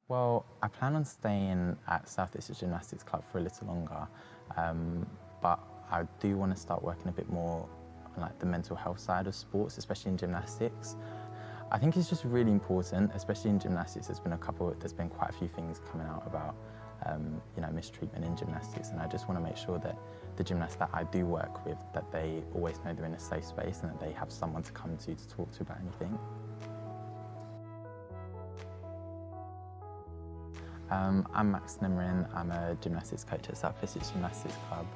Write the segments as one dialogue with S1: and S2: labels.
S1: Well, I plan on staying at South District Gymnastics Club for a little longer, but I do want to start working a bit more on like the mental health side of sports, especially in gymnastics. I think it's just really important, especially in gymnastics. There's been quite a few things coming out about mistreatment in gymnastics, and I just want to make sure that the gymnasts that I do work with, that they always know they're in a safe space and that they have someone to come to talk to about anything. I'm Max Nemerin. I'm a gymnastics coach at South District Gymnastics Club.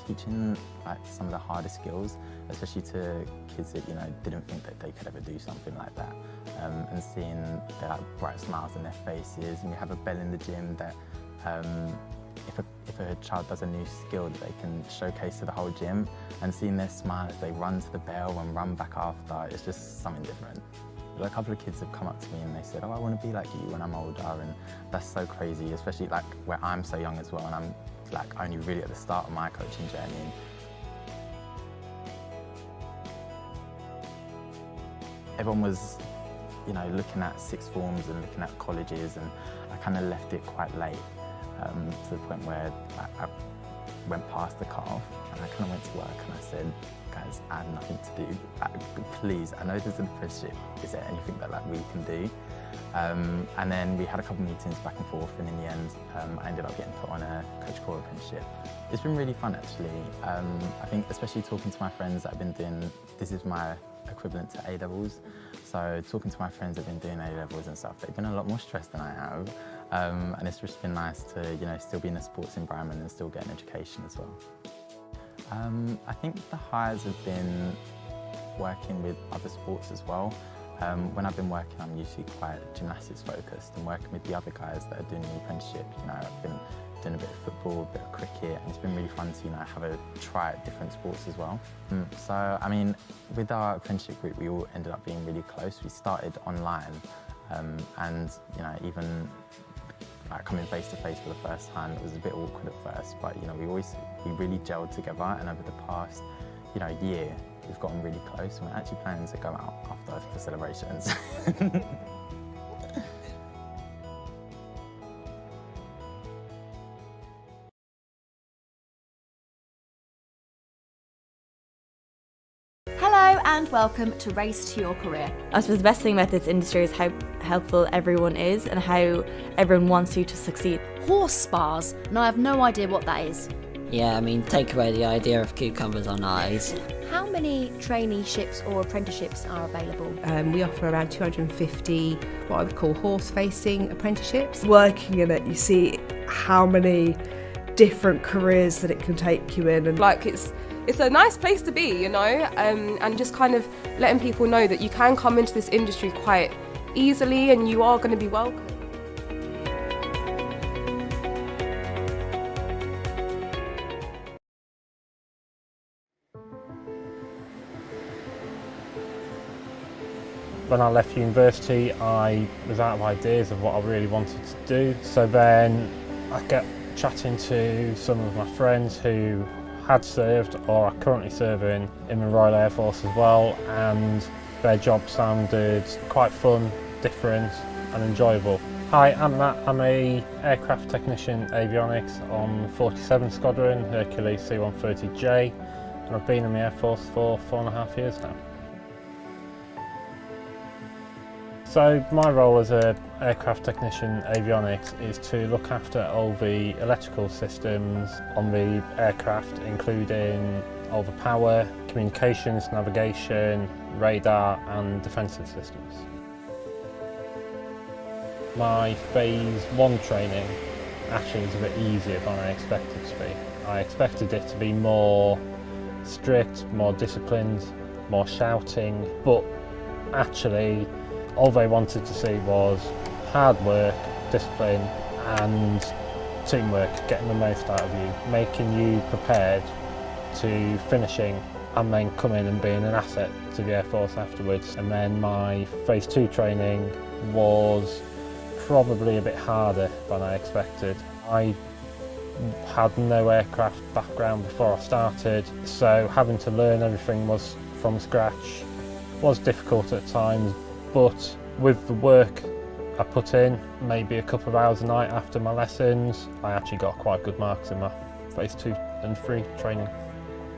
S1: Teaching like some of the hardest skills, especially to kids that didn't think that they could ever do something like that, and seeing their bright smiles on their faces. And we have a bell in the gym that if a child does a new skill, that they can showcase to the whole gym, and seeing their smile as they run to the bell and run back after, it's just something different. A couple of kids have come up to me and they said, "Oh, I want to be like you when I'm older," and that's so crazy, especially like where I'm so young as well, and I'm like only really at the start of my coaching journey. Everyone was, looking at sixth forms and looking at colleges, and I kind of left it quite late, to the point where I went past the cut-off, and I kind of went to work and I said, "Guys, I have nothing to do. Please, I know there's an apprenticeship. Is there anything that we can do?" And then we had a couple of meetings back and forth, and in the end, I ended up getting put on a coach core apprenticeship. It's been really fun, actually. I think, especially talking to my friends that have been doing, this is my equivalent to A-levels. So talking to my friends that have been doing A-levels and stuff, they've been a lot more stressed than I have. And it's just been nice to, still be in a sports environment and still get an education as well. I think the highs have been working with other sports as well. When I've been working, I'm usually quite gymnastics focused, and working with the other guys that are doing the apprenticeship, I've been doing a bit of football, a bit of cricket, and it's been really fun to, have a try at different sports as well. So, I mean, with our apprenticeship group, we all ended up being really close. We started online, and, even like coming face to face for the first time, it was a bit awkward at first, but we really gelled together, and over the past year we've gotten really close, and we're actually planning to go out after for celebrations.
S2: Hello and welcome to Race to Your Career.
S3: I suppose the best thing about this industry is how helpful everyone is and how everyone wants you to succeed.
S2: Horse spars. Now I have no idea what that is.
S4: Yeah, I mean, take away the idea of cucumbers on eyes.
S2: How many traineeships or apprenticeships are available?
S5: We offer around 250 what I would call horse-facing apprenticeships.
S6: Working in it, you see how many different careers that it can take you in. And
S7: it's a nice place to be, and just kind of letting people know that you can come into this industry quite easily and you are going to be welcome.
S8: When I left university, I was out of ideas of what I really wanted to do. So then I kept chatting to some of my friends who had served or are currently serving in the Royal Air Force as well, and their job sounded quite fun, different and enjoyable. Hi, I'm Matt. I'm a aircraft technician avionics on 47 Squadron, Hercules C-130J, and I've been in the Air Force for 4.5 years now. So my role as an aircraft technician avionics is to look after all the electrical systems on the aircraft, including all the power, communications, navigation, radar and defensive systems. My phase 1 training actually was a bit easier than I expected it to be. I expected it to be more strict, more disciplined, more shouting, but actually all they wanted to see was hard work, discipline and teamwork, getting the most out of you, making you prepared to finishing and then coming and being an asset to the Air Force afterwards. And then my phase 2 training was probably a bit harder than I expected. I had no aircraft background before I started, so having to learn everything was from scratch was difficult at times. But with the work I put in maybe a couple of hours a night after my lessons. I actually got quite good marks in my phase 2 and 3 training.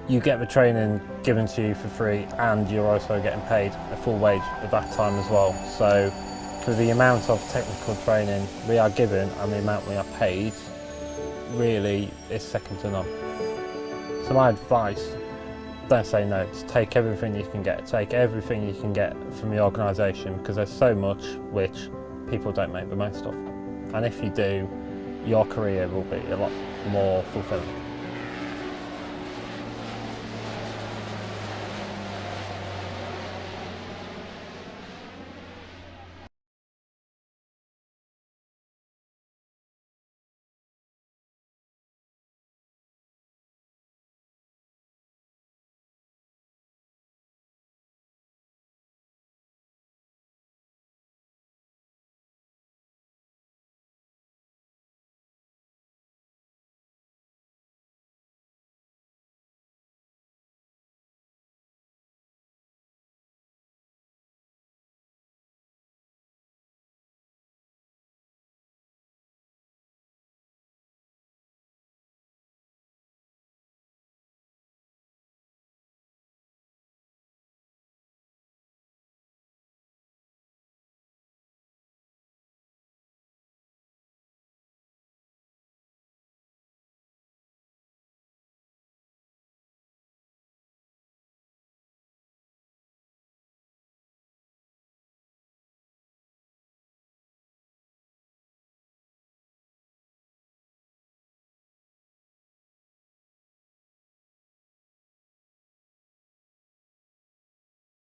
S8: You get the training given to you for free, and you're also getting paid a full wage at that time as well. So for the amount of technical training we are given and the amount we are paid, really is second to none. So my advice, don't say no, just take everything you can get. Take everything you can get from the organisation, because there's so much which people don't make the most of. And if you do, your career will be a lot more fulfilling.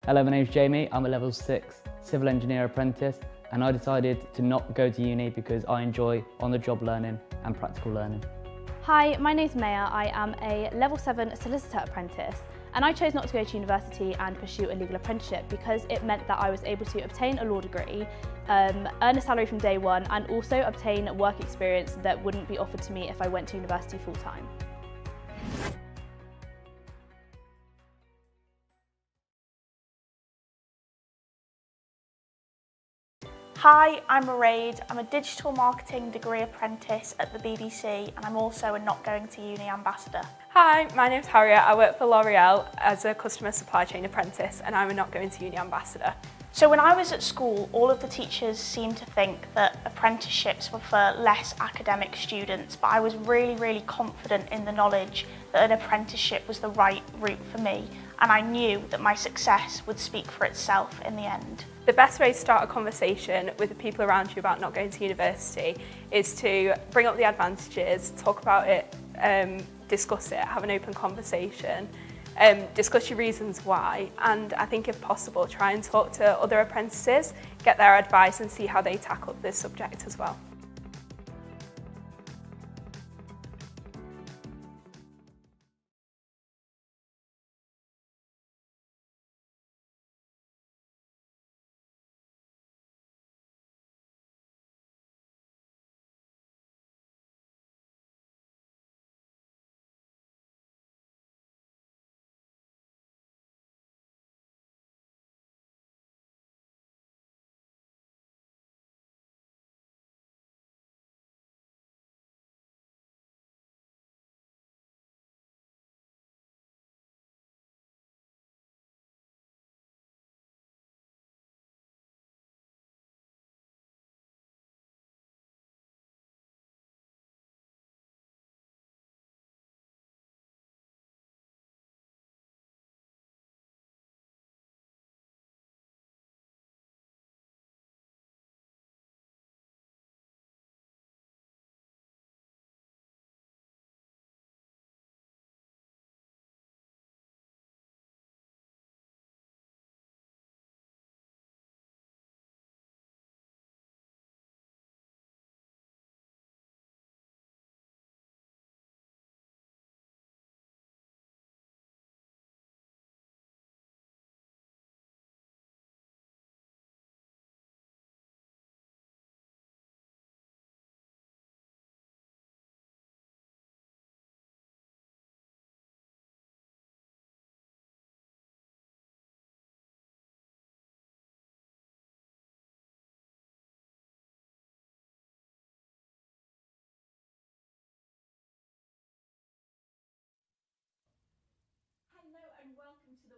S9: Hello, my name's Jamie. I'm a level 6 civil engineer apprentice, and I decided to not go to uni because I enjoy on-the-job learning and practical learning.
S10: Hi, my name's Maya. I am a level 7 solicitor apprentice, and I chose not to go to university and pursue a legal apprenticeship because it meant that I was able to obtain a law degree, earn a salary from day one, and also obtain work experience that wouldn't be offered to me if I went to university full-time.
S11: Hi, I'm Mairead. I'm a digital marketing degree apprentice at the BBC, and I'm also a Not Going to Uni ambassador.
S12: Hi, my name's Harriet. I work for L'Oreal as a customer supply chain apprentice, and I'm a Not Going to Uni ambassador.
S11: So when I was at school, all of the teachers seemed to think that apprenticeships were for less academic students, but I was really confident in the knowledge that an apprenticeship was the right route for me, and I knew that my success would speak for itself in the end.
S12: The best way to start a conversation with the people around you about not going to university is to bring up the advantages, talk about it, discuss it, have an open conversation, discuss your reasons why, and I think if possible try and talk to other apprentices, get their advice and see how they tackle this subject as well.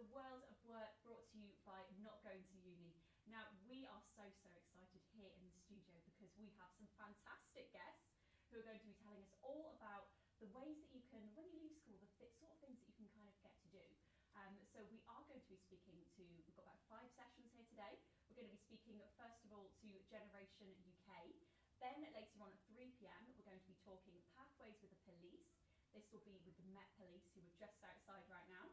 S13: World of Work, brought to you by Not Going to Uni. Now, we are so excited here in the studio because we have some fantastic guests who are going to be telling us all about the ways that you can, when you leave school, the sort of things that you can kind of get to do. So we are going to be speaking to, we've got about 5 sessions here today. We're going to be speaking first of all to Generation UK. Then later on at 3 p.m, we're going to be talking pathways with the police. This will be with the Met Police, who are just outside right now.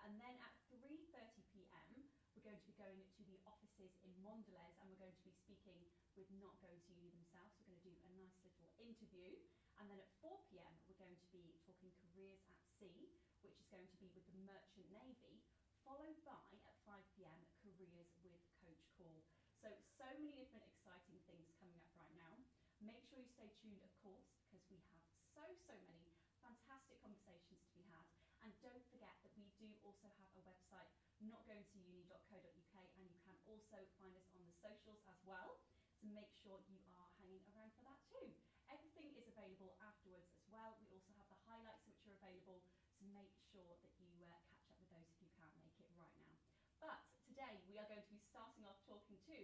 S13: And then at 3:30 p.m, we're going to be going to the offices in Mondelez, and we're going to be speaking with Not Going to Uni themselves. We're going to do a nice little interview. And then at 4 p.m, we're going to be talking careers at sea, which is going to be with the Merchant Navy, followed by at 5 p.m, careers with Coach Call. So many different exciting things coming up right now. Make sure you stay tuned, of course, because we have so many fantastic conversations to be had. And don't forget that we do also have a website, notgoingtouni.co.uk, and you can also find us on the socials as well. So make sure you are hanging around for that too. Everything is available afterwards as well. We also have the highlights which are available, so make sure that you catch up with those if you can't make it right now. But today we are going to be starting off talking to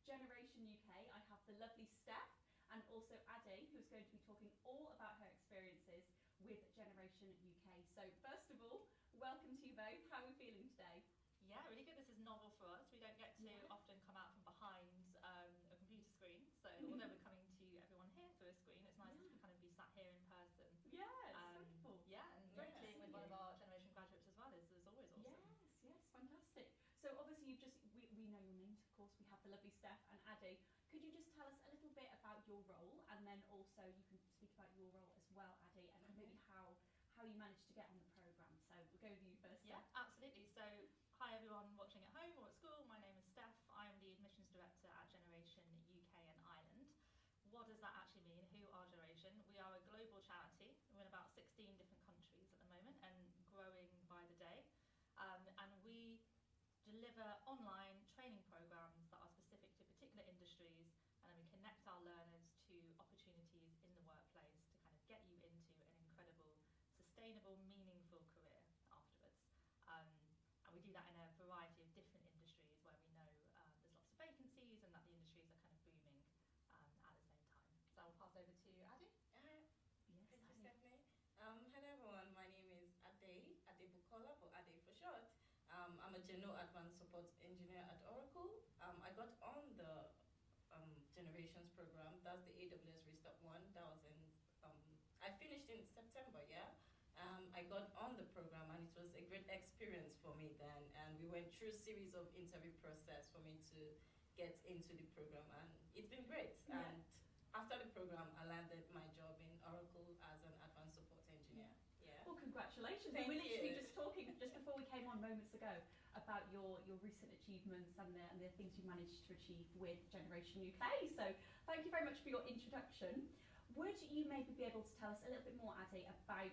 S13: Generation UK. I have the lovely Steph and also Ade, who's going to be talking all about her experiences with Generation UK. So first of all, welcome to you both. How are we feeling today?
S14: Yeah, really good. This is novel for us. We don't get to often come out from behind a computer screen. So although we're coming to everyone here through a screen, it's nice to kind of be sat here in person.
S13: Yeah, it's wonderful.
S14: Yeah, and working with one of our generation graduates as well is always awesome.
S13: Yes, fantastic. So obviously we know your names, of course. We have the lovely Steph and Ade. Could you just tell us a little bit about your role, and then also you can speak about your role as well, Ade, and maybe how you managed to get on the programme. So we'll go with you first.
S14: Yeah, absolutely. So hi everyone watching at home or at school, my name is Steph. I am the Admissions Director at Generation UK and Ireland. What does that actually mean? Who are Generation? We are a global charity. We're in about 16 different countries at the moment and growing by the day. And we deliver online training programs that are specific to particular industries, and then we connect our learners to opportunities in the workplace to kind of get you into an incredible, sustainable, meaningful career afterwards. And we do that in a variety of different industries where we know there's lots of vacancies and that the industries are kind of booming at the same time. So I'll pass over to Ade.
S15: Yes, thank you, Stephanie. Hello everyone, my name is Ade Bukola, or Ade for short. I'm a General Advanced Support Engineer at Oracle. I got on the Generations program. That's the AWS Restart 1. That was in, I finished in September, yeah. I got on the program and it was a great experience for me then, and we went through a series of interview process for me to get into the program, and it's been great.
S13: Yeah.
S15: And after the program, I landed my job in Oracle as an advanced support engineer. Yeah.
S13: Well, congratulations.
S15: Thank
S13: we were literally
S15: you.
S13: just talking, just before we came on moments ago, about your recent achievements and the things you managed to achieve with Generation UK. So thank you very much for your introduction. Would you maybe be able to tell us a little bit more, Ade, about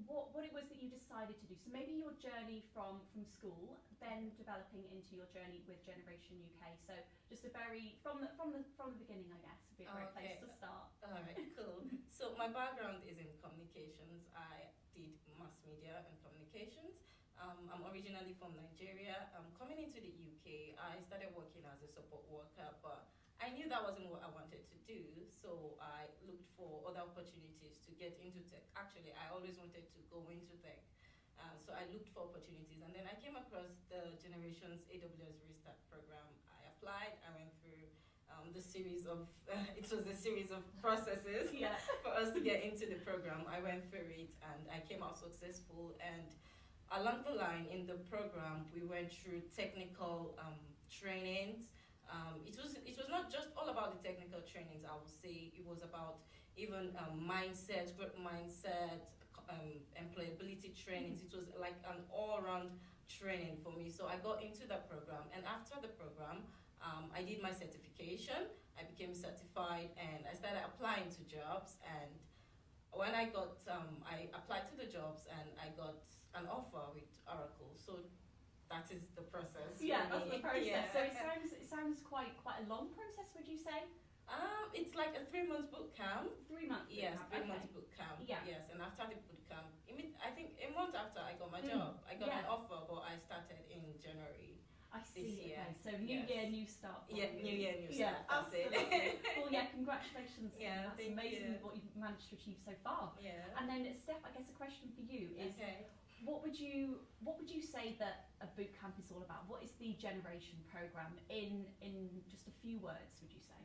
S13: what it was that you decided to do? So maybe your journey from school, then developing into your journey with Generation UK. So just a very from the beginning, I guess, would be a great place to start.
S15: All right, cool. So my background is in communications. I did mass media and communications. I'm originally from Nigeria. Coming into the UK, I started working as a support worker, but I knew that wasn't what I wanted to do, so I looked for other opportunities to get into tech. Actually, I always wanted to go into tech, so I looked for opportunities, and then I came across the Generations AWS Restart program. I applied, I went through the series of, it was a series of processes for us to get into the program. I went through it, and I came out successful, and along the line in the program, we went through technical trainings. It was not just all about the technical trainings, I would say. It was about even mindset, group mindset, employability trainings. It was like an all-round training for me. So I got into the program, and after the program, I did my certification. I became certified, and I started applying to jobs. And when I got, I applied to the jobs, and I got an offer with Oracle. So that is the process.
S13: Yeah, that's the process. Yeah. So it sounds quite a long process, would you say?
S15: It's like a 3-month boot camp.
S13: 3 months.
S15: Yes,
S13: boot camp.
S15: 3 months
S13: Okay.
S15: boot camp.
S13: Yeah.
S15: Yes, and after the boot camp, I think a month after I got my job, I got an offer, but I started in January.
S13: I see.
S15: This year.
S13: Okay. So new year, new start.
S15: Yeah, new year, new
S13: Yeah,
S15: start. That's it.
S13: absolutely. Well, yeah, congratulations.
S15: Yeah,
S13: that's
S15: thank
S13: amazing
S15: you.
S13: what you've managed to achieve so far.
S15: Yeah.
S13: And then, Steph, I guess a question for you is, what would you say that a boot camp is all about? What is the generation program in just a few words? Would you say?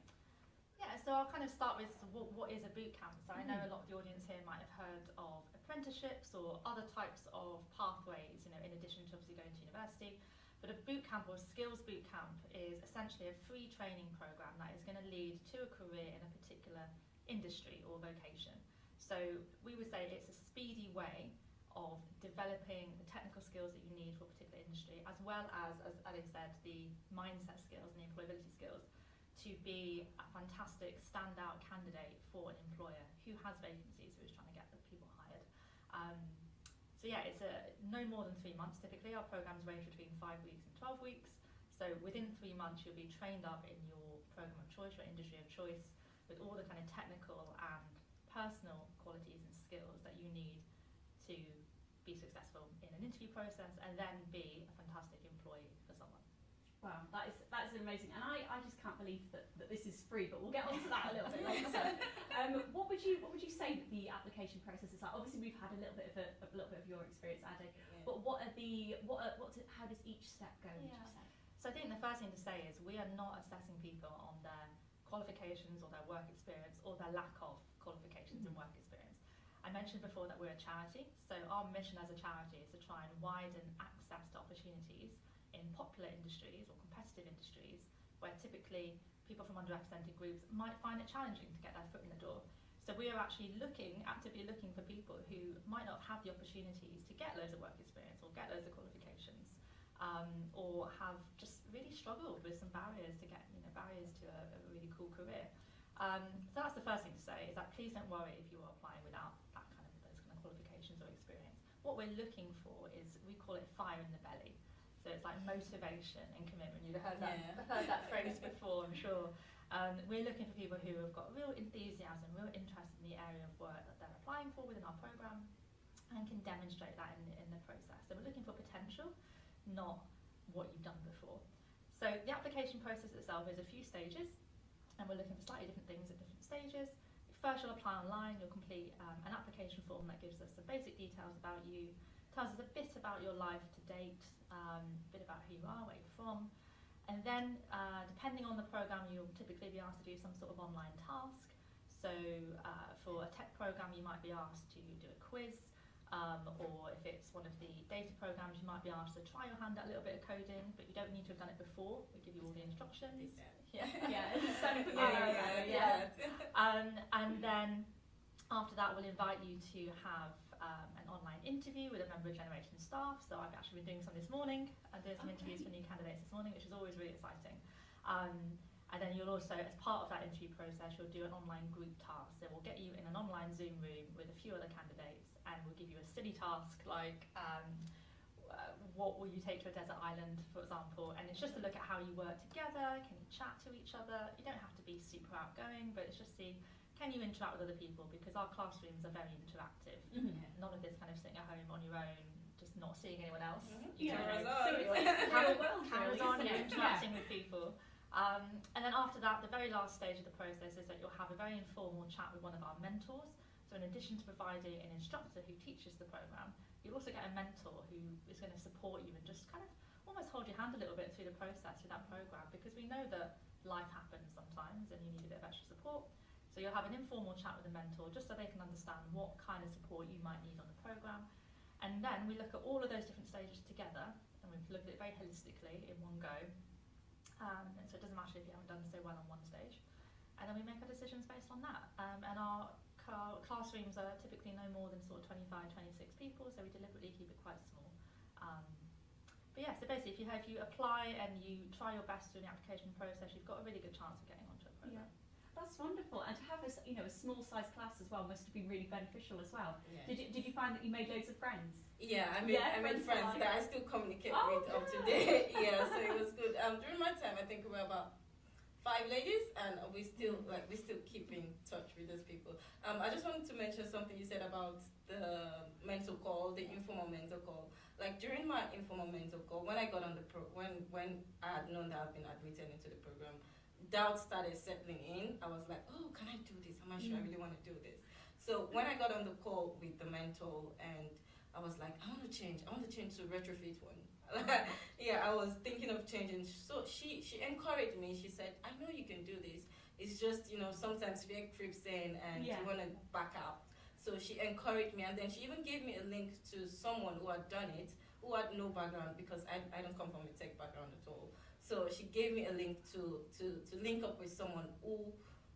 S14: Yeah, so I'll kind of start with what is a boot camp. So I know a lot of the audience here might have heard of apprenticeships or other types of pathways, you know, in addition to obviously going to university. But a boot camp or a skills boot camp is essentially a free training program that is going to lead to a career in a particular industry or vocation. So we would say it's a speedy way of developing the technical skills that you need for a particular industry, as well as Ali said, the mindset skills and the employability skills to be a fantastic standout candidate for an employer who has vacancies, who is trying to get the people hired. So yeah, it's no more than 3 months typically. Our programs range between 5 weeks and 12 weeks. So within 3 months, you'll be trained up in your program of choice, your industry of choice, with all the kind of technical and personal qualities and skills that you need to be successful in an interview process and then be a fantastic employee for someone.
S13: Wow, that is amazing, and I just can't believe that this is free. But we'll get onto that a little bit later. What would you say that the application process is like? Obviously, we've had a little bit of your experience, Ade.
S14: Yeah.
S13: But how does each step go? Would you say?
S14: So I think the first thing to say is we are not assessing people on their qualifications or their work experience or their lack of qualifications and work experience. I mentioned before that we're a charity, so our mission as a charity is to try and widen access to opportunities in popular industries or competitive industries where typically people from underrepresented groups might find it challenging to get their foot in the door. So we are actually actively looking for people who might not have the opportunities to get loads of work experience or get loads of qualifications, or have just really struggled with some barriers to get, barriers to a really cool career. So that's the first thing to say, is that please don't worry if you are applying without those kind of qualifications or experience. What we're looking for is, we call it fire in the belly. So it's like motivation and commitment. You've heard that phrase before, I'm sure. We're looking for people who have got real enthusiasm, real interest in the area of work that they're applying for within our programme, and can demonstrate that in the process. So we're looking for potential, not what you've done before. So the application process itself is a few stages, and we're looking for slightly different things at different stages. First, you'll apply online. You'll complete an application form that gives us some basic details about you, tells us a bit about your life to date, a bit about who you are, where you're from, and then depending on the programme, you'll typically be asked to do some sort of online task. So for a tech programme, you might be asked to do a quiz, or if it's one of the data programmes, you might be asked to try your hand at a little bit of coding, but you don't need to have done it before. We give you all the instructions. And then after that, we'll invite you to have an online interview with a member of Generation staff. So I've actually been doing some this morning and doing some interviews for new candidates this morning, which is always really exciting. And then you'll also, as part of that interview process, you'll do an online group task. So we'll get you in an online Zoom room with a few other candidates, and we'll give you a silly task like, what will you take to a desert island, for example? And it's just to look at how you work together, can you chat to each other? You don't have to be super outgoing, but it's just see, can you interact with other people? Because our classrooms are very interactive. None of this kind of sitting at home on your own, just not seeing anyone else. Cameras on, you're interacting with people. And then after that, the very last stage of the process is that you'll have a very informal chat with one of our mentors. So in addition to providing an instructor who teaches the programme, you'll also get a mentor who is going to support you and just kind of almost hold your hand a little bit through the process, through that programme, because we know that life happens sometimes and you need a bit of extra support. So you'll have an informal chat with a mentor just so they can understand what kind of support you might need on the programme. And then we look at all of those different stages together, and we look at it very holistically in one go. And so it doesn't matter if you haven't done so well on one stage. And then we make our decisions based on that. And our classrooms are typically no more than sort of 25, 26 people, so we deliberately keep it quite small. But yeah, so basically if you apply and you try your best through the application process, you've got a really good chance of getting onto a programme.
S13: Yeah. That's wonderful, and to have a small size class as well must have been really beneficial as well.
S15: Yeah.
S13: Did you find that you made loads of friends?
S15: Yeah, I made friends that I still communicate with up to date. Yeah, so it was good. During my time, I think we were about 5 ladies, and we still keep in touch with those people. I just wanted to mention something you said about the mentor call, the informal mentor call. Like during my informal mentor call, when I got on the when I had known that I've been admitted into the program, doubt started settling in. I was like, oh, can I do this? Am I sure I really want to do this? So when I got on the call with the mentor, and I was like, I want to change to retrofit one. Yeah, I was thinking of changing. So she encouraged me. She said, I know you can do this. It's just, sometimes fear creeps in and you want to back out. So she encouraged me, and then she even gave me a link to someone who had done it, who had no background, because I don't come from a tech background at all. So she gave me a link to link up with someone who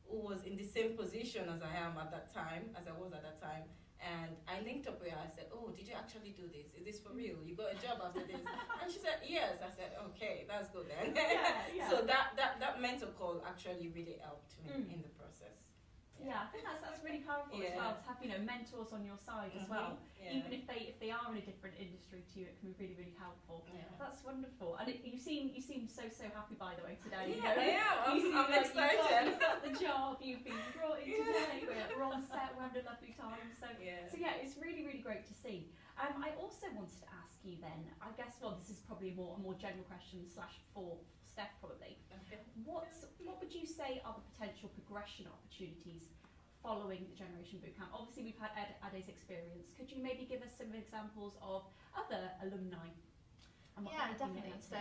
S15: was in the same position as I was at that time. And I linked up with her. I said, oh, did you actually do this? Is this for real? You got a job after this? And she said, yes. I said, okay, that's good then.
S13: Yeah.
S15: So that mentor call actually really helped me in the process.
S13: Yeah, I think that's really powerful as well, to have mentors on your side as well.
S15: Yeah.
S13: Even if they are in a different industry to you, it can be really, really helpful.
S15: Yeah.
S13: That's wonderful. And you seem so happy, by the way, today.
S15: Yeah, I am. I'm excited.
S13: You've got the job. You've been brought in today. We're on set. We're having a lovely time. So yeah, it's really, really great to see. I also wanted to ask you then. I guess this is probably a more general question / for Steph probably.
S15: Okay.
S13: What would you say are the potential progression opportunities following the Generation Bootcamp? Obviously, we've had Ade's experience. Could you maybe give us some examples of other alumni? And what
S14: Yeah, definitely. So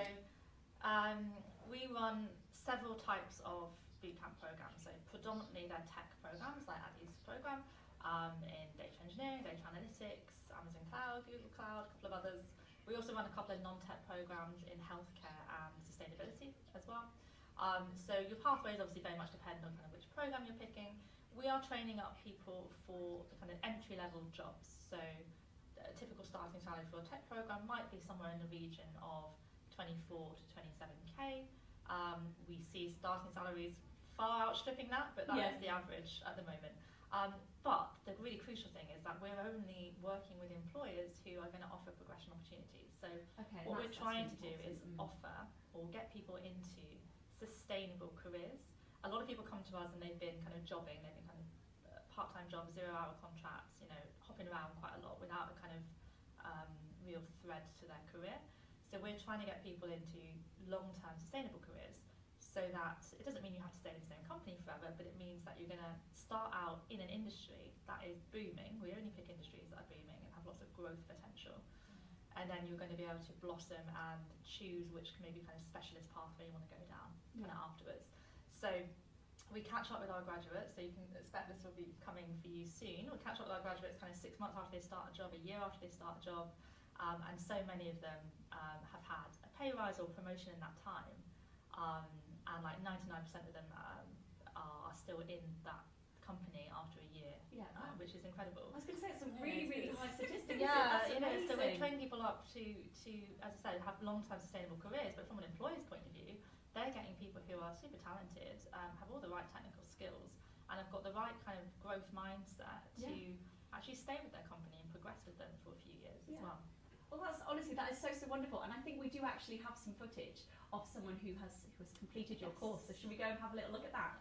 S14: we run several types of bootcamp programs. So predominantly they're tech programs like Ade's program in data engineering, data analytics, Amazon Cloud, Google Cloud, a couple of others. We also run a couple of non-tech programs in healthcare and sustainability as well. So your pathways obviously very much depend on kind of which program you're picking. We are training up people for the kind of entry-level jobs. So a typical starting salary for a tech program might be somewhere in the region of 24 to 27k. We see starting salaries far outstripping that, but that is the average at the moment. But the really crucial thing is that we're only working with employers who are going to offer progression opportunities. So what we're trying to do is offer or get people into sustainable careers. A lot of people come to us and they've been kind of jobbing, they've been kind of part-time jobs, 0-hour contracts, hopping around quite a lot without a kind of real thread to their career. So we're trying to get people into long-term sustainable careers, so that it doesn't mean you have to stay in the same company forever, but it means that you're going to start out in an industry that is booming. We only pick industries that are booming and have lots of growth potential. And then you're going to be able to blossom and choose which maybe kind of specialist pathway you want to go down kind of afterwards. So we catch up with our graduates, so you can expect this will be coming for you soon. We catch up with our graduates kind of 6 months after they start a job, a year after they start a job, and so many of them have had a pay rise or promotion in that time, and like 99% of them are still in that company after a year, which is incredible.
S13: I was going to say it's a really, really high statistic.
S14: So we're training people up to, as I said, have long-term sustainable careers, but from an employer's point of view, they're getting people who are super talented, have all the right technical skills, and have got the right kind of growth mindset to actually stay with their company and progress with them for a few years as well.
S13: Well, that is so wonderful, and I think we do actually have some footage of someone who has completed your course. So should we go and have a little look at that?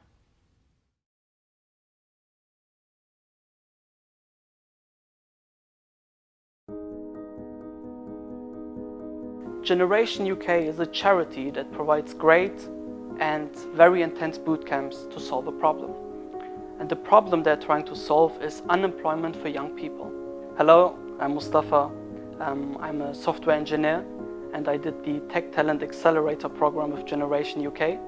S16: Generation UK is a charity that provides great and very intense boot camps to solve a problem. And the problem they're trying to solve is unemployment for young people. Hello, I'm Mustafa. I'm a software engineer, and I did the Tech Talent Accelerator program with Generation UK.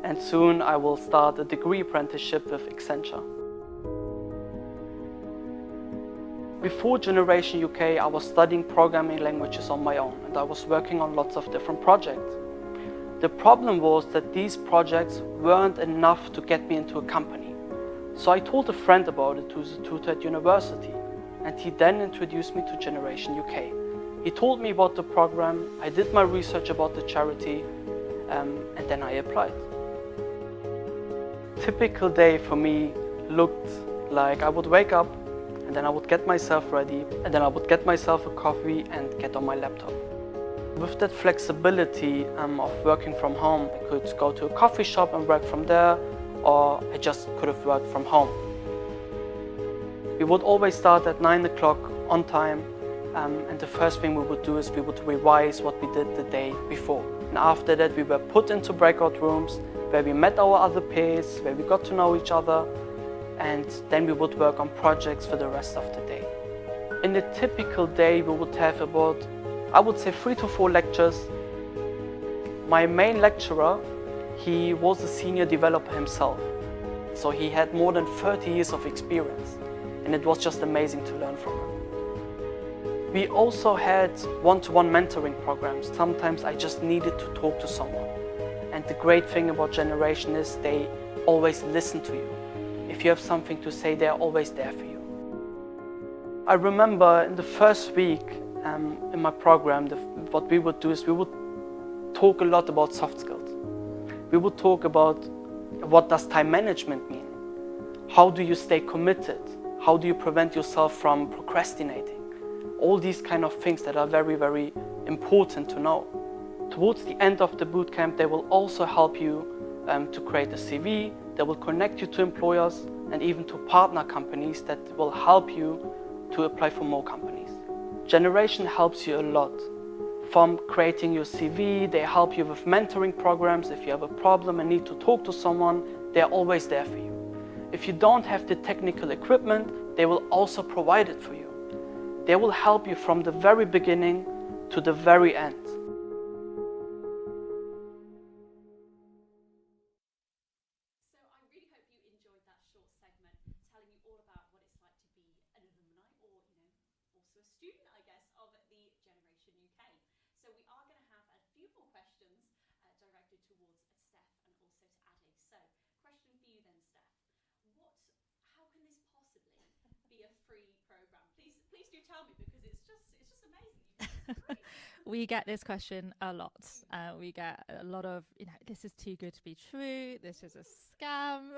S16: And soon I will start a degree apprenticeship with Accenture. Before Generation UK, I was studying programming languages on my own, and I was working on lots of different projects. The problem was that these projects weren't enough to get me into a company. So I told a friend about it who's a tutor at university, and he then introduced me to Generation UK. He told me about the program, I did my research about the charity, and then I applied. Typical day for me looked like I would wake up, and then I would get myself ready, and then I would get myself a coffee and get on my laptop. With that flexibility of working from home, I could go to a coffee shop and work from there, or I just could have worked from home. We would always start at 9 o'clock on time, and the first thing we would do is we would revise what we did the day before. And after that we were put into breakout rooms where we met our other peers, where we got to know each other, and then we would work on projects for the rest of the day. In a typical day we would have about, I would say, 3 to 4 lectures. My main lecturer, he was a senior developer himself, so he had more than 30 years of experience, and it was just amazing to learn from him. We also had one-to-one mentoring programs. Sometimes I just needed to talk to someone, and the great thing about Generation is they always listen to you. If you have something to say, they're always there for you. I remember in the first week in my program, what we would do is we would talk a lot about soft skills. We would talk about what does time management mean? How do you stay committed? How do you prevent yourself from procrastinating? All these kind of things that are very, very important to know. Towards the end of the bootcamp, they will also help you to create a CV. They will connect you to employers and even to partner companies that will help you to apply for more companies. Generation helps you a lot. From creating your CV, they help you with mentoring programs. If you have a problem and need to talk to someone, they're always there for you. If you don't have the technical equipment, they will also provide it for you. They will help you from the very beginning to the very end.
S13: So I really hope you enjoyed that short segment telling you all about what it's like to be an alumni or, also a student, I guess, of the Generation UK. So we are going to have a few more questions directed towards Steph and also to Ade. So question for you then, Steph. How can this possibly be a free program? Please do tell me, because it's just amazing.
S14: We get this question a lot. We get a lot of, this is too good to be true. This is a scam.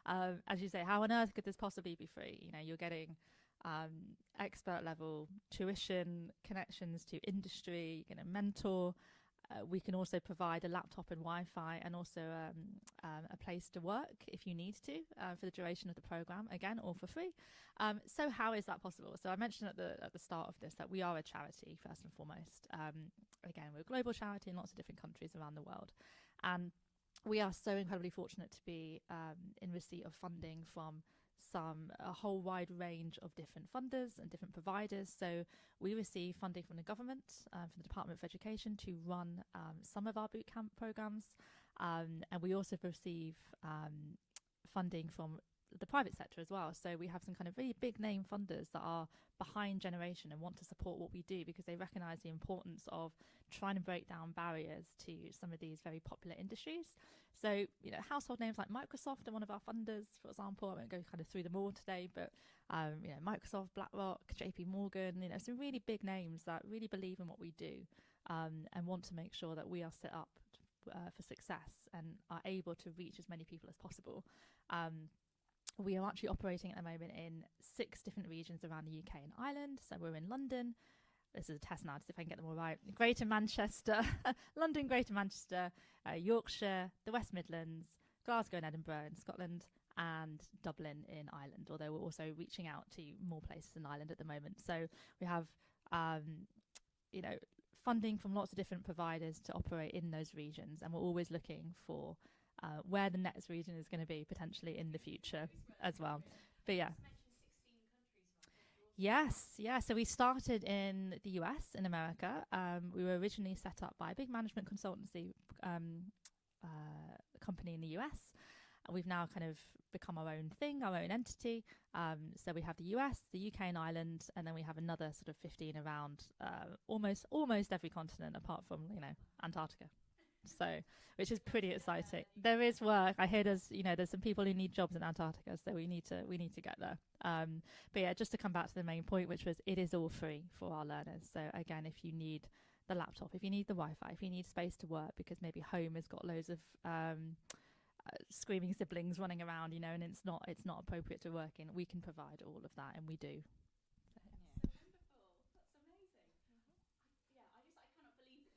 S14: As you say, how on earth could this possibly be free? You're getting expert level tuition, connections to industry, you're going to mentor. We can also provide a laptop and Wi-Fi, and also a place to work if you need to for the duration of the program, again, all for free. So how is that possible? So I mentioned at the start of this that we are a charity, first and foremost. Again, we're a global charity in lots of different countries around the world. And we are so incredibly fortunate to be in receipt of funding from a whole wide range of different funders and different providers. So we receive funding from the government, from the Department of Education, to run some of our bootcamp programs, and we also receive funding from the private sector as well. So we have some kind of really big name funders that are behind Generation and want to support what we do, because they recognise the importance of trying to break down barriers to some of these very popular industries. So, household names like Microsoft are one of our funders, for example. I won't go kind of through them all today, but Microsoft, BlackRock, JP Morgan, some really big names that really believe in what we do, and want to make sure that we are set up for success and are able to reach as many people as possible. We are actually operating at the moment in 6 different regions around the UK and Ireland. So we're in London. This is a test now to see if I can get them all right. Greater Manchester, London, Greater Manchester, Yorkshire, the West Midlands, Glasgow and Edinburgh in Scotland, and Dublin in Ireland, although we're also reaching out to more places in Ireland at the moment. So we have, funding from lots of different providers to operate in those regions, and we're always looking for where the next region is going to be potentially in the future as well. But yeah. Yes, yeah. So we started in the US, in America. We were originally set up by a big management consultancy company in the US. We've now kind of become our own thing, our own entity. So we have the US, the UK and Ireland, and then we have another sort of 15 around almost every continent apart from, Antarctica. So, which is pretty exciting. There is work. I hear there's some people who need jobs in Antarctica, so we need to get there. But yeah, just to come back to the main point, which was it is all free for our learners. So again, if you need the laptop, if you need the Wi-Fi, if you need space to work because maybe home has got loads of screaming siblings running around, and it's not appropriate to work in, we can provide all of that, and we do.
S13: So wonderful. That's amazing. Yeah, I cannot believe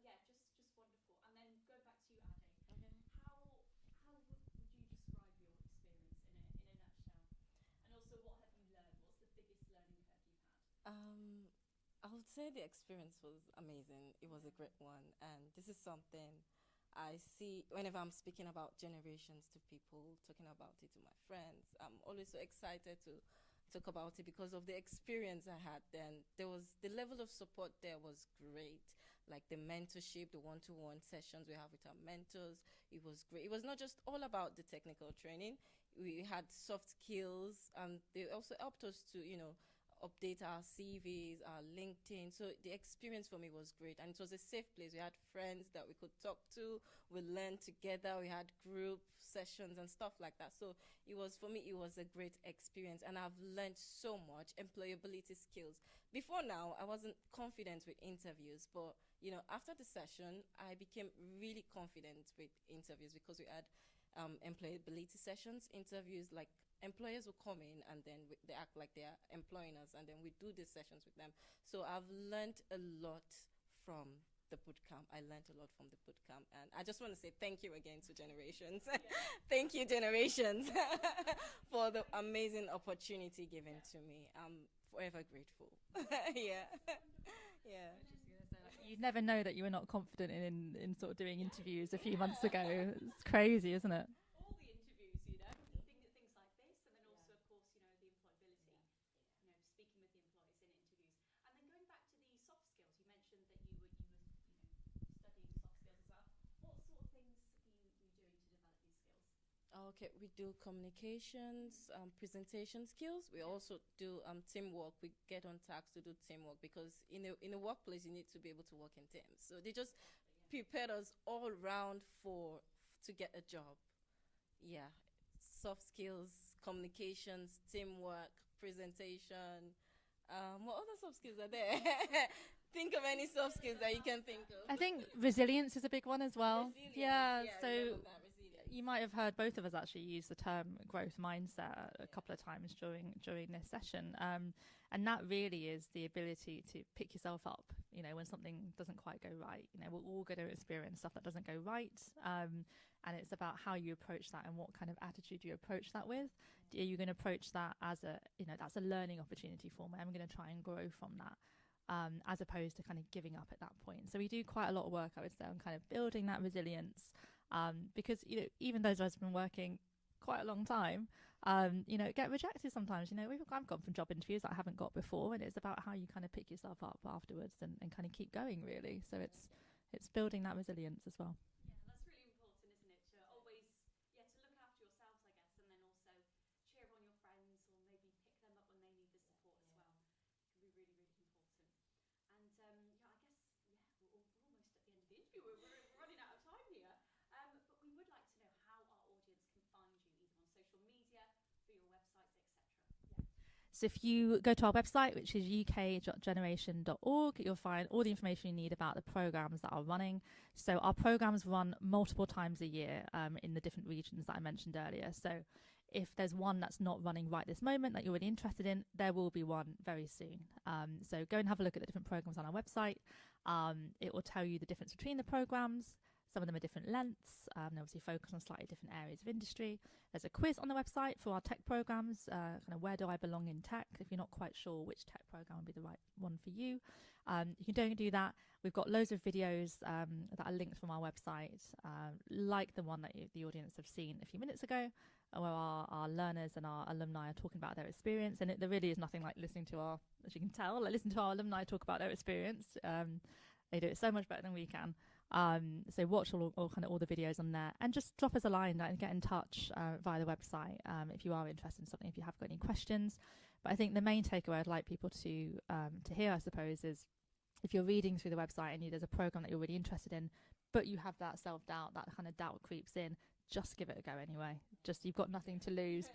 S13: Yeah, just wonderful. And then going back to you, Ade, how would you describe your experience in a nutshell? And also, what have you learned? What's the biggest learning curve you've had?
S15: I would say the experience was amazing. It was a great one, and this is something I see whenever I'm speaking about generations to people, talking about it to my friends. I'm always so excited to talk about it because of the experience I had then. There was the level of support there was great, like the mentorship, the one-to-one sessions we have with our mentors. It was great. It was not just all about the technical training. We had soft skills, and they also helped us to, update our CVs, our LinkedIn. So the experience for me was great, and it was a safe place. We had friends that we could talk to. We learned together. We had group sessions and stuff like that. So for me, it was a great experience, and I've learned so much employability skills. Before now, I wasn't confident with interviews, but after the session, I became really confident with interviews because we had employability sessions, interviews. Like employers will come in and then they act like they are employing us, and then we do these sessions with them. So I've learned a lot from the bootcamp. I learned a lot from the bootcamp, and I just want to say thank you again to Generations. Thank you, Generations, for the amazing opportunity given to me. I'm forever grateful. Yeah.
S17: You'd never know that you were not confident in sort of doing interviews a few months ago. It's crazy, isn't it?
S13: All the interviews, things like this, and then also, of course, the employability, speaking with the employees in interviews. And then going back to the soft skills, you mentioned that you were studying soft skills as well. What sort of things are you doing to develop these skills?
S15: Okay, we do communications, presentation skills. We also do teamwork. We get on tasks to do teamwork because in a workplace you need to be able to work in teams. So they just prepared us all round to get a job. Yeah, soft skills, communications, teamwork, presentation. What other soft skills are there? Think of any soft skills that you can think of.
S17: I think resilience is a big one as well.
S15: Resilience.
S17: Yeah, so
S15: resilience.
S17: you might have heard both of us actually use the term growth mindset a couple of times during this session. And that really is the ability to pick yourself up, when something doesn't quite go right. We're all going to experience stuff that doesn't go right. And it's about how you approach that and what kind of attitude you approach that with. Are you going to approach that as that's a learning opportunity for me? I'm going to try and grow from that. As opposed to kind of giving up at that point. So we do quite a lot of work, I would say, on kind of building that resilience, because even those of us have been working quite a long time, get rejected sometimes. I've gone from job interviews that I haven't got before, and it's about how you kind of pick yourself up afterwards and kind of keep going, really. So it's building that resilience as well.
S13: Yeah, that's really important, isn't it? To always, to look after yourselves, I guess, and then also cheer on your friends or maybe pick them up when they need the support as well. It can be really, really important. And I guess, we're almost at the end of the interview. We're running out of time here. But we would like to know how our audience can find you, either on social media, through your websites, etc.
S17: So if you go to our website, which is uk.generation.org, you'll find all the information you need about the programs that are running. So our programs run multiple times a year in the different regions that I mentioned earlier. So if there's one that's not running right this moment that you're really interested in, there will be one very soon. So go and have a look at the different programs on our website. It will tell you the difference between the programs. Some of them are different lengths, and obviously focus on slightly different areas of industry. There's a quiz on the website for our tech programs, kind of where do I belong in tech, if you're not quite sure which tech program would be the right one for you. You can do that. We've got loads of videos that are linked from our website, like the one that the audience have seen a few minutes ago, where our learners and our alumni are talking about their experience. And there really is nothing like listening to our, as you can tell, listen to our alumni talk about their experience. They do it so much better than we can. So watch all the videos on there, and just drop us a line and get in touch via the website if you are interested in something, if you have got any questions. But I think the main takeaway I'd like people to hear, I suppose, is if you're reading through the website and there's a program that you're really interested in, but you have that self-doubt, that kind of doubt creeps in, just give it a go anyway. You've got nothing to lose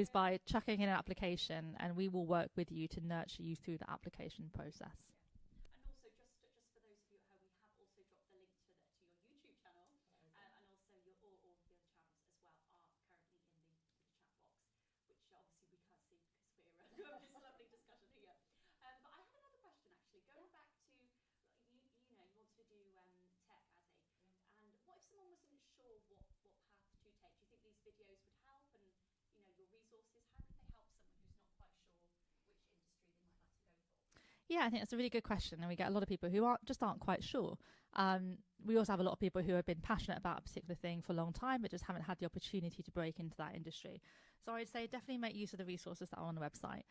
S17: by chucking in an application, and we will work with you to nurture you through the application process.
S13: And also, just for those of you at home, we have also dropped the link to your YouTube channel, and also all the other channels as well are currently in the chat box, which obviously we can't see because we're having this lovely discussion here. But I had another question actually, going back to you What if someone wasn't sure what path to take? Do you think these videos would help, and your resources? How could they help someone who's not quite sure which industry they might like to go for?
S17: Yeah, I think that's a really good question, and we get a lot of people who aren't quite sure. We also have a lot of people who have been passionate about a particular thing for a long time, but just haven't had the opportunity to break into that industry. So I'd say definitely make use of the resources that are on the website.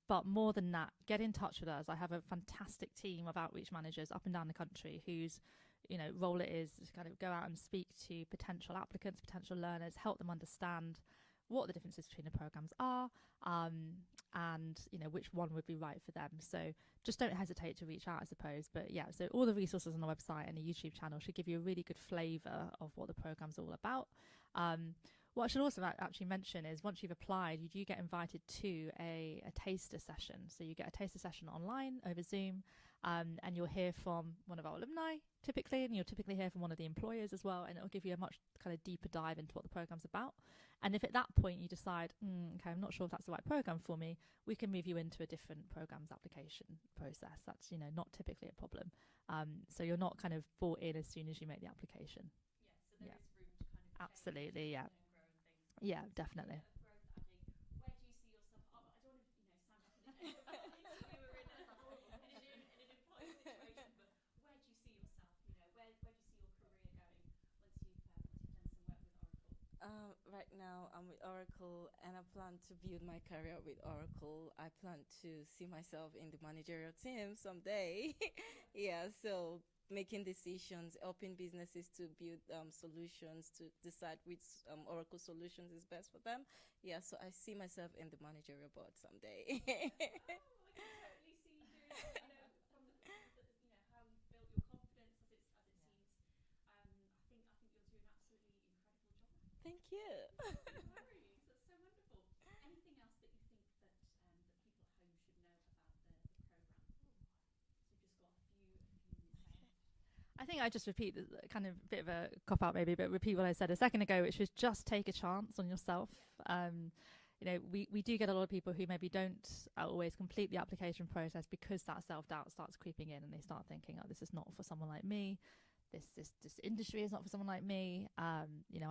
S17: But more than that, get in touch with us. I have a fantastic team of outreach managers up and down the country whose role it is to kind of go out and speak to potential applicants, potential learners, help them understand what the differences between the programs are, and which one would be right for them. So just don't hesitate to reach out, I suppose. But yeah, so all the resources on the website and the YouTube channel should give you a really good flavour of what the program's all about. What I should also actually mention is once you've applied, you do get invited to a taster session. So you get a taster session online over Zoom, and you'll hear from one of our alumni typically, and you'll typically hear from one of the employers as well, and it'll give you a much kind of deeper dive into what the program's about. And if at that point you decide, okay, I'm not sure if that's the right program for me, we can move you into a different program's application process. That's not typically a problem. So you're not kind of brought in as soon as you make the application.
S13: Yeah, so there is room to kind of
S17: absolutely, yeah.
S13: grow and things.
S17: Yeah, definitely.
S13: Where do you see yourself? I don't want to, sound like an interviewer in an employee situation, but where do you see yourself? Where do you see your career going once you've done some work with Oracle?
S15: Right now, I'm with Oracle, and I plan to build my career with Oracle. I plan to see myself in the managerial team someday. Yeah, so making decisions, helping businesses to build solutions, to decide which Oracle solutions is best for them. Yeah, so I see myself in the managerial board someday.
S13: I can totally see you doing it. From how you've built your confidence as it seems. I think you're doing an absolutely incredible job.
S15: Thank you.
S13: No worries. That's so wonderful. Anything else that you think that people at home should know about the program? So we've just got a few minutes left.
S17: I think I just repeat the kind of bit of a cop out maybe, but repeat what I said a second ago, which was just take a chance on yourself. We do get a lot of people who maybe don't always complete the application process because that self-doubt starts creeping in, and they start thinking, oh, this is not for someone like me. This industry is not for someone like me. I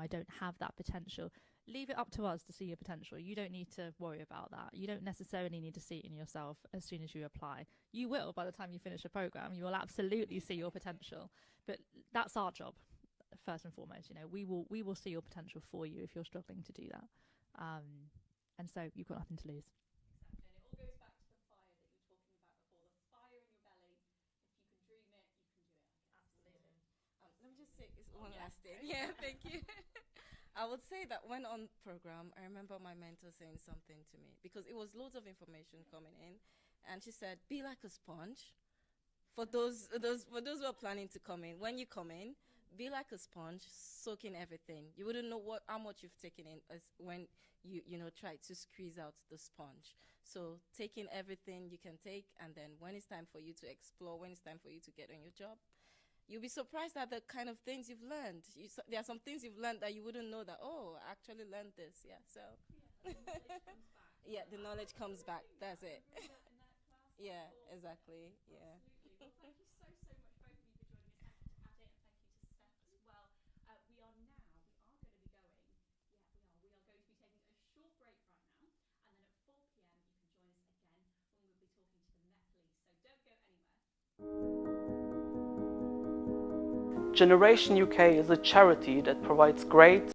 S17: don't have that potential. Leave it up to us to see your potential. You don't need to worry about that. You don't necessarily need to see it in yourself as soon as you apply. You will by the time you finish a program. You will absolutely see your potential. But that's our job, first and foremost. We will see your potential for you if you're struggling to do that. And so you've got nothing to lose.
S13: Exactly, and it all goes back to the fire that you were talking about before. The fire in your belly. If you can dream it, you can do it.
S15: Absolutely. Let me just say one last thing. Yeah, thank you. I would say that when on program, I remember my mentor saying something to me, because it was loads of information coming in, and she said, "Be like a sponge." For those who are planning to come in, when you come in, be like a sponge, soak in everything. You wouldn't know how much you've taken in as when you try to squeeze out the sponge. So take in everything you can take, and then when it's time for you to explore, when it's time for you to get on your job, you'll be surprised at the kind of things you've learned. There are some things you've learned that you wouldn't know that, oh, I actually learned this. Yeah, so. Yeah, the knowledge comes back. That's it. Yeah, exactly. Yeah.
S13: Absolutely. Well, thank you so much, both of you, for joining us. Thank you to Ade, and thank you to Steph as well. We are going to be going. We are going to be taking a short break right now, and then at 4 p.m. you can join us again when we'll be talking to the Met Police. So don't go anywhere.
S16: Generation UK is a charity that provides great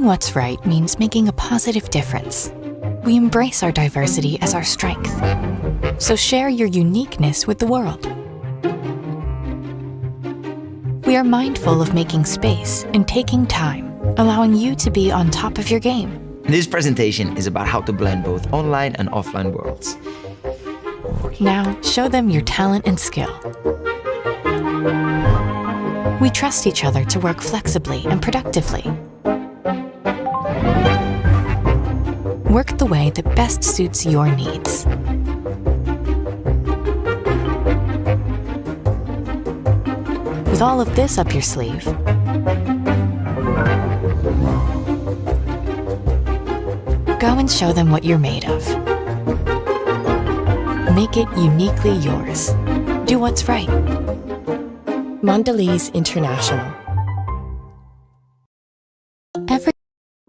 S18: Doing what's right means making a positive difference. We embrace our diversity as our strength. So share your uniqueness with the world. We are mindful of making space and taking time, allowing you to be on top of your game.
S19: This presentation is about how to blend both online and offline worlds.
S18: Now, show them your talent and skill. We trust each other to work flexibly and productively. Work the way that best suits your needs. With all of this up your sleeve, go and show them what you're made of. Make it uniquely yours. Do what's right.
S20: Mondelez International.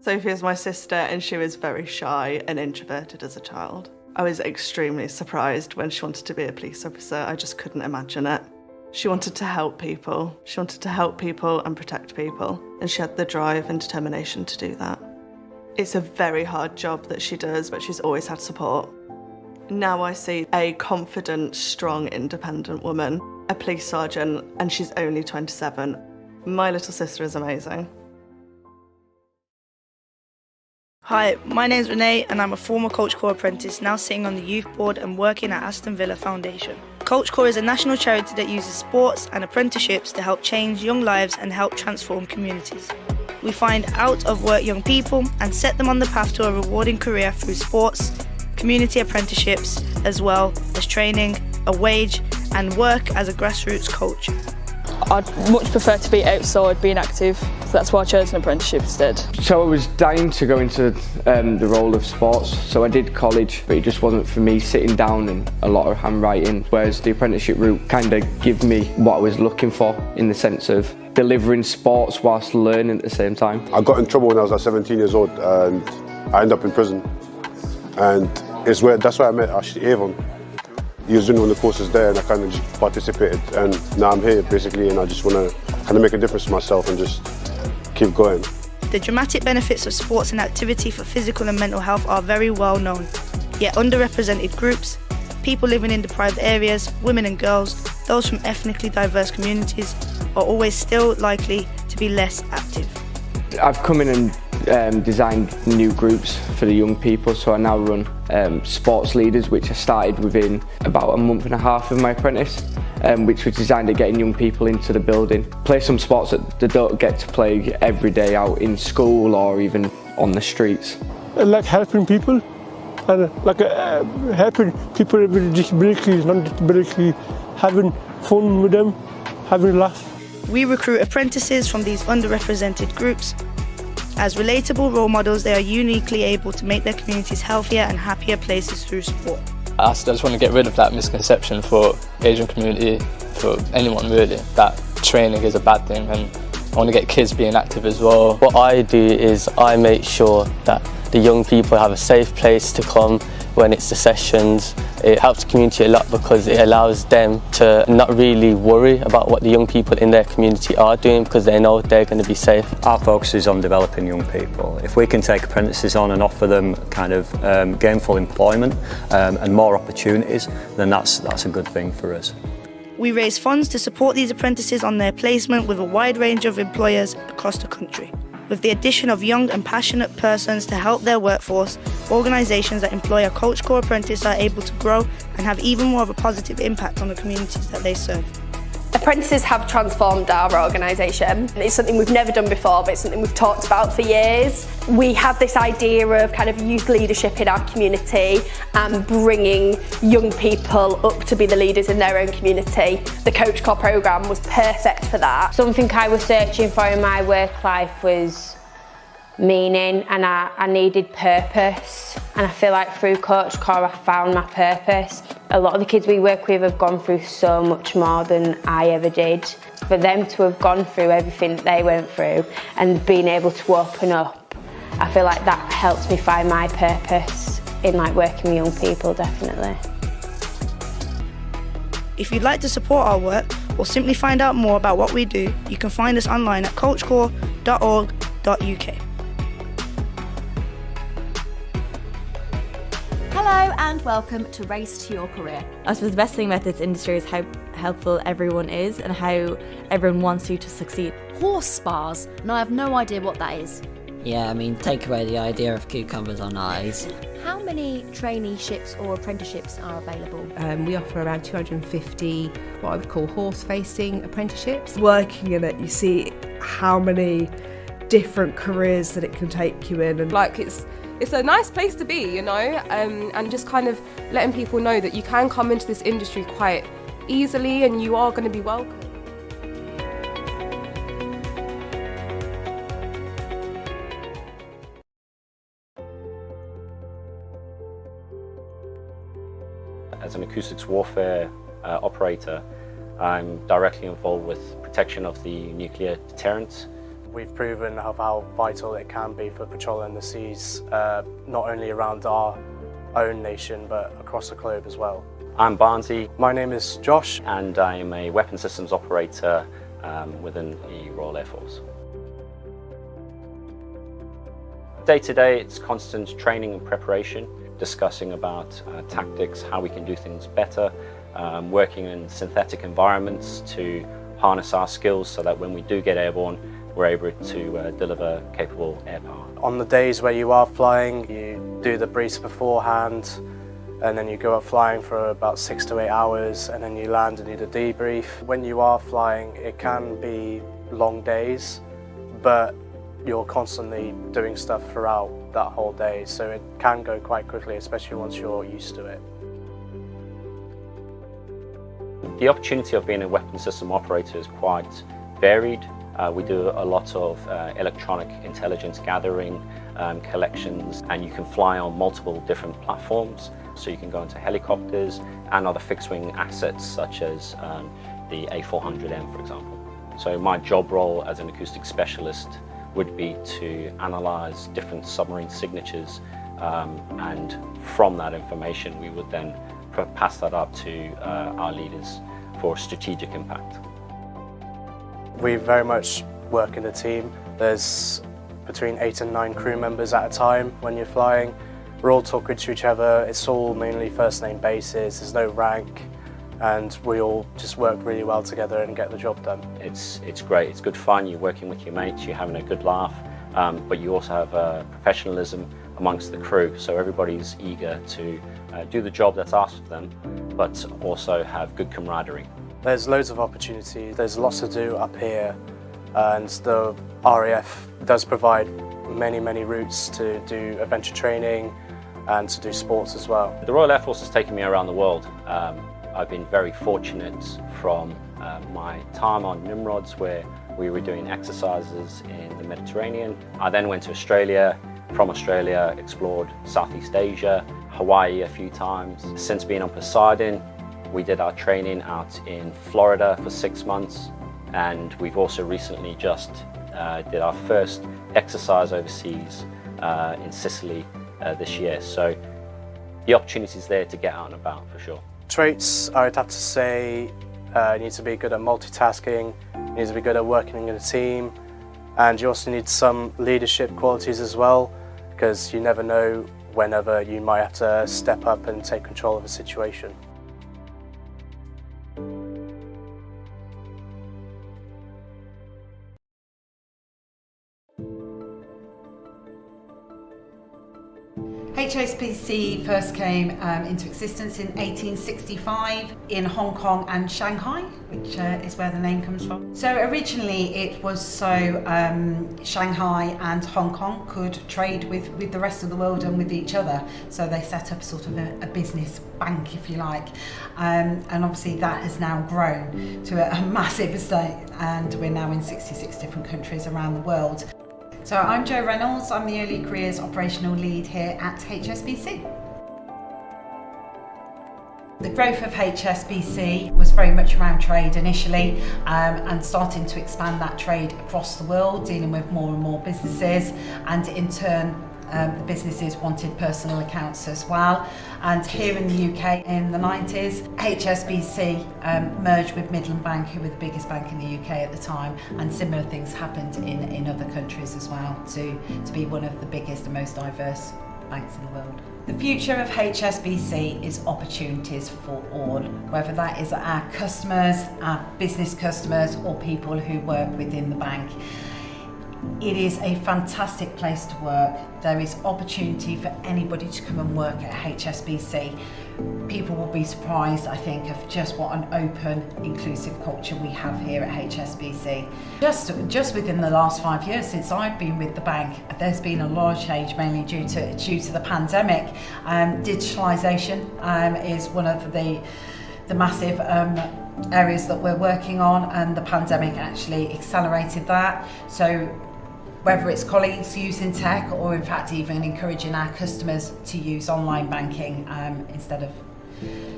S21: Sophie is my sister and she was very shy and introverted as a child. I was extremely surprised when she wanted to be a police officer. I just couldn't imagine it. She wanted to help people. She wanted to help people and protect people, and she had the drive and determination to do that. It's a very hard job that she does, but she's always had support. Now I see a confident, strong, independent woman, a police sergeant, and she's only 27. My little sister is amazing.
S22: Hi, my name's Renee and I'm a former Coach Corps apprentice now sitting on the youth board and working at Aston Villa Foundation. Coach Corps is a national charity that uses sports and apprenticeships to help change young lives and help transform communities. We find out-of-work young people and set them on the path to a rewarding career through sports, community apprenticeships, as well as training, a wage and work as a grassroots coach.
S23: I'd much prefer to be outside being active, so that's why I chose an apprenticeship instead.
S24: So I was dying to go into the role of sports, so I did college, but it just wasn't for me, sitting down and a lot of handwriting, whereas the apprenticeship route kind of gave me what I was looking for in the sense of delivering sports whilst learning at the same time.
S25: I got in trouble when I was like 17 years old and I ended up in prison, and that's where I met actually Avon. He was doing one of the courses there and I kind of just participated, and now I'm here basically, and I just want to kind of make a difference to myself and just keep going.
S22: The dramatic benefits of sports and activity for physical and mental health are very well known, yet underrepresented groups, people living in deprived areas, women and girls, those from ethnically diverse communities are always still likely to be less active.
S24: I've come in and designed new groups for the young people, so I now run sports leaders, which I started within about a month and a half of my apprentice, which was designed at getting young people into the building, play some sports that they don't get to play every day out in school or even on the streets.
S26: I like helping people, and helping people with disabilities, non-disability, having fun with them, having a laugh.
S22: We recruit apprentices from these underrepresented groups. As relatable role models, they are uniquely able to make their communities healthier and happier places through sport.
S27: I just want to get rid of that misconception for Asian community, for anyone really, that training is a bad thing, and I want to get kids being active as well.
S28: What I do is I make sure that the young people have a safe place to come when it's the sessions. It helps the community a lot because it allows them to not really worry about what the young people in their community are doing, because they know they're going to be safe.
S29: Our focus is on developing young people. If we can take apprentices on and offer them kind of gainful employment and more opportunities, then that's a good thing for us.
S22: We raise funds to support these apprentices on their placement with a wide range of employers across the country. With the addition of young and passionate persons to help their workforce, organisations that employ a Coach Corps apprentice are able to grow and have even more of a positive impact on the communities that they serve.
S30: Apprentices have transformed our organisation. It's something we've never done before, but it's something we've talked about for years. We have this idea of kind of youth leadership in our community and bringing young people up to be the leaders in their own community. The Coach Corps programme was perfect for that.
S31: Something I was searching for in my work life was meaning, and I needed purpose, and I feel like through Coach Corps I found my purpose. A lot of the kids we work with have gone through so much more than I ever did. For them to have gone through everything that they went through and being able to open up, I feel like that helps me find my purpose in like working with young people, definitely.
S22: If you'd like to support our work or simply find out more about what we do, you can find us online at coachcorps.org.uk.
S1: Hello and welcome to Race to Your Career.
S2: I suppose the best thing about this industry is how helpful everyone is and how everyone wants you to succeed.
S1: Horse spas, and I have no idea what that is.
S3: Yeah, I mean, take away the idea of cucumbers on eyes.
S1: How many traineeships or apprenticeships are available?
S4: We offer around 250 what I would call horse-facing apprenticeships.
S5: Working in it, you see how many different careers that it can take you in. And
S6: like it's a nice place to be, you know, and just kind of letting people know that you can come into this industry quite easily and you are going to be welcome.
S7: As an acoustics warfare operator, I'm directly involved with protection of the nuclear deterrent.
S16: We've proven how vital it can be for patrolling the seas, not only around our own nation, but across the globe as well.
S7: I'm Barnsey.
S16: My name is Josh.
S7: And I am a weapon systems operator within the Royal Air Force. Day to day, it's constant training and preparation, discussing about tactics, how we can do things better, working in synthetic environments to harness our skills so that when we do get airborne, we're able to deliver capable air power.
S16: On the days where you are flying, you do the briefs beforehand, and then you go up flying for about 6 to 8 hours, and then you land and do the debrief. When you are flying, it can be long days, but you're constantly doing stuff throughout that whole day, so it can go quite quickly, especially once you're used to it.
S7: The opportunity of being a weapon system operator is quite varied. We do a lot of electronic intelligence gathering, collections, and you can fly on multiple different platforms. So you can go into helicopters and other fixed-wing assets such as the A400M, for example. So my job role as an acoustic specialist would be to analyse different submarine signatures, and from that information we would then pass that up to our leaders for strategic impact.
S16: We very much work in a team. There's between 8 and 9 crew members at a time when you're flying. We're all talking to each other. It's all mainly first name basis, there's no rank, and we all just work really well together and get the job done.
S7: It's great, it's good fun, you're working with your mates, you're having a good laugh, but you also have professionalism amongst the crew, so everybody's eager to do the job that's asked of them, but also have good camaraderie.
S16: There's loads of opportunities, there's lots to do up here, and the RAF does provide many routes to do adventure training and to do sports as well.
S7: The Royal Air Force has taken me around the world. I've been very fortunate from my time on Nimrods, where we were doing exercises in the Mediterranean. I then went to Australia. From Australia, explored Southeast Asia, Hawaii a few times. Since being on Poseidon, we did our training out in Florida for 6 months, and we've also recently just did our first exercise overseas in Sicily this year. So the opportunity's there to get out and about for sure.
S16: Traits, I'd have to say, you need to be good at multitasking, you need to be good at working in a team, and you also need some leadership qualities as well, because you never know whenever you might have to step up and take control of a situation.
S8: HSBC first came into existence in 1865 in Hong Kong and Shanghai, which is where the name comes from. So originally it was so Shanghai and Hong Kong could trade with the rest of the world and with each other. So they set up sort of a business bank, if you like. And obviously that has now grown to a massive estate, and we're now in 66 different countries around the world. So I'm Jo Reynolds, I'm the Early Careers Operational Lead here at HSBC. The growth of HSBC was very much around trade initially, and starting to expand that trade across the world, dealing with more and more businesses, and in turn the businesses wanted personal accounts as well. And here in the UK in the 90s, HSBC merged with Midland Bank, who were the biggest bank in the UK at the time, and similar things happened in other countries as well, to be one of the biggest and most diverse banks in the world. The future of HSBC is opportunities for all, whether that is our customers, our business customers, or people who work within the bank. It is a fantastic place to work. There is opportunity for anybody to come and work at HSBC. People will be surprised, I think, of just what an open, inclusive culture we have here at HSBC. Just within the last 5 years since I've been with the bank, there's been a lot of change, mainly due to the pandemic. Digitalisation is one of the massive areas that we're working on, and the pandemic actually accelerated that. So whether it's colleagues using tech or in fact even encouraging our customers to use online banking instead of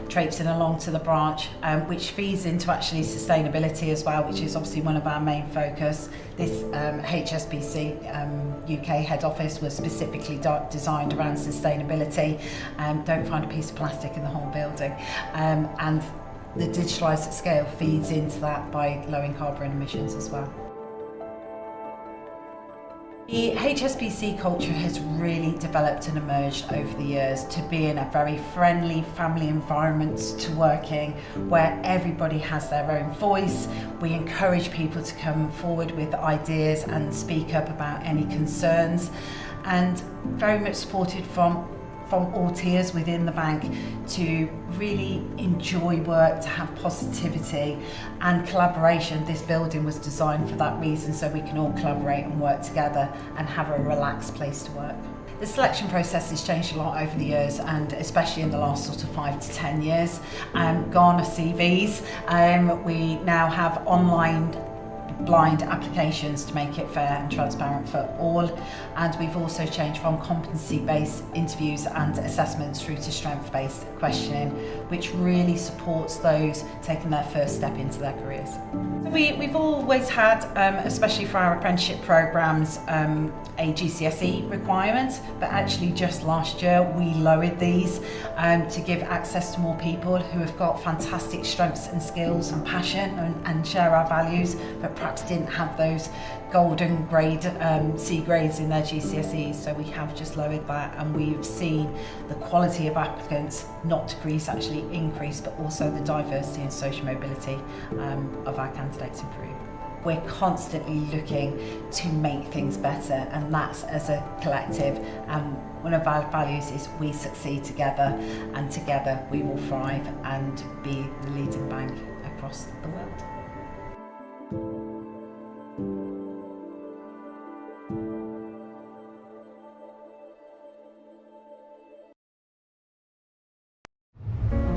S8: traipsing along to the branch, which feeds into actually sustainability as well, which is obviously one of our main focus. This HSBC UK head office was specifically designed around sustainability. Don't find a piece of plastic in the whole building. And the digitalised at scale feeds into that by lowering carbon emissions as well. The HSBC culture has really developed and emerged over the years to being a very friendly family environment to working, where everybody has their own voice. We encourage people to come forward with ideas and speak up about any concerns, and very much supported from all tiers within the bank to really enjoy work, to have positivity and collaboration. This building was designed for that reason, so we can all collaborate and work together and have a relaxed place to work. The selection process has changed a lot over the years, and especially in the last sort of 5 to 10 years. Gone are CVs. We now have online blind applications to make it fair and transparent for all, and we've also changed from competency-based interviews and assessments through to strength-based questioning, which really supports those taking their first step into their careers. We've always had, especially for our apprenticeship programs, a GCSE requirement, but actually just last year we lowered these to give access to more people who have got fantastic strengths and skills and passion and share our values, but perhaps didn't have those golden grade C grades in their GCSEs. So we have just lowered that, and we've seen the quality of applicants not decrease, actually increase, but also the diversity and social mobility of our candidates improve. We're constantly looking to make things better, and that's as a collective. One of our values is we succeed together, and together we will thrive and be the leading bank across the world.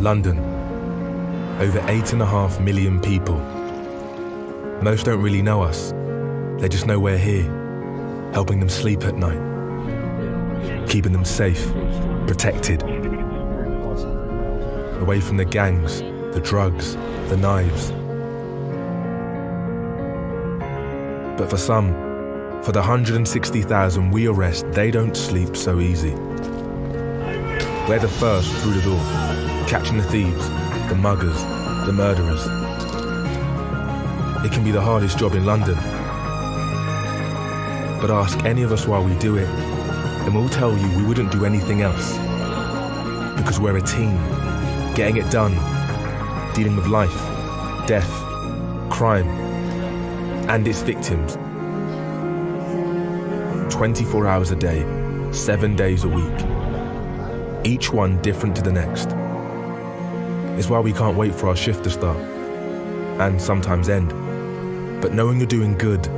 S9: London, over 8.5 million people. Most don't really know us, they just know we're here, helping them sleep at night, keeping them safe, protected, away from the gangs, the drugs, the knives. But for some, for the 160,000 we arrest, they don't sleep so easy. We're the first through the door, catching the thieves, the muggers, the murderers. It can be the hardest job in London. But ask any of us why we do it, and we'll tell you we wouldn't do anything else. Because we're a team, getting it done, dealing with life, death, crime, and its victims. 24 hours a day, 7 days a week. Each one different to the next. It's why we can't wait for our shift to start, and sometimes end. But knowing you're doing good,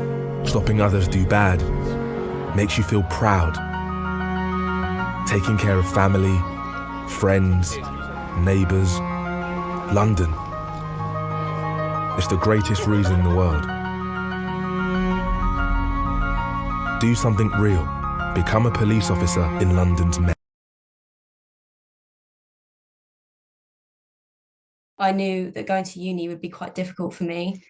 S9: stopping others do bad, makes you feel proud. Taking care of family, friends, neighbours, London. It's the greatest reason in the world. Do something real. Become a police officer in London's Met.
S10: I knew that going to uni would be quite difficult for me.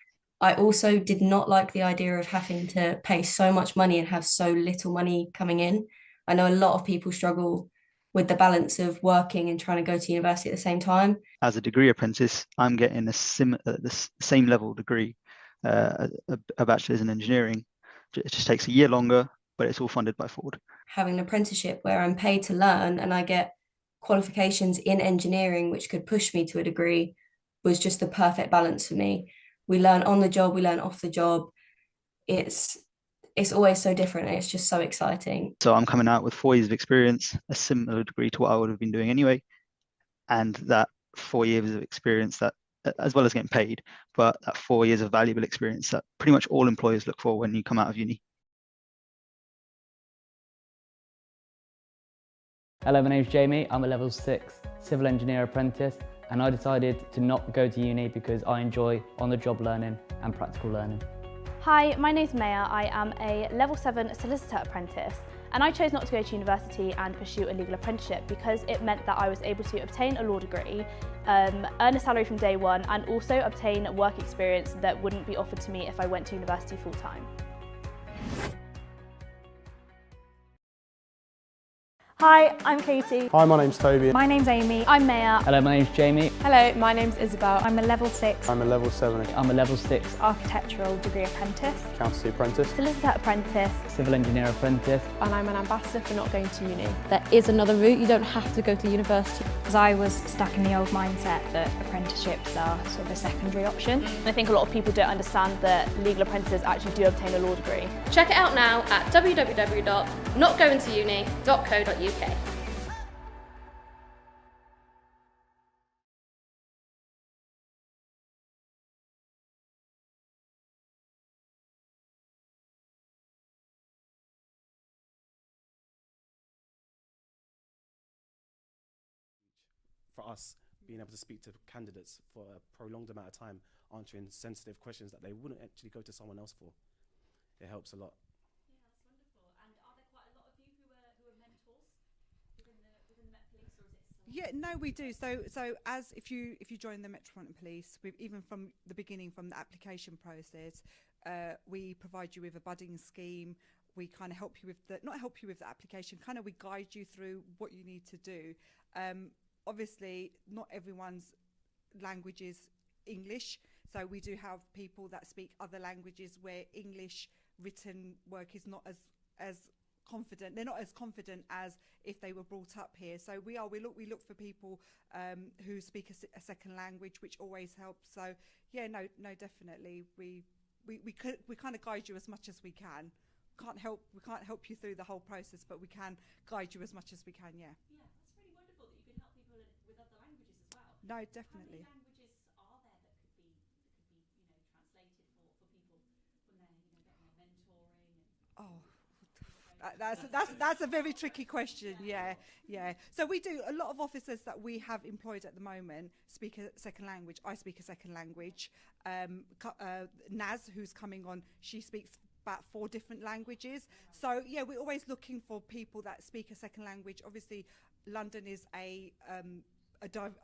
S10: I also did not like the idea of having to pay so much money and have so little money coming in. I know a lot of people struggle with the balance of working and trying to go to university at the same time.
S11: As a degree apprentice, I'm getting the same level degree, a bachelor's in engineering. It just takes a year longer, but it's all funded by Ford.
S10: Having an apprenticeship where I'm paid to learn and I get qualifications in engineering which could push me to a degree was just the perfect balance for me. We learn on the job, we learn off the job. It's always so different and it's just so exciting.
S11: So I'm coming out with 4 years of experience, a similar degree to what I would have been doing anyway, and that 4 years of experience, that as well as getting paid, but that 4 years of valuable experience that pretty much all employers look for when you come out of uni.
S12: Hello, my name's Jamie. I'm a level 6 civil engineer apprentice, and I decided to not go to uni because I enjoy on-the-job learning and practical learning.
S13: Hi, my name's Maya. I am a level 7 solicitor apprentice, and I chose not to go to university and pursue a legal apprenticeship because it meant that I was able to obtain a law degree, earn a salary from day one, and also obtain work experience that wouldn't be offered to me if I went to university full-time.
S14: Hi, I'm Katie.
S15: Hi, my name's Toby.
S14: My name's Amy.
S13: I'm Maya.
S12: Hello, my name's Jamie.
S14: Hello, my name's Isabel. I'm a level 6.
S15: I'm a level 7.
S12: I'm a level 6
S14: architectural degree apprentice.
S15: Accountancy apprentice.
S14: Solicitor apprentice.
S12: civil engineer apprentice.
S14: And I'm an ambassador for not going to uni.
S17: There is another route, you don't have to go to university.
S14: Because I was stuck in the old mindset that apprenticeships are sort of a secondary option.
S13: And I think a lot of people don't understand that legal apprentices actually do obtain a law degree.
S18: Check it out now at www.notgoingtouni.co.uk.
S19: For us, being able to speak to candidates for a prolonged amount of time, answering sensitive questions that they wouldn't actually go to someone else for, it helps a lot.
S20: Yeah, that's wonderful. And are there quite a lot of you who are mentors within the Met Police, or is it still?
S21: Yeah, no, we do. So as if you join the Metropolitan Police, even from the beginning, from the application process, we provide you with a budding scheme. We kind of help you with the application, kind of we guide you through what you need to do. Obviously, not everyone's language is English, so we do have people that speak other languages where English written work is not as confident. They're not as confident as if they were brought up here. So we look for people who speak a second language, which always helps. So yeah, no, definitely we kind of guide you as much as we can. We can't help you through the whole process, but we can guide you as much as we can. Yeah.
S20: Yeah, that's really wonderful that you can help people with other languages as well.
S21: No, definitely.
S20: How many languages are there that could be translated for people when they're getting their mentoring?
S21: That's a very tricky question. Yeah. So we do a lot of officers that we have employed at the moment speak a second language. I speak a second language. Naz, who's coming on, she speaks about 4 different languages. So yeah, we're always looking for people that speak a second language. Obviously, London is a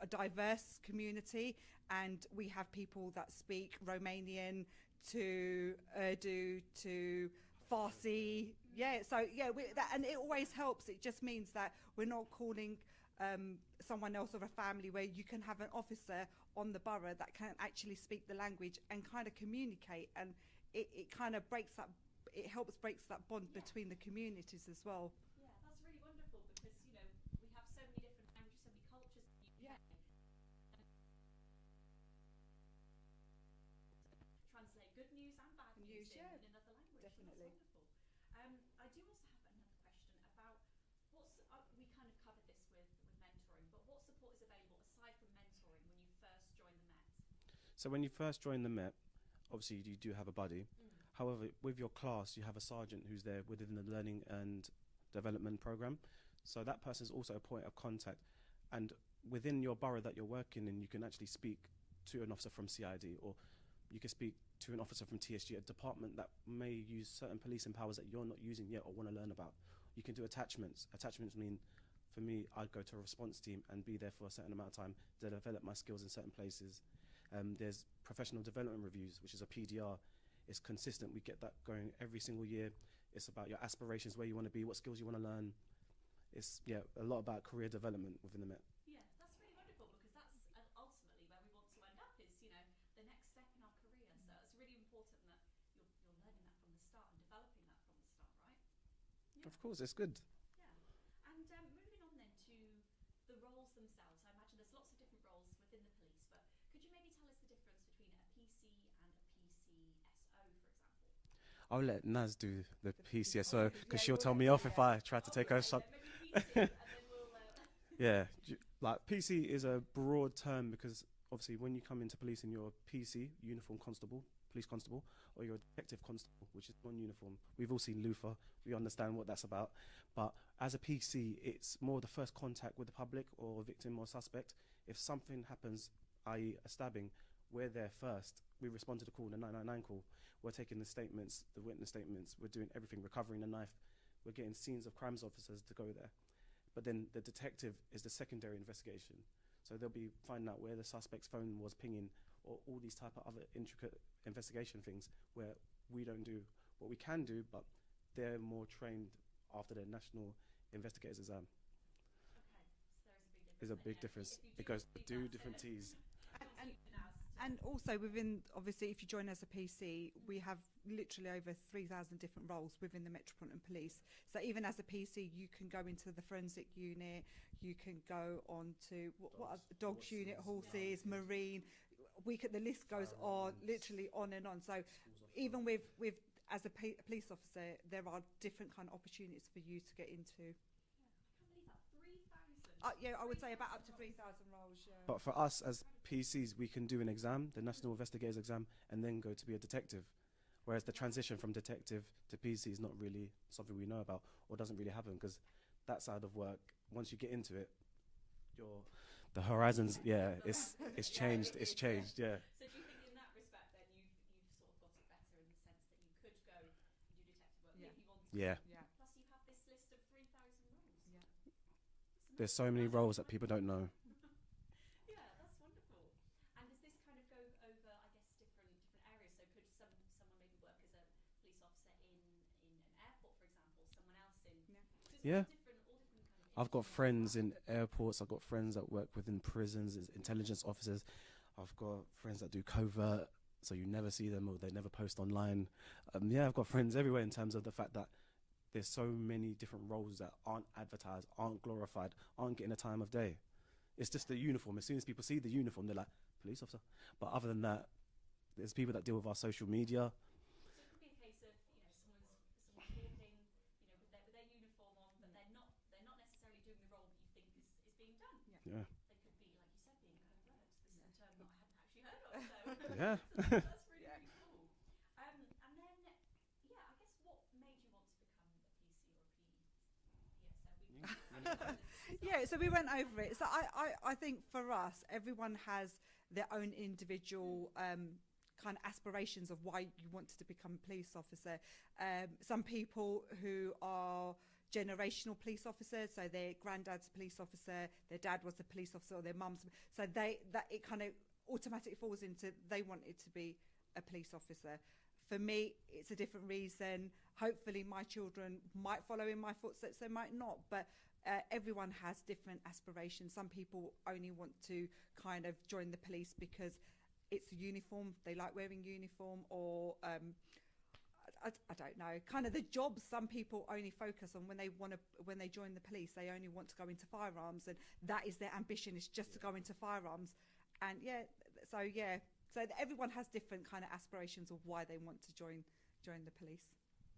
S21: diverse community, and we have people that speak Romanian to Urdu to Farsi. Yeah, so yeah, and it always helps. It just means that we're not calling someone else or a family, where you can have an officer on the borough that can actually speak the language and kind of communicate, and it kind of breaks that bond between the communities as well.
S20: Yeah, that's really wonderful, because we have so many different languages, so many cultures in the UK. Translate good news and bad news in another language.
S21: Definitely.
S20: That's wonderful. I do also have another question about we kind of covered this with mentoring, but what support is available aside from mentoring when you first join the Met?
S19: So when you first join the Met, obviously you do have a buddy. However, with your class, you have a sergeant who's there within the learning and development program. So that person is also a point of contact. And within your borough that you're working in, you can actually speak to an officer from CID, or you can speak to an officer from TSG, a department that may use certain policing powers that you're not using yet or want to learn about. You can do attachments. Attachments mean, for me, I'd go to a response team and be there for a certain amount of time to develop my skills in certain places. There's professional development reviews, which is a PDR. It's consistent. We get that going every single year. It's about your aspirations, where you want to be, what skills you want to learn. It's a lot about career development within the Met.
S20: Yeah, that's really wonderful, because that's ultimately where we want to end up, is the next step in our career. So it's really important that you're learning that from the start and developing that from the start, right?
S19: Of course, it's good.
S20: And moving on then to the roles themselves, I imagine there's lots of different roles within the police, but could you maybe tell us the difference between a PC and a PCSO, for example?
S19: I'll let Naz do the PCSO because she'll tell me off if I try to take her shot. Yeah, like PC is a broad term because obviously when you come into policing, you're a PC, uniform constable, police constable, or you're a detective constable, which is non-uniform. We've all seen Luther, we understand what that's about. But as a PC, it's more the first contact with the public or victim or suspect. If something happens, i.e. a stabbing, we're there first. We respond to the call, the 999 call. We're taking the statements, the witness statements. We're doing everything, recovering the knife. We're getting scenes of crimes officers to go there. But then the detective is the secondary investigation. So they'll be finding out where the suspect's phone was pinging or all these type of other intricate investigation things where we don't do what we can do, but they're more trained after their national investigators exam. There's a big difference. It goes two different T's.
S21: And also within, obviously, if you join as a PC, we have literally over 3,000 different roles within the Metropolitan Police. So even as a PC, you can go into the forensic unit, you can go on to what are dogs unit, horses, marine. The list goes on, literally on and on. So even with as a police officer, there are different kind of opportunities for you to get into. Yeah, I would say about up to 3,000 roles. Yeah.
S19: But for us as PCs, we can do an exam, the National Investigators Exam, and then go to be a detective. Whereas the transition from detective to PC is not really something we know about or doesn't really happen because that side of work, once you get into it, the horizons, it's changed, it's changed, yeah.
S20: So do you think in that respect then you've sort of got it better in the sense that you could go and do detective work if you wanted to?
S19: Yeah.
S20: Plus you have this list of 3,000 roles. Yeah.
S19: There's so many roles that people don't know.
S20: Yeah, that's wonderful. And does this kind of go over, I guess, different areas? So could someone maybe work as a police officer in an airport, for example, someone else in...
S19: Yeah. I've got friends in airports, I've got friends that work within prisons as intelligence officers. I've got friends that do covert, so you never see them or they never post online. I've got friends everywhere in terms of the fact that there's so many different roles that aren't advertised, aren't glorified, aren't getting a time of day. It's just the uniform. As soon as people see the uniform, they're like, police officer. But other than that, there's people that deal with our social media.
S20: So it could be a case of, someone's walking, with their uniform on, but they're not necessarily doing the role that you think is being done.
S19: Yeah.
S20: They could be, like you said, being covert. This is a term that I hadn't actually heard of. So
S19: Yeah.
S20: so that's really, really cool. And then, I guess what made you want to become a PC or a PSO?
S21: Yeah, so we went over it. So I think for us, everyone has their own individual kind of aspirations of why you wanted to become a police officer. Some people who are generational police officers, so their granddad's a police officer, their dad was a police officer, or their mum's. So it kind of automatically falls into they wanted to be a police officer. For me, it's a different reason. Hopefully my children might follow in my footsteps, they might not, but everyone has different aspirations. Some people only want to kind of join the police because it's a uniform, they like wearing uniform, or I don't know, kind of the jobs some people only focus on when they join the police. They only want to go into firearms, and that is their ambition, is just to go into firearms. And so everyone has different kind of aspirations of why they want to join the police.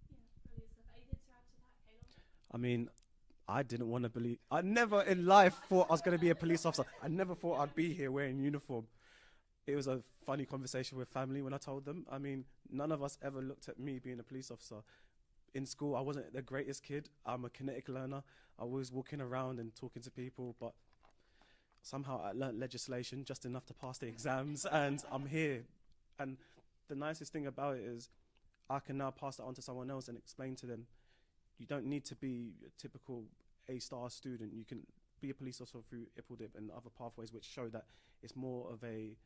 S20: Yeah, brilliant stuff. Anything to add to that, Caleb?
S19: I mean, I didn't want to believe. I never in life thought I was going to be a police officer. I never thought I'd be here wearing uniform. It was a funny conversation with family when I told them. I mean, none of us ever looked at me being a police officer. In school, I wasn't the greatest kid. I'm a kinetic learner. I was walking around and talking to people, but somehow I learnt legislation just enough to pass the exams, and I'm here. And the nicest thing about it is I can now pass that on to someone else and explain to them, you don't need to be a typical A-star student. You can be a police officer through IPPLDIP and other pathways which show that it's more of a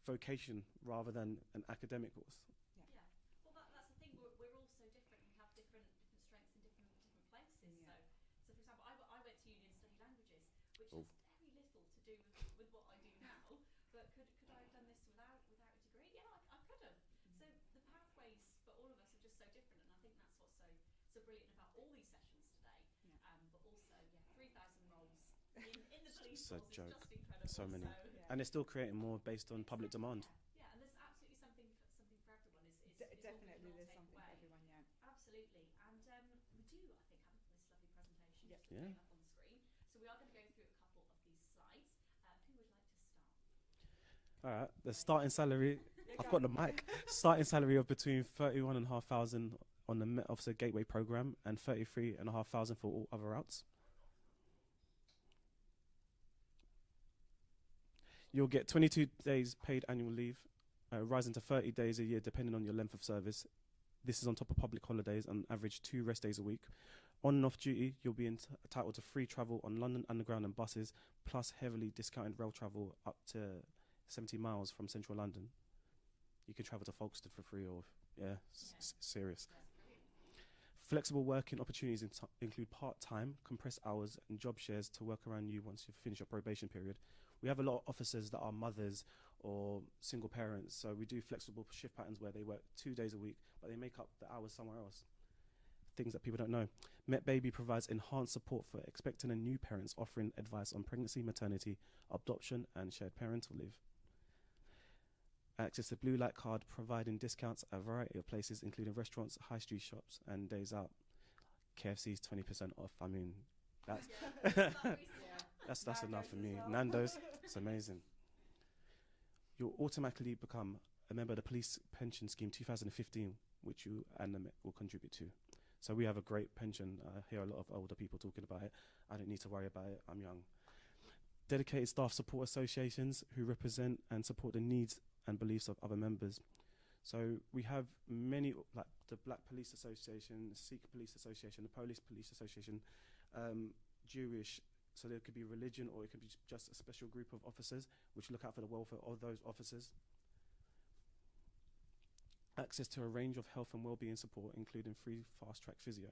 S19: vocation rather than an academic course.
S20: Yeah. Well, that's the thing. We're all so different. We have different strengths in different places. Yeah. So for example, I went to uni and studied languages, which has very little to do with what I do now. But could I have done this without a degree? Yeah, I could have. So the pathways for all of us are just so different, and I think that's what's so so brilliant about all these sessions today, but also 3,000 roles in the police
S19: It's a
S20: force
S19: joke.
S20: is just incredible.
S19: So many.
S20: So,
S19: And it's still creating more based on public demand.
S20: yeah, and there's absolutely something for everyone.
S21: Definitely, there's something for everyone. Yeah.
S20: Absolutely, and we do, I think, have this lovely presentation
S21: Yep.
S20: just going up on the screen. So we are going to go through a couple of these slides. Who would like to start?
S19: All right, the starting salary, I've got the mic. Starting salary of between 31,500 on the Met Officer Gateway program and 33,500 for all other routes. You'll get 22 days paid annual leave, rising to 30 days a year depending on your length of service. This is on top of public holidays and average 2 rest days a week. On and off duty, you'll be entitled to free travel on London Underground and buses, plus heavily discounted rail travel up to 70 miles from central London. You can travel to Folkestone for free, or serious. Flexible working opportunities include part-time, compressed hours and job shares to work around you once you've finished your probation period. We have a lot of officers that are mothers or single parents, so we do flexible shift patterns where they work 2 days a week, but they make up the hours somewhere else. Things that people don't know. Met Baby provides enhanced support for expectant and new parents, offering advice on pregnancy, maternity, adoption and shared parental leave. Access to Blue Light Card, providing discounts at a variety of places, including restaurants, high street shops, and days out. KFC's 20% off. I mean, that's that's enough for me. Nando's, it's amazing. You'll automatically become a member of the Police Pension Scheme 2015, which you and the Met will contribute to. So we have a great pension. I hear a lot of older people talking about it. I don't need to worry about it. I'm young. Dedicated staff support associations who represent and support the needs and beliefs of other members. So we have many, like the Black Police Association, the Sikh Police Association, the Polish Police Association, Jewish, so there could be religion or it could be just a special group of officers which look out for the welfare of those officers. Access to a range of health and wellbeing support, including free fast-track physio.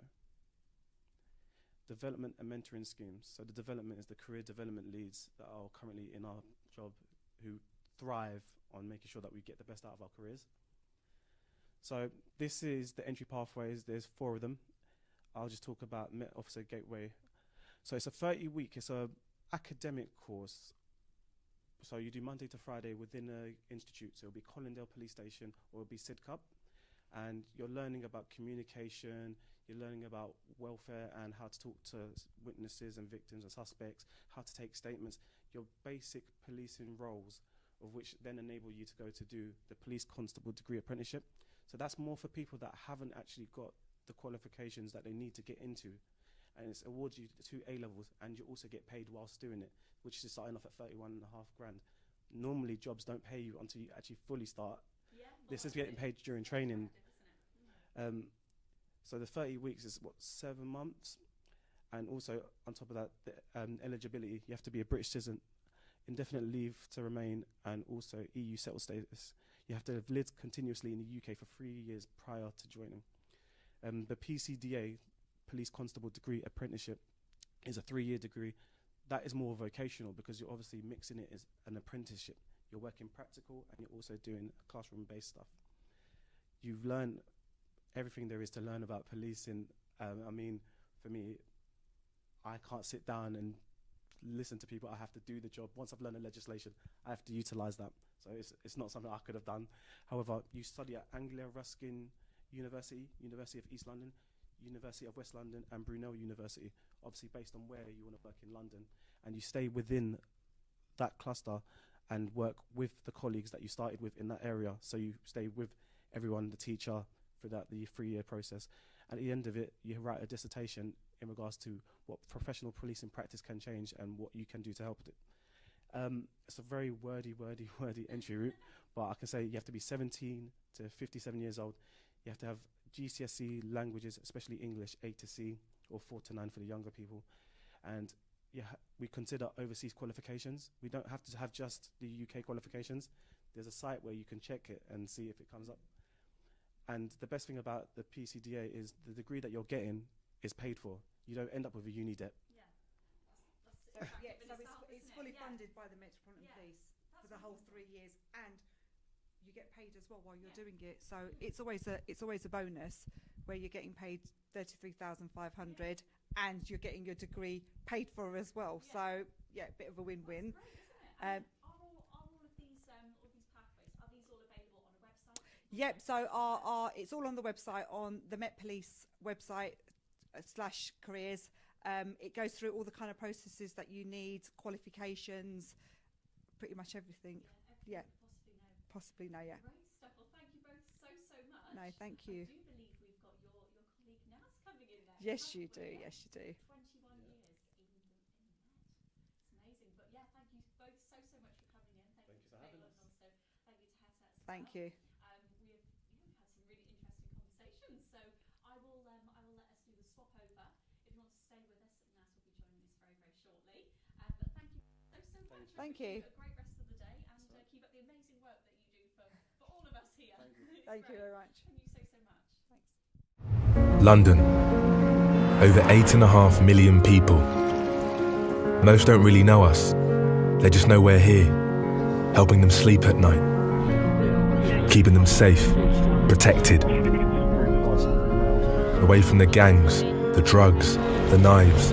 S19: Development and mentoring schemes. So the development is the career development leads that are currently in our job who thrive on making sure that we get the best out of our careers. So this is the entry pathways. There's 4 of them. I'll just talk about Met Officer Gateway. So it's a 30-week, it's a academic course. So you do Monday to Friday within an institute. So it'll be Colindale Police Station or it'll be Sidcup. And you're learning about communication, you're learning about welfare and how to talk to witnesses and victims and suspects, how to take statements, your basic policing roles, of which then enable you to go to do the police constable degree apprenticeship. So that's more for people that haven't actually got the qualifications that they need to get into. And it's awards you 2 A-levels and you also get paid whilst doing it, which is starting off at 31.5 grand. Normally jobs don't pay you until you actually fully start. Yeah, this is getting paid during training. So the 30 weeks is 7 months? And also on top of that, the eligibility, you have to be a British citizen, indefinite leave to remain, and also EU settled status. You have to have lived continuously in the UK for 3 years prior to joining. The PCDA, Police Constable Degree Apprenticeship, is a 3-year degree. That is more vocational because you're obviously mixing it as an apprenticeship. You're working practical and you're also doing classroom-based stuff. You've learned everything there is to learn about policing. I mean, for me, I can't sit down and listen to people. I have to do the job. Once I've learned the legislation, I have to utilise that. So it's not something I could have done. However, you study at Anglia Ruskin University, University of East London, University of West London and Brunel University, obviously based on where you want to work in London. And you stay within that cluster and work with the colleagues that you started with in that area. So you stay with everyone, the teacher, throughout the 3-year process. At the end of it, you write a dissertation in regards to what professional policing practice can change and what you can do to help it. It's a very wordy entry route, but I can say you have to be 17 to 57 years old. You have to have GCSE languages, especially English, 8 to C, or 4 to 9 for the younger people. And we consider overseas qualifications. We don't have to have just the UK qualifications. There's a site where you can check it and see if it comes up. And the best thing about the PCDA is the degree that you're getting is paid for. You don't end up with a uni debt.
S21: So it's fully funded by the Metropolitan Police for the whole 3 years, and you get paid as well while you're doing it. So it's always a bonus where you're getting paid 33,500 and you're getting your degree paid for as well. So yeah, a bit of a win-win.
S20: Are all of these pathways, are these all available on a website?
S21: Yep, so our it's all on the website, on the Met Police website /careers. It goes through all the kind of processes that you need, qualifications, pretty much everything. Yeah. Possibly no, yeah.
S20: Great stuff. Well, thank you both so much.
S21: No, thank you.
S20: I do believe we've got your colleague Naz coming in there.
S21: Yes, you do. Yes, you do.
S20: 21 years in the Met. It's amazing. But yeah, thank you both so much for coming in. Thank you for having us. And also thank you to Hatta.
S21: Thank you.
S20: We've had some really interesting conversations. So I will let us do the swap over. If you want to stay with us, Naz will be joining us very, very shortly. But thank you so much.
S21: Thank you.
S20: A great rest of the day, and keep up the amazing work that you do for all of us here.
S21: Thank you very much.
S20: Thank you so much. Thanks.
S9: London. Over 8.5 million people. Most don't really know us. They just know we're here, helping them sleep at night, keeping them safe, protected, away from the gangs, the drugs, the knives.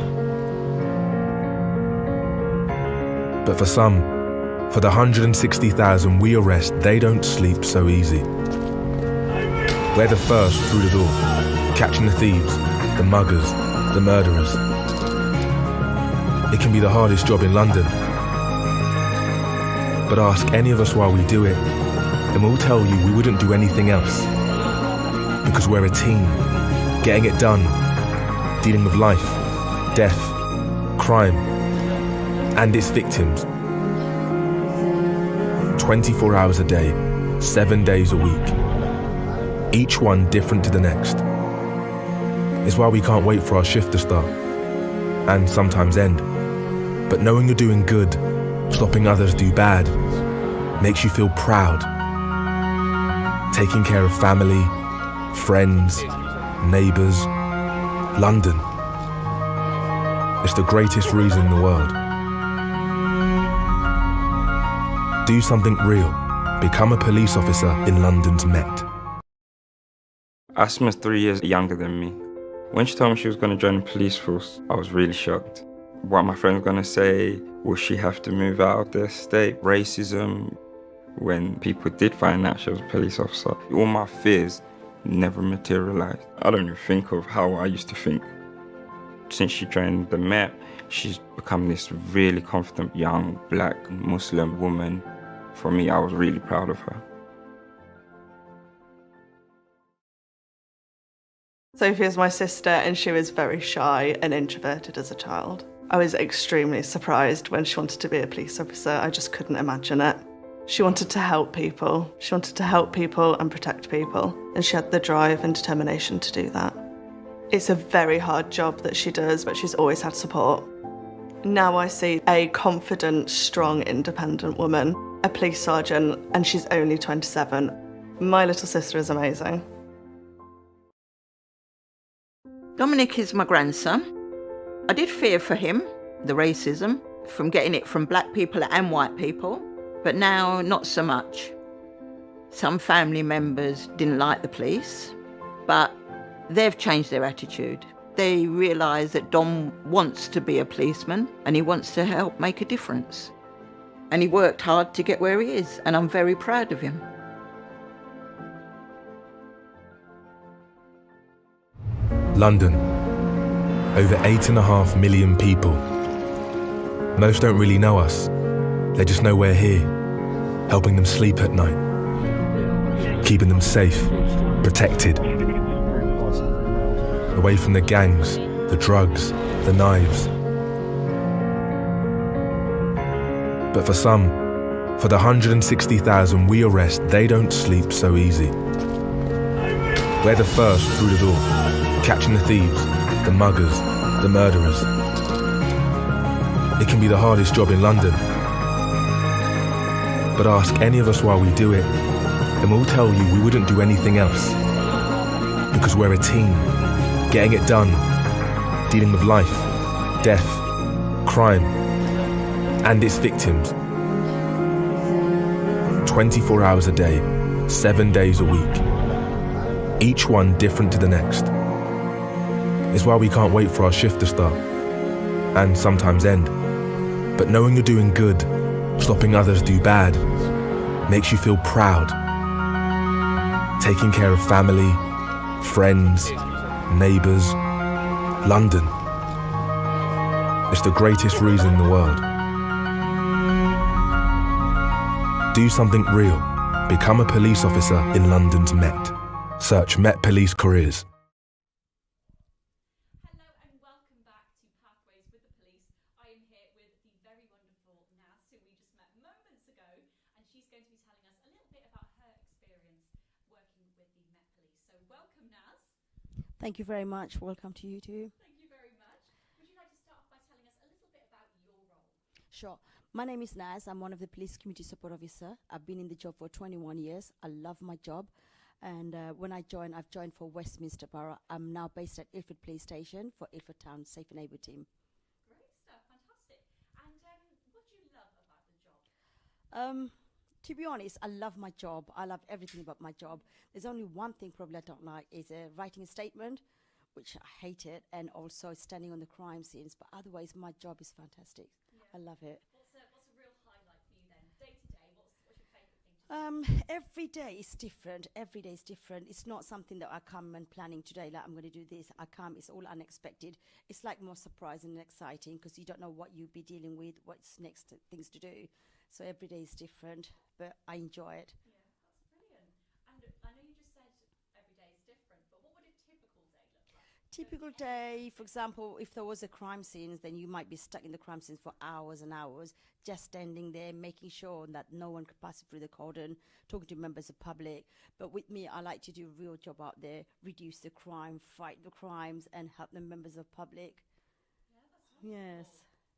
S9: But for some, for the 160,000 we arrest, they don't sleep so easy. We're the first through the door, catching the thieves, the muggers, the murderers. It can be the hardest job in London. But ask any of us why we do it, and we'll tell you we wouldn't do anything else. Because we're a team, getting it done, dealing with life, death, crime, and its victims. 24 hours a day, 7 days a week. Each one different to the next. It's why we can't wait for our shift to start, and sometimes end. But knowing you're doing good, stopping others do bad, makes you feel proud. Taking care of family, friends, neighbours, London. It's the greatest reason in the world. Do something real. Become a police officer in London's Met.
S2: Asma's 3 years younger than me. When she told me she was going to join the police force, I was really shocked. What are my friends going to say? Will she have to move out of their state? Racism. When people did find out she was a police officer, all my fears never materialized. I don't even think of how I used to think. Since she joined the Met, she's become this really confident young black Muslim woman. For me, I was really proud of her.
S22: Sophia's my sister, and she was very shy and introverted as a child. I was extremely surprised when she wanted to be a police officer. I just couldn't imagine it. She wanted to help people. She wanted to help people and protect people, and she had the drive and determination to do that. It's a very hard job that she does, but she's always had support. Now I see a confident, strong, independent woman, a police sergeant, and she's only 27. My little sister is amazing.
S23: Dominic is my grandson. I did fear for him, the racism, from getting it from black people and white people, but now not so much. Some family members didn't like the police, but they've changed their attitude. They realise that Dom wants to be a policeman and he wants to help make a difference. And he worked hard to get where he is, and I'm very proud of him.
S9: London. Over 8.5 million people. Most don't really know us. They just know we're here, helping them sleep at night, keeping them safe, protected, away from the gangs, the drugs, the knives. But for some, for the 160,000 we arrest, they don't sleep so easy. We're the first through the door, catching the thieves, the muggers, the murderers. It can be the hardest job in London. But ask any of us why we do it, and we'll tell you we wouldn't do anything else. Because we're a team, getting it done, dealing with life, death, crime, and its victims. 24 hours a day, 7 days a week. each one different to the next. It's why we can't wait for our shift to start, and sometimes end. But knowing you're doing good, stopping others do bad, makes you feel proud. Taking care of family, friends, neighbours, London. It's the greatest reason in the world. Do something real. Become a police officer in London's Met. Search Met Police Careers.
S20: Hello and welcome back to Pathways with the Police. I am here with the very wonderful Naz, who we just met moments ago, and she's going to be telling us a little bit about her experience working with the Met Police. So welcome, Naz.
S1: Thank you very much. Welcome to you too.
S20: Thank you very much. Would you like to start off by telling us a little bit about your role?
S1: Sure. My name is Naz. I'm one of the police community support officer. I've been in the job for 21 years. I love my job. And when I've joined for Westminster Borough. I'm now based at Ilford Police Station for Ilford Town Safe and Able team.
S20: Great stuff, fantastic. And what do you love about the job?
S1: To be honest, I love my job. I love everything about my job. There's only one thing probably I don't like is writing a statement, which I hate it, and also standing on the crime scenes. But otherwise, my job is fantastic. I love it.
S20: What's a real highlight for you then? Day to day, what's your favourite thing to do?
S1: Every day is different. Every day is different. It's not something that I come and planning today, like I'm going to do this. I come, it's all unexpected. It's like more surprising and exciting because you don't know what you'll be dealing with, what's next things to do. So every day is different, but I enjoy it.
S20: Yeah, that's brilliant. And I know you just said every day is different, but what would a typical day look like?
S1: Typical day, for example, if there was a crime scene, then you might be stuck in the crime scene for hours and hours, just standing there, making sure that no one could pass through the cordon, talking to members of public. But with me, I like to do a real job out there, reduce the crime, fight the crimes, and help the members of public.
S20: Yeah, that's wonderful.
S1: Yes.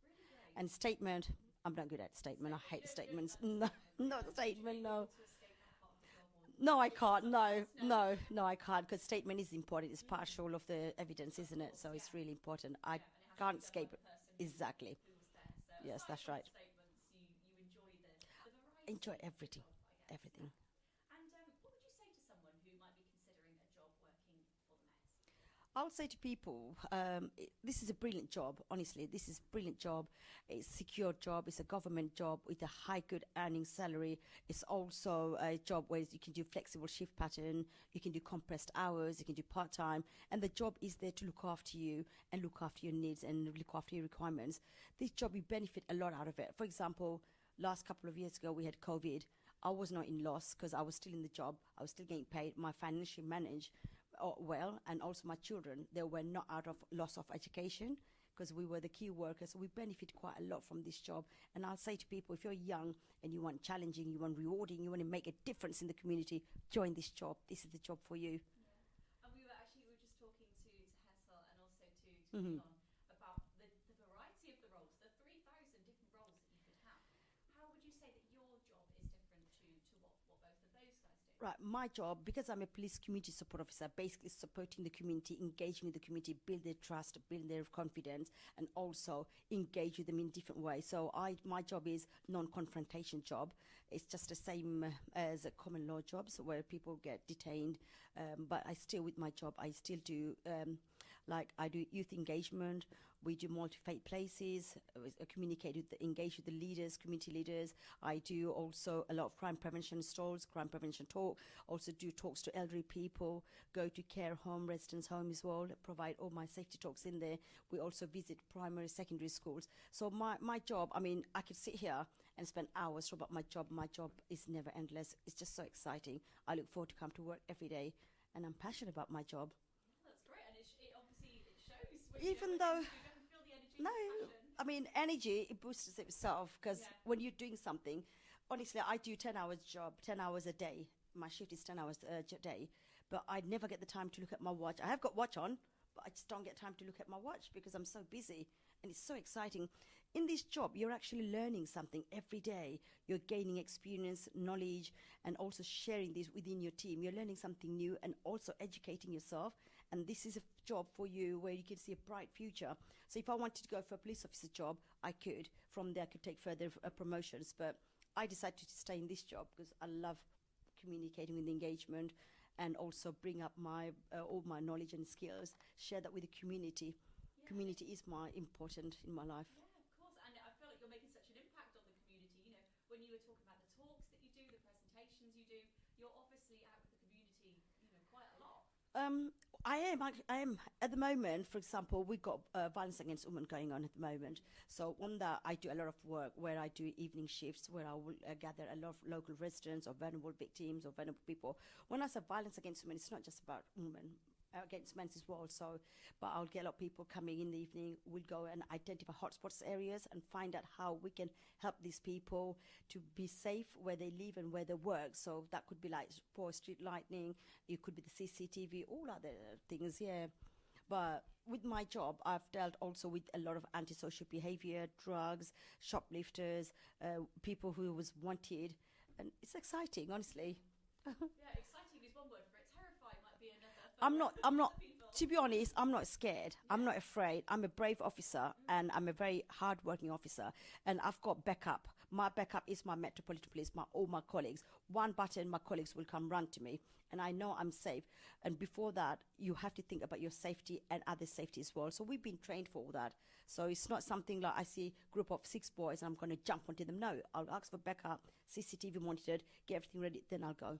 S20: Really great.
S1: And statement, I'm not good at statement. I hate statements. No, not statement, no. No, I can't. No, I can't, because statement is important. It's partial of the evidence, isn't it? So it's really important. I can't escape it. Exactly. Yes, that's right. Enjoy everything. Everything.
S20: And what would you say to someone who might be considering a job working for the Met?
S1: I'll say to people, this is a brilliant job. Honestly, this is a brilliant job. It's a secure job. It's a government job with a high, good earning salary. It's also a job where you can do flexible shift pattern. You can do compressed hours. You can do part-time. And the job is there to look after you and look after your needs and look after your requirements. This job, you benefit a lot out of it. For example, last couple of years ago, we had COVID. I was not in loss because I was still in the job. I was still getting paid. My financial managed well, and also my children, they were not out of loss of education because we were the key workers. So we benefit quite a lot from this job. And I'll say to people, if you're young and you want challenging, you want rewarding, you want to make a difference in the community, join this job. This is the job for you.
S20: Yeah. And we were just talking to Hessel and also to Elon about the variety of the roles, the 3,000 different roles that you could have. How would you say that your job is different to what both of those guys do?
S1: Right, my job, because I'm a police community support officer, basically supporting the community, engaging with the community, build their trust, build their confidence, and also engage with them in different ways. So my job is non-confrontation job. It's just the same as a common law jobs where people get detained. But I still, with my job, I still do, like I do youth engagement. We do multi-faith places, engage with the leaders, community leaders. I do also a lot of crime prevention stalls, crime prevention talk. Also do talks to elderly people, go to care home, residence home as well, provide all my safety talks in there. We also visit primary, secondary schools. So my job, I mean, I could sit here and spend hours about my job. My job is never endless. It's just so exciting. I look forward to come to work every day, and I'm passionate about my job.
S20: That's great, and it obviously shows.
S1: Even though, no, I mean, energy, it boosts itself because when you're doing something, honestly, I do 10 hours job, 10 hours a day. My shift is 10 hours a day, but I never get the time to look at my watch. I have got watch on, but I just don't get time to look at my watch because I'm so busy, and it's so exciting. In this job, you're actually learning something every day. You're gaining experience, knowledge, and also sharing this within your team. You're learning something new and also educating yourself. And this is a job for you where you can see a bright future. So if I wanted to go for a police officer job, I could. From there, I could take further promotions. But I decided to stay in this job because I love communicating with engagement and also bring up my all my knowledge and skills, share that with the community. Community is important in my life.
S20: Yeah, of course, and I feel like you're making such an impact on the community. You know, when you were talking about the talks that you do, the presentations you do, you're obviously out with the community, you know, quite a lot.
S1: I am at the moment. For example, we've got violence against women going on at the moment. So on that, I do a lot of work where I do evening shifts, where I will gather a lot of local residents or vulnerable victims or vulnerable people. When I say violence against women, it's not just about women, against men as well. So, but I'll get a lot of people coming in the evening. We'll go and identify hotspots areas and find out how we can help these people to be safe where they live and where they work. So that could be like poor street lighting, it could be the CCTV, all other things, yeah. But with my job, I've dealt also with a lot of antisocial behavior, drugs, shoplifters, people who was wanted, and it's exciting, honestly.
S20: Yeah, exciting is one word for it. Terrifying might be another.
S1: I'm not, to be honest, I'm not scared. I'm not afraid. I'm a brave officer and I'm a very hard-working officer, and I've got backup. My backup is my Metropolitan Police, all my colleagues. One button, my colleagues will come run to me, and I know I'm safe. And before that, you have to think about your safety and other safety as well. So we've been trained for all that. So it's not something like I see a group of 6 boys and I'm going to jump onto them. No, I'll ask for backup, CCTV monitored, get everything ready, then I'll go.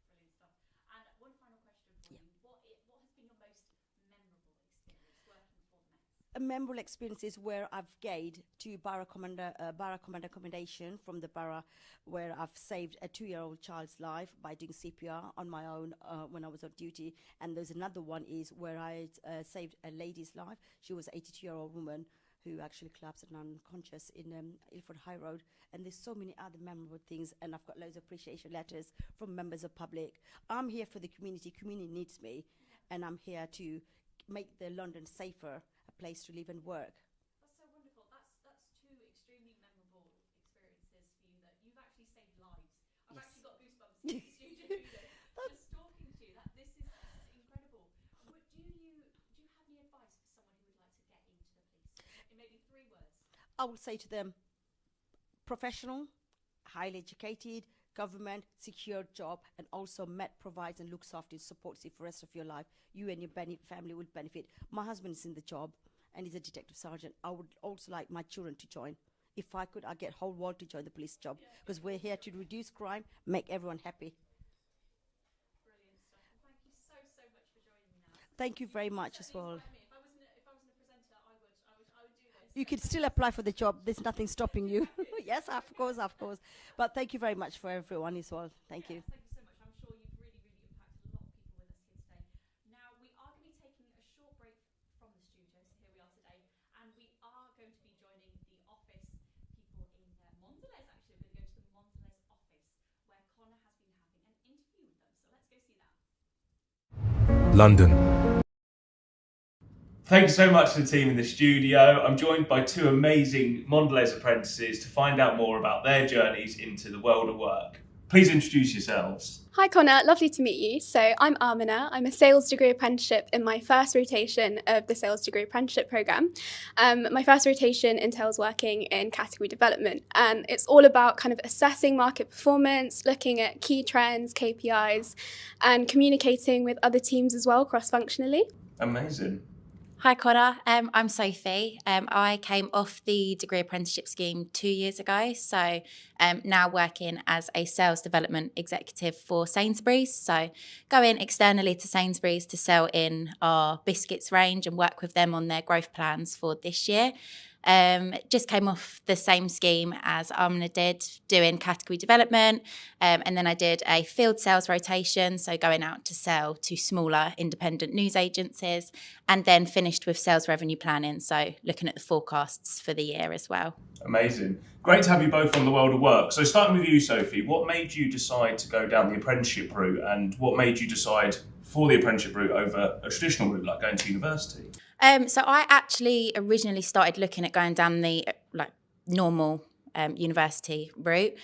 S20: Brilliant stuff. And one final question for you. What has been your most memorable experience working for the Mets?
S1: A memorable experiences where I've gained to borough commander commendation from the borough, where I've saved a 2-year-old child's life by doing CPR on my own when I was on duty. And there's another one is where I saved a lady's life. She was an 82-year-old woman who actually collapsed and unconscious in Ilford High Road. And there's so many other memorable things, and I've got loads of appreciation letters from members of public. I'm here for the community. Community needs me, and I'm here to make the London safer, a place to live and work.
S20: That's so wonderful. That's 2 extremely memorable experiences for you that you've actually saved lives. I've actually got goosebumps in the studio just talking to you. This is incredible. Do you have any advice for someone who would like to get into the police? In maybe 3 words.
S1: I would say to them, professional, highly educated, government, secure job, and also Met provides and looks after and supports you for the rest of your life. You and your family will benefit. My husband is in the job and he's a detective sergeant. I would also like my children to join. If I could, I'd get whole world to join the police job, because we're here to reduce crime, make everyone happy.
S20: Brilliant stuff. Well, thank you so much for joining me now.
S1: Thank you very much as well.
S20: If I wasn't a presenter, I would do this.
S1: You could still apply for the job. There's nothing stopping you. Yes, of course. But thank you very much for everyone as well. Thank you.
S20: Thank you so much. I'm sure you've really impacted a lot of people with us here today. Now, we are going to be taking a short break from the studio, so here we are today, and we are going to be joining the office people in Mondelez, actually. We're going to go to the Mondelez office, where Connor has been having an interview with them. So let's go see that.
S9: London.
S3: Thank you so much to the team in the studio. I'm joined by 2 amazing Mondelez apprentices to find out more about their journeys into the world of work. Please introduce yourselves.
S4: Hi Connor, lovely to meet you. So I'm Amina. I'm a sales degree apprenticeship in my first rotation of the sales degree apprenticeship programme. My first rotation entails working in category development, and it's all about kind of assessing market performance, looking at key trends, KPIs, and communicating with other teams as well, cross-functionally.
S3: Amazing.
S5: Hi Connor, I'm Sophie. I came off the degree apprenticeship scheme 2 years ago, so now working as a sales development executive for Sainsbury's. So going externally to Sainsbury's to sell in our biscuits range and work with them on their growth plans for this year. Just came off the same scheme as Amina did, doing category development, and then I did a field sales rotation, so going out to sell to smaller independent news agencies, and then finished with sales revenue planning, so looking at the forecasts for the year as well.
S3: Amazing. Great to have you both on the world of work. So starting with you, Sophie, what made you decide to go down the apprenticeship route, and what made you decide for the apprenticeship route over a traditional route like going to university?
S5: So I actually originally started looking at going down the normal university route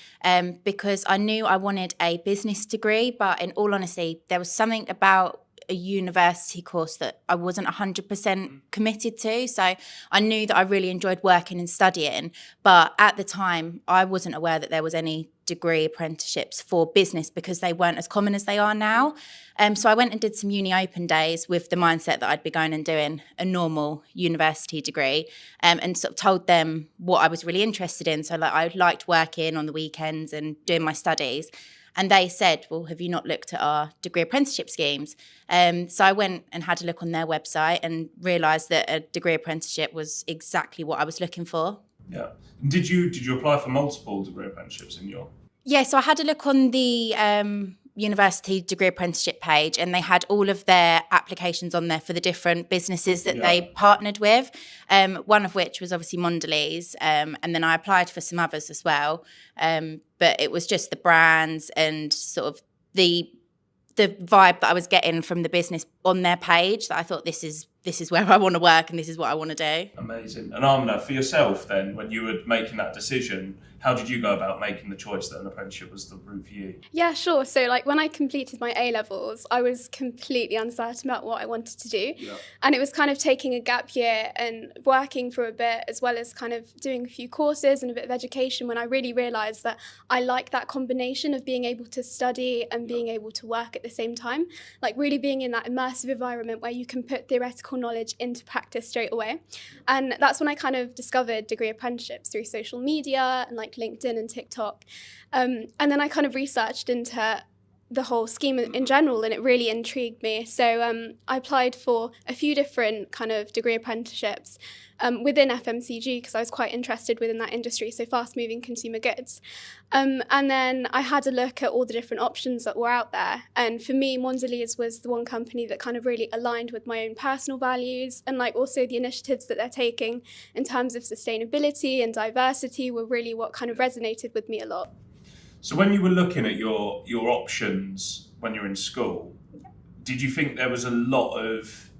S5: because I knew I wanted a business degree, but in all honesty, there was something about a university course that I wasn't 100% committed to. So I knew that I really enjoyed working and studying, but at the time I wasn't aware that there was any degree apprenticeships for business because they weren't as common as they are now. So I went and did some uni open days with the mindset that I'd be going and doing a normal university degree, and sort of told them what I was really interested in. So like I liked working on the weekends and doing my studies. And they said, well, have you not looked at our degree apprenticeship schemes? So I went and had a look on their website and realised that a degree apprenticeship was exactly what I was looking for.
S3: Yeah. Did you apply for multiple degree apprenticeships in your?
S5: Yeah, so I had a look on the university degree apprenticeship page, and they had all of their applications on there for the different businesses that they partnered with, one of which was obviously Mondelez, and then I applied for some others as well, but it was just the brands and sort of the vibe that I was getting from the business on their page that I thought this is where I want to work and this is what I want to do.
S3: Amazing. And Amina, for yourself then, when you were making that decision, how did you go about making the choice that an apprenticeship was the route for you?
S4: Yeah, sure. So like when I completed my A-levels, I was completely uncertain about what I wanted to do. Yeah. And it was kind of taking a gap year and working for a bit, as well as kind of doing a few courses and a bit of education, when I really realised that I like that combination of being able to study and being able to work at the same time. Like really being in that immersive environment where you can put theoretical knowledge into practice straight away. And that's when I kind of discovered degree apprenticeships through social media and like LinkedIn and TikTok. And then I kind of researched into the whole scheme in general, and it really intrigued me. So I applied for a few different kind of degree apprenticeships within FMCG because I was quite interested within that industry, so fast-moving consumer goods. And then I had a look at all the different options that were out there. And for me, Mondelez was the one company that kind of really aligned with my own personal values, and like also the initiatives that they're taking in terms of sustainability and diversity were really what kind of resonated with me a lot.
S3: So when you were looking at your options when you were in school, did you think there was a lot of...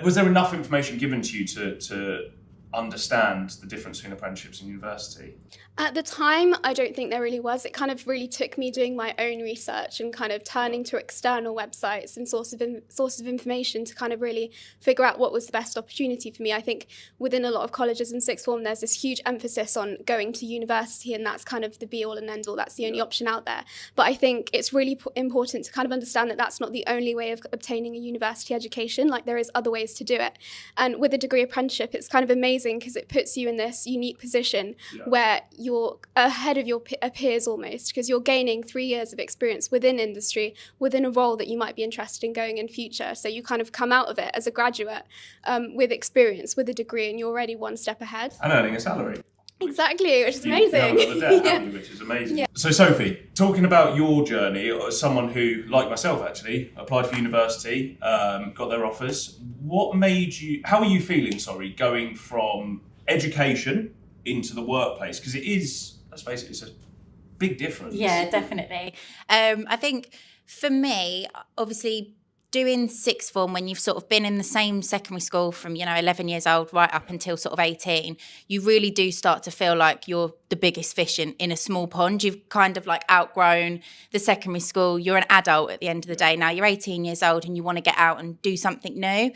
S3: was there enough information given to you to understand the difference between apprenticeships and university?
S4: At the time, I don't think there really was. It kind of really took me doing my own research and kind of turning to external websites and sources of information to kind of really figure out what was the best opportunity for me. I think within a lot of colleges in sixth form, there's this huge emphasis on going to university, and that's kind of the be all and end all. That's the only option out there. But I think it's really important to kind of understand that that's not the only way of obtaining a university education. Like there is other ways to do it. And with a degree apprenticeship, it's kind of amazing because it puts you in this unique position where you're ahead of your peers almost, because you're gaining 3 years of experience within industry, within a role that you might be interested in going in future. So you kind of come out of it as a graduate with experience, with a degree, and you're already one step ahead.
S3: And earning a salary.
S4: Exactly, which is amazing.
S3: You haven't got the debt, have you, which is amazing. Yeah. So Sophie, talking about your journey, as someone who, like myself actually, applied for university, got their offers, how are you feeling, going from education into the workplace? Because it is, let's face it, it's a big difference.
S5: Yeah, definitely. I think for me, obviously, doing sixth form when you've sort of been in the same secondary school from 11 years old right up until sort of 18, you really do start to feel like you're the biggest fish in a small pond. You've kind of like outgrown the secondary school. You're an adult at the end of the day now. You're 18 years old and you want to get out and do something new.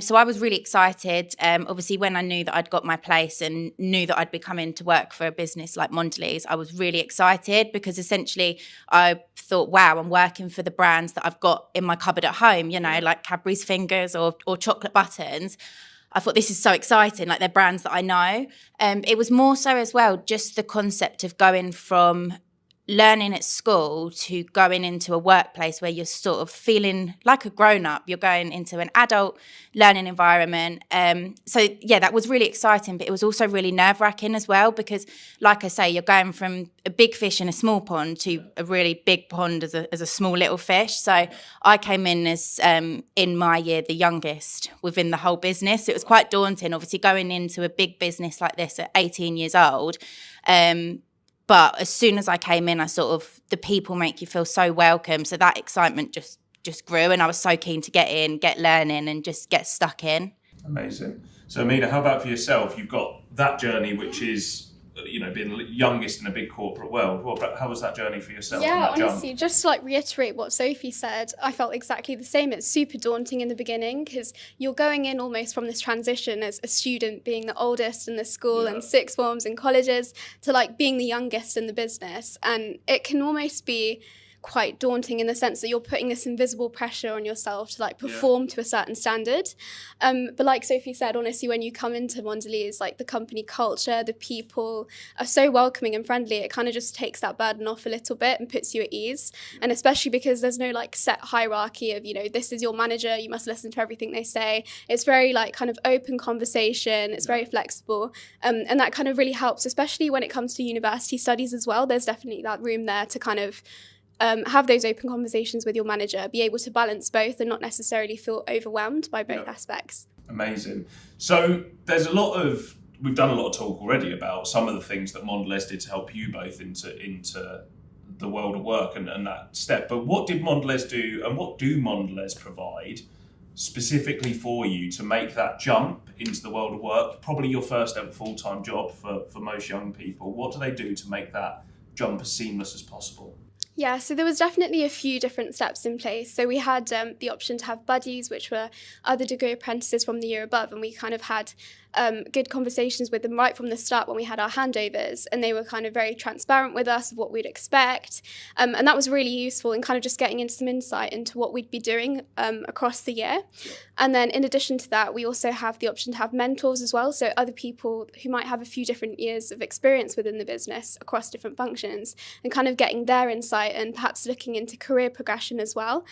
S5: So I was really excited. Obviously, when I knew that I'd got my place and knew that I'd be coming to work for a business like Mondelez, I was really excited because essentially I thought, wow, I'm working for the brands that I've got in my cupboard at home, like Cadbury's Fingers or chocolate buttons. I thought this is so exciting, like they're brands that I know. It was more so as well just the concept of going from learning at school to going into a workplace where you're sort of feeling like a grown-up. You're going into an adult learning environment. So yeah, that was really exciting, but it was also really nerve-wracking as well because, like I say, you're going from a big fish in a small pond to a really big pond as a small little fish. So I came in as, in my year, the youngest within the whole business. It was quite daunting, obviously, going into a big business like this at 18 years old. But as soon as I came in, the people make you feel so welcome. So that excitement just grew, and I was so keen to get in, get learning, and just get stuck in.
S3: Amazing. So Amina, how about for yourself? You've got that journey, which is being the youngest in a big corporate world. How was that journey for yourself?
S4: Yeah,
S3: and that
S4: honestly, just to reiterate what Sophie said, I felt exactly the same. It's super daunting in the beginning because you're going in almost from this transition as a student, being the oldest in the school and sixth forms and colleges, to being the youngest in the business. And it can almost be quite daunting in the sense that you're putting this invisible pressure on yourself to perform to a certain standard. But like Sophie said, honestly, when you come into Mondelez, the company culture, the people are so welcoming and friendly, it kind of just takes that burden off a little bit and puts you at ease. And especially because there's no set hierarchy of, this is your manager, you must listen to everything they say. It's very kind of open conversation. It's very flexible. And that kind of really helps, especially when it comes to university studies as well. There's definitely that room there to kind of have those open conversations with your manager, be able to balance both and not necessarily feel overwhelmed by both aspects.
S3: Amazing. So we've done a lot of talk already about some of the things that Mondelez did to help you both into the world of work and that step. But what did Mondelez do, and what do Mondelez provide specifically for you to make that jump into the world of work? Probably your first ever full-time job for most young people. What do they do to make that jump as seamless as possible?
S4: Yeah, so there was definitely a few different steps in place. So we had the option to have buddies, which were other degree apprentices from the year above, and we kind of had good conversations with them right from the start when we had our handovers, and they were kind of very transparent with us of what we'd expect, and that was really useful in kind of just getting into some insight into what we'd be doing across the year. And then in addition to that, we also have the option to have mentors as well, so other people who might have a few different years of experience within the business across different functions, and kind of getting their insight and perhaps looking into career progression as well.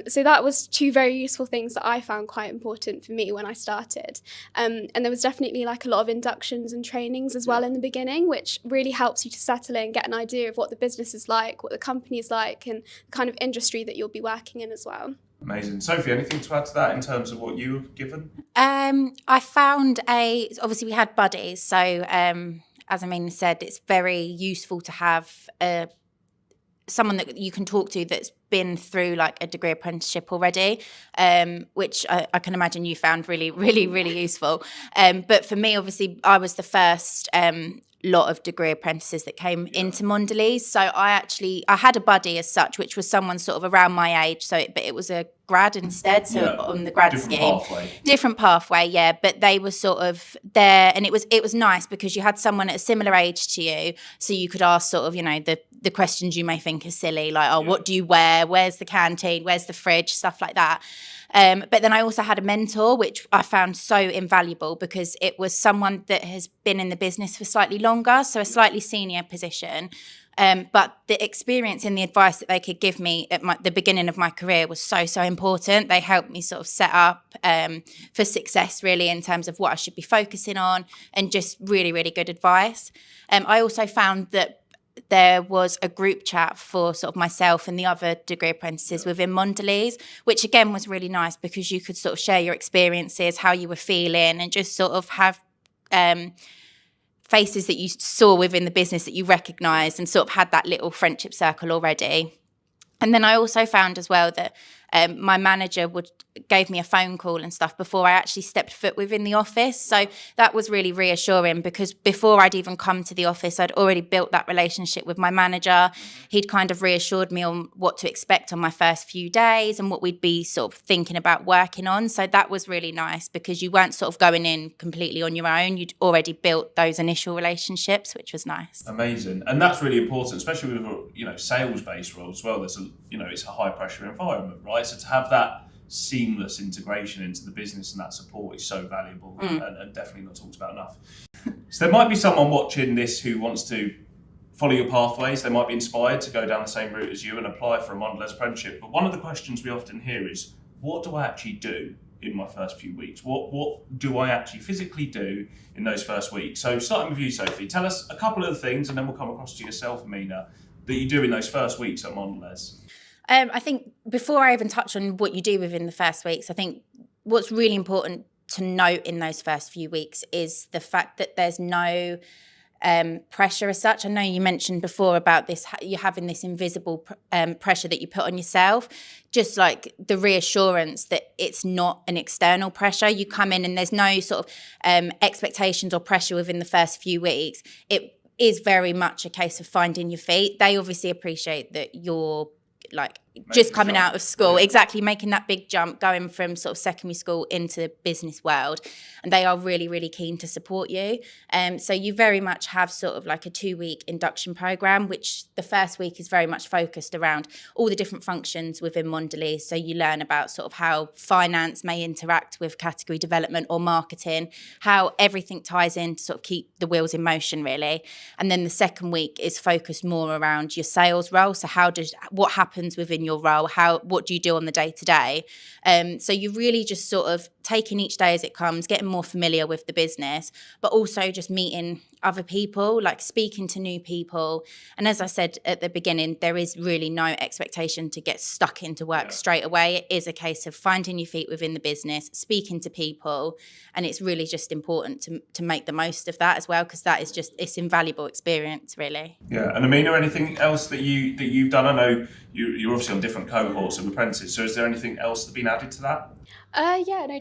S4: So that was two very useful things that I found quite important for me when I started. And there was definitely a lot of inductions and trainings as well in the beginning, which really helps you to settle in, get an idea of what the business is like, what the company is like, and the kind of industry that you'll be working in as well.
S3: Amazing. Sophie, anything to add to that in terms of what you were given?
S5: I found obviously we had buddies, so as Amina said, it's very useful to have someone that you can talk to that's been through a degree apprenticeship already, which I can imagine you found really, really, really useful. But for me, obviously, I was the first lot of degree apprentices that came into Mondelez. So I had a buddy as such, which was someone sort of around my age. But it was a grad instead, so on the grad scheme. Different pathway, yeah. But they were sort of there, and it was nice because you had someone at a similar age to you, so you could ask sort of, the questions you may think are silly, what do you wear? Where's the canteen? Where's the fridge? Stuff like that. But then I also had a mentor, which I found so invaluable because it was someone that has been in the business for slightly longer, so a slightly senior position. But the experience and the advice that they could give me at the beginning of my career was so important. They helped me sort of set up for success, really, in terms of what I should be focusing on, and just really, really good advice. I also found that there was a group chat for sort of myself and the other degree apprentices within Mondelez, which again was really nice because you could sort of share your experiences, how you were feeling, and just sort of have faces that you saw within the business that you recognised, and sort of had that little friendship circle already. And then I also found as well that my manager gave me a phone call and stuff before I actually stepped foot within the office. So that was really reassuring because before I'd even come to the office, I'd already built that relationship with my manager. He'd kind of reassured me on what to expect on my first few days and what we'd be sort of thinking about working on. So that was really nice because you weren't sort of going in completely on your own. You'd already built those initial relationships, which was nice.
S3: Amazing. And that's really important, especially with sales-based roles as well. There's it's a high pressure environment, right? So to have that seamless integration into the business and that support is so valuable and definitely not talked about enough. So there might be someone watching this who wants to follow your pathways. They might be inspired to go down the same route as you and apply for a Mondelez apprenticeship. But one of the questions we often hear is, what do I actually do in my first few weeks? What do I actually physically do in those first weeks? So starting with you, Sophie, tell us a couple of the things, and then we'll come across to yourself, Amina, that you do in those first weeks at Mondelez.
S5: I think before I even touch on what you do within the first weeks, I think what's really important to note in those first few weeks is the fact that there's no pressure as such. I know you mentioned before about this, you having this invisible pressure that you put on yourself, just like the reassurance that it's not an external pressure. You come in and there's no sort of expectations or pressure within the first few weeks. is very much a case of finding your feet. They obviously appreciate that you're like just coming out of school, exactly, making that big jump, going from sort of secondary school into the business world, and they are really, really keen to support you. So you very much have sort of like a 2-week induction program, which the first week is very much focused around all the different functions within Mondelez. So you learn about sort of how finance may interact with category development or marketing, how everything ties in to sort of keep the wheels in motion, really. And then the second week is focused more around your sales role. So what happens within your role, what do you do on the day-to-day? So you're really just sort of taking each day as it comes, getting more familiar with the business, but also just meeting other people, like speaking to new people. And as I said at the beginning, there is really no expectation to get stuck into work straight away. It is a case of finding your feet within the business, speaking to people, and it's really just important to make the most of that as well, because that is just, it's invaluable experience, really.
S3: Yeah, and Amina, anything else that you've done? I know you're obviously on different cohorts of apprentices, so is there anything else that's been added to that?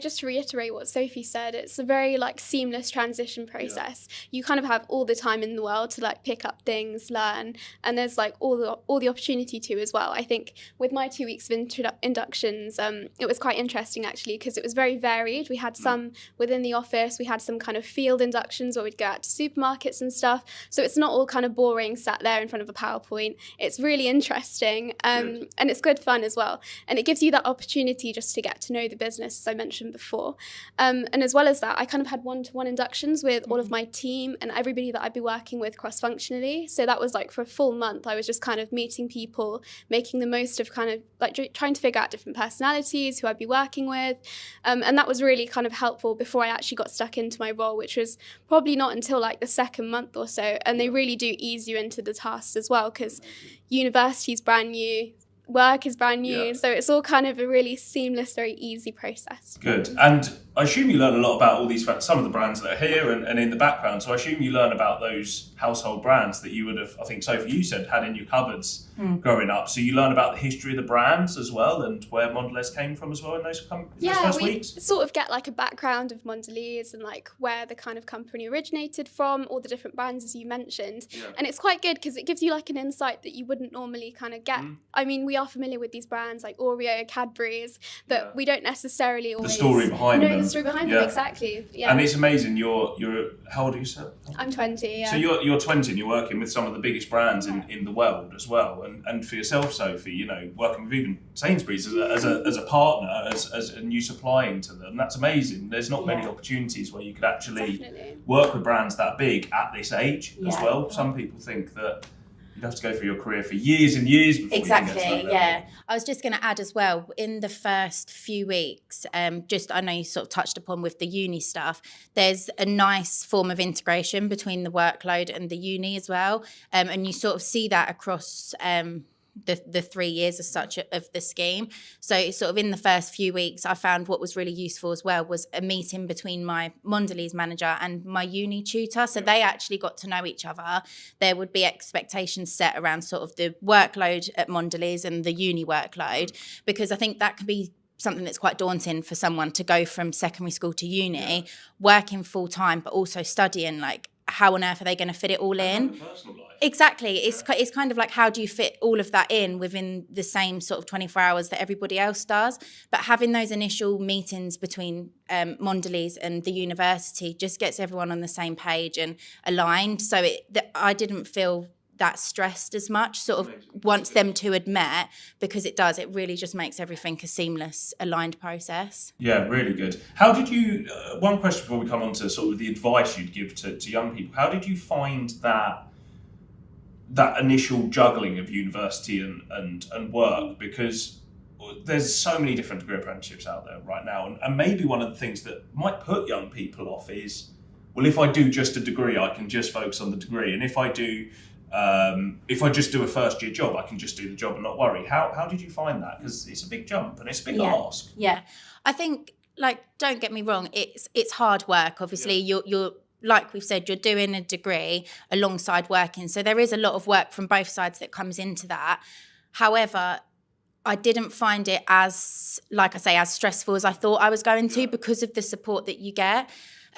S4: Just to reiterate what Sophie said, it's a very like seamless transition process. You kind of have all the time in the world to like pick up things, learn, and there's like all the opportunity to as well. I think with my 2 weeks of inductions, it was quite interesting actually, because it was very varied. We had some within the office, we had some kind of field inductions where we'd go out to supermarkets and stuff. So it's not all kind of boring, sat there in front of a PowerPoint. It's really interesting, and it's good fun as well. And it gives you that opportunity just to get to know the business, as I mentioned before. And as well as that, I kind of had one-to-one inductions with all of my team and everybody that I'd be working with cross-functionally. So that was like for a full month, I was just kind of meeting people, making the most of kind of like trying to figure out different personalities who I'd be working with. And that was really kind of helpful before I actually got stuck into my role, which was probably not until like the second month or so. And they really do ease you into the tasks as well, because university's brand new, work is brand new, so it's all kind of a really seamless, very easy process.
S3: Good. And I assume you learn a lot about all these, some of the brands that are here and in the background, so I assume you learn about those household brands that you would have, I think Sophie, you said, had in your cupboards growing up. So you learn about the history of the brands as well, and where Mondelez came from as well in those first weeks?
S4: Sort of get like a background of Mondelez and like where the kind of company originated from, all the different brands as you mentioned. And it's quite good because it gives you like an insight that you wouldn't normally kind of get. I mean, we are familiar with these brands like Oreo, Cadbury's, but we don't necessarily always
S3: the story behind them.
S4: The story behind them, exactly. Yeah.
S3: And it's amazing. You're how old are you, sir?
S4: I'm 20. Yeah.
S3: So you're 20 and you're working with some of the biggest brands in the world as well. And for yourself, Sophie, you know, working with even Sainsbury's as a partner, and you supplying to them, that's amazing. There's not many opportunities where you could actually work with brands that big at this age as well. Some people think that you'd have to go through your career for years and years before you can get to that level.
S5: I was just going to add as well, in the first few weeks, I know you sort of touched upon with the uni stuff, there's a nice form of integration between the workload and the uni as well. And you sort of see that across the 3 years as such of the scheme. So sort of in the first few weeks, I found what was really useful as well was a meeting between my Mondelez manager and my uni tutor. So they actually got to know each other. There would be expectations set around sort of the workload at Mondelez and the uni workload, because I think that can be something that's quite daunting for someone to go from secondary school to uni, working full time, but also studying, like, how on earth are they going to fit it all in? Exactly. It's kind of like, how do you fit all of that in within the same sort of 24 hours that everybody else does? But having those initial meetings between Mondelez and the university just gets everyone on the same page and aligned. So I didn't feel that stressed as much, sort of wants them to admit, because it really just makes everything a seamless, aligned process.
S3: Yeah, really good. How did you, one question before we come on to sort of the advice you'd give to young people, how did you find that initial juggling of university and work? Because there's so many different degree apprenticeships out there right now, and maybe one of the things that might put young people off is, well, if I do just a degree, I can just focus on the degree, and if I just do a first year job, I can just do the job and not worry. How did you find that? Because it's a big jump and it's a big ask.
S5: Yeah, I think, like, don't get me wrong, it's hard work. Obviously, you're like we've said, you're doing a degree alongside working, so there is a lot of work from both sides that comes into that. However, I didn't find it as, like I say, as stressful as I thought I was going to, because of the support that you get.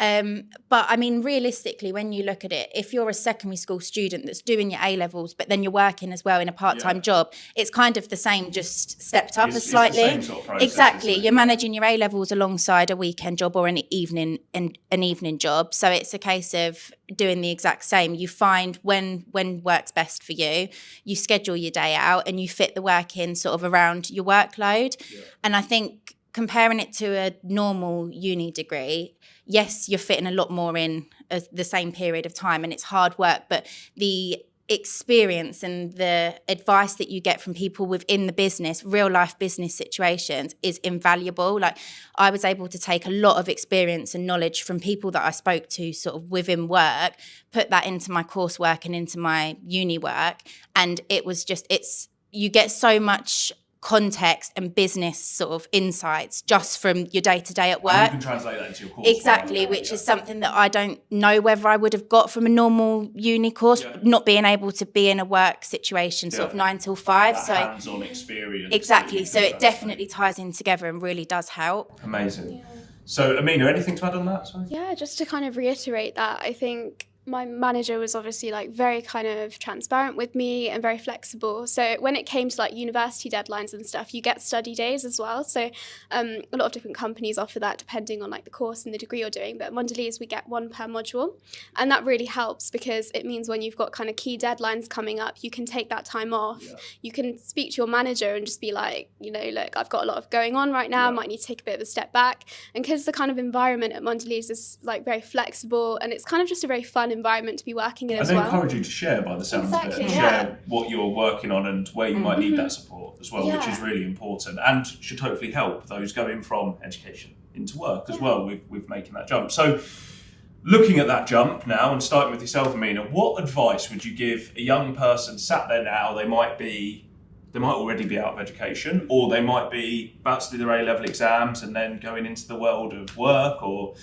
S5: But I mean, realistically, when you look at it, if you're a secondary school student that's doing your A-levels, but then you're working as well in a part-time job, it's kind of the same, just stepped up slightly.
S3: It's the same sort of process,
S5: exactly.
S3: isn't it?
S5: You're managing your A-levels alongside a weekend job or an evening job. So it's a case of doing the exact same. You find when works best for you, you schedule your day out and you fit the work in sort of around your workload. Yeah. And I think comparing it to a normal uni degree, yes, you're fitting a lot more in the same period of time and it's hard work, but the experience and the advice that you get from people within the business, real life business situations, is invaluable. Like, I was able to take a lot of experience and knowledge from people that I spoke to sort of within work, put that into my coursework and into my uni work, and it was just, you get so much context and business sort of insights just from your day-to-day at work.
S3: And you can translate that into your course.
S5: Exactly, which is something that I don't know whether I would have got from a normal uni course, not being able to be in a work situation sort of 9 till 5.
S3: That
S5: so
S3: hands-on experience.
S5: Exactly, so it definitely ties in together and really does help.
S3: Amazing. Yeah. So, Amina, anything to add on that? Sorry?
S4: Yeah, just to kind of reiterate that, I think my manager was obviously like very kind of transparent with me and very flexible. So when it came to like university deadlines and stuff, you get study days as well. So a lot of different companies offer that depending on like the course and the degree you're doing. But at Mondelez, we get one per module. And that really helps because it means when you've got kind of key deadlines coming up, you can take that time off. Yeah. You can speak to your manager and just be like, you know, look, I've got a lot of going on right now. I might need to take a bit of a step back. And because the kind of environment at Mondelez is like very flexible and it's kind of just a very fun environment to be working in as well.
S3: And they encourage you to share by the sound of it, share what you're working on and where you might need that support as well, which is really important and should hopefully help those going from education into work as well with making that jump. So looking at that jump now and starting with yourself, Amina, what advice would you give a young person sat there now? They might already be out of education, or they might be about to do their A-level exams and then going into the world of work or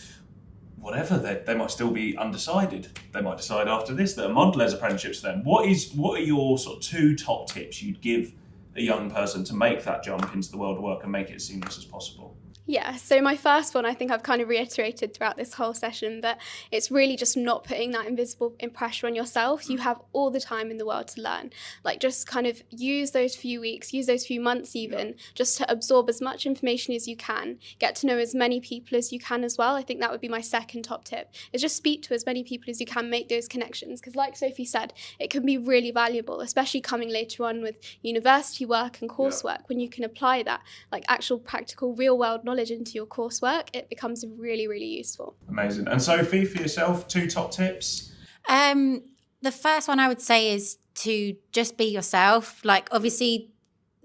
S3: whatever, they might still be undecided. They might decide after this that a Mondelez apprenticeship's for them. What are your sort of 2 top tips you'd give a young person to make that jump into the world of work and make it as seamless as possible?
S4: Yeah, so my first one, I think I've kind of reiterated throughout this whole session that it's really just not putting that invisible pressure on yourself. You have all the time in the world to learn. Like, just kind of use those few weeks, use those few months even, just to absorb as much information as you can, get to know as many people as you can as well. I think that would be my second top tip, is just speak to as many people as you can, make those connections. Because like Sophie said, it can be really valuable, especially coming later on with university work and coursework, when you can apply that, like actual practical real world knowledge into your coursework, it becomes really, really useful.
S3: Amazing. And Sophie, for yourself, 2 top tips?
S5: The first one I would say is to just be yourself. Like, obviously,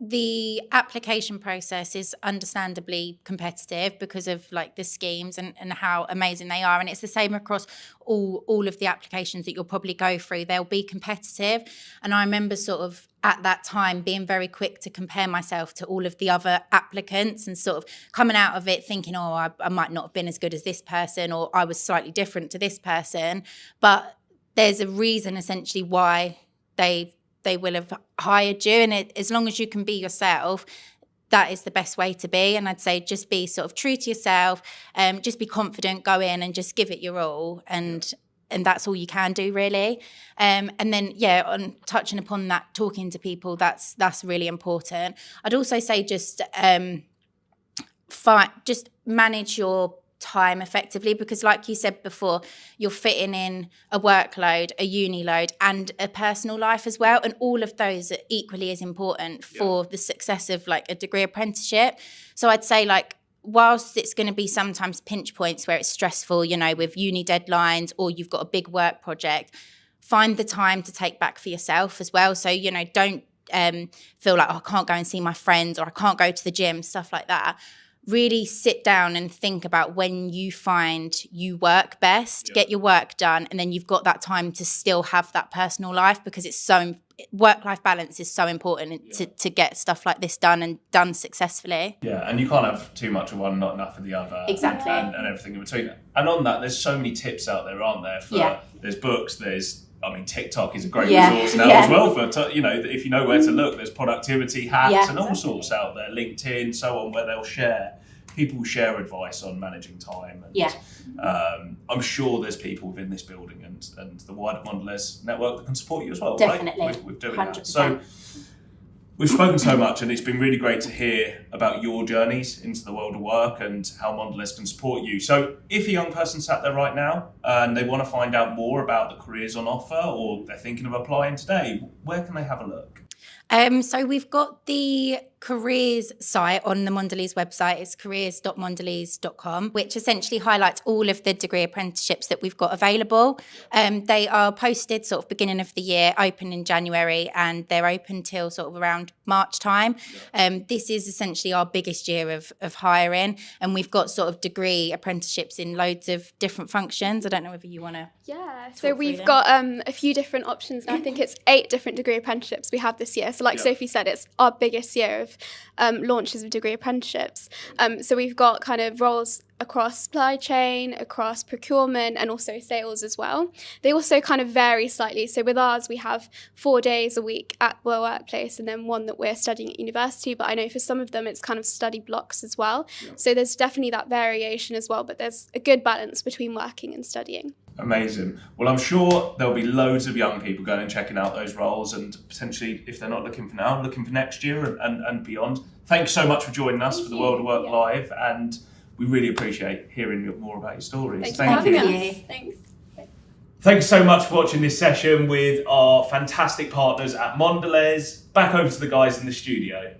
S5: the application process is understandably competitive because of like the schemes and how amazing they are. And it's the same across all of the applications that you'll probably go through. They'll be competitive. And I remember sort of at that time being very quick to compare myself to all of the other applicants and sort of coming out of it thinking, oh, I might not have been as good as this person, or I was slightly different to this person. But there's a reason essentially why they will have hired you. And as long as you can be yourself, that is the best way to be. And I'd say just be sort of true to yourself, just be confident, go in and just give it your all. And that's all you can do, really. And then, on touching upon that, talking to people, that's really important. I'd also say just manage your time effectively, because like you said before, you're fitting in a workload, a uni load, and a personal life as well, and all of those are equally as important for the success of like a degree apprenticeship. So I'd say, like, whilst it's going to be sometimes pinch points where it's stressful, you know, with uni deadlines or you've got a big work project, find the time to take back for yourself as well. So, you know, don't feel like, oh, I can't go and see my friends, or I can't go to the gym, stuff like that. Really sit down and think about when you find you work best, get your work done, and then you've got that time to still have that personal life, because it's work-life balance is so important to get stuff like this done and done successfully. Yeah,
S3: and you can't have too much of one, not enough of the other.
S5: Exactly.
S3: And everything in between. And on that, there's so many tips out there, aren't there? There's books, TikTok is a great resource now as well for, if you know where to look. There's productivity hacks and all sorts out there, LinkedIn, so on, where they'll share people share advice on managing time. And,
S6: Yeah.
S3: I'm sure there's people within this building and the wider Mondelez network that can support you as well.
S6: Definitely.
S3: Right? With doing
S6: 100%.
S3: that. So we've spoken so much, and it's been really great to hear about your journeys into the world of work and how Mondelez can support you. So if a young person sat there right now and they want to find out more about the careers on offer, or they're thinking of applying today, where can they have a look?
S5: So we've got the careers site on the Mondelez website. It's careers.mondelez.com, which essentially highlights all of the degree apprenticeships that we've got available. They are posted sort of beginning of the year, open in January, and they're open till sort of around March time. This is essentially our biggest year of hiring, and we've got sort of degree apprenticeships in loads of different functions. I don't know whether you want to...
S4: Yeah, so we've got a few different options now. I think it's 8 different degree apprenticeships we have this year. So like Sophie said, it's our biggest year of launches of degree apprenticeships. So we've got kind of roles across supply chain, across procurement, and also sales as well. They also kind of vary slightly. So with ours, we have 4 days a week at the workplace and then 1 that we're studying at university. But I know for some of them, it's kind of study blocks as well. So there's definitely that variation as well, but there's a good balance between working and studying.
S3: Amazing. Well, I'm sure there'll be loads of young people going and checking out those roles, and potentially, if they're not looking for now, looking for next year and beyond. Thanks so much for joining us for the World of Work Live, and we really appreciate hearing more about your stories.
S4: Thank you. Thanks.
S3: Thanks so much for watching this session with our fantastic partners at Mondelez. Back over to the guys in the studio.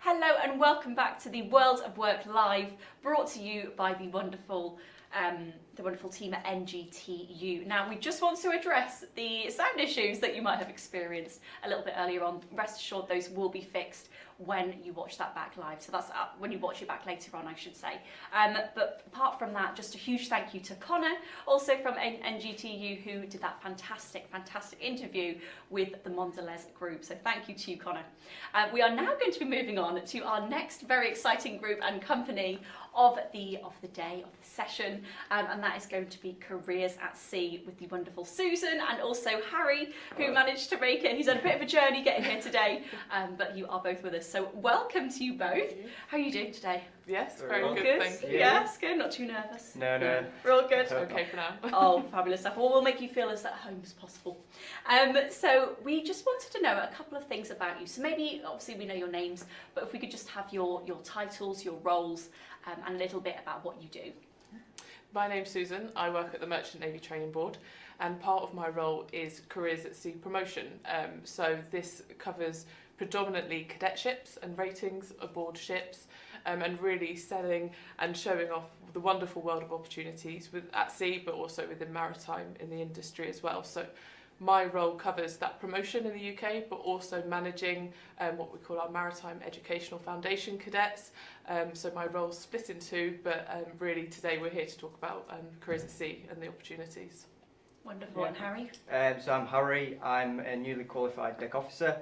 S20: Hello and welcome back to the World of Work Live, brought to you by the wonderful team at NGTU. Now, we just want to address the sound issues that you might have experienced a little bit earlier on. Rest assured, those will be fixed when you watch that back live. So that's when you watch it back later on, I should say. But apart from that, just a huge thank you to Connor, also from NGTU, who did that fantastic interview with the Mondelez group. So thank you to you, Connor. We are now going to be moving on to our next very exciting group and company of the day, of the session, and that is going to be Careers at Sea with the wonderful Susan and also Harry, who managed to make it. He's had a bit of a journey getting here today, but you are both with us. So welcome to you both. How are you doing today?
S6: Yes, very
S20: all
S6: good, thank you.
S20: Yes, good. Not too nervous.
S6: No.
S20: We're all good.
S6: Okay for now.
S20: Oh, fabulous stuff. Well, we'll make you feel as at home as possible. So we just wanted to know a couple of things about you. So maybe, obviously, we know your names, but if we could just have your titles, your roles, and a little bit about what you do.
S6: My name's Susan. I work at the Merchant Navy Training Board, and part of my role is Careers at Sea promotion. So this covers predominantly cadetships and ratings aboard ships, and really selling and showing off the wonderful world of opportunities at sea, but also within maritime in the industry as well. So my role covers that promotion in the UK, but also managing what we call our Maritime Educational Foundation cadets. So my role's split in two, but really today we're here to talk about Careers at Sea and the opportunities.
S20: Wonderful. And Harry?
S7: So I'm Harry. I'm a newly qualified deck officer.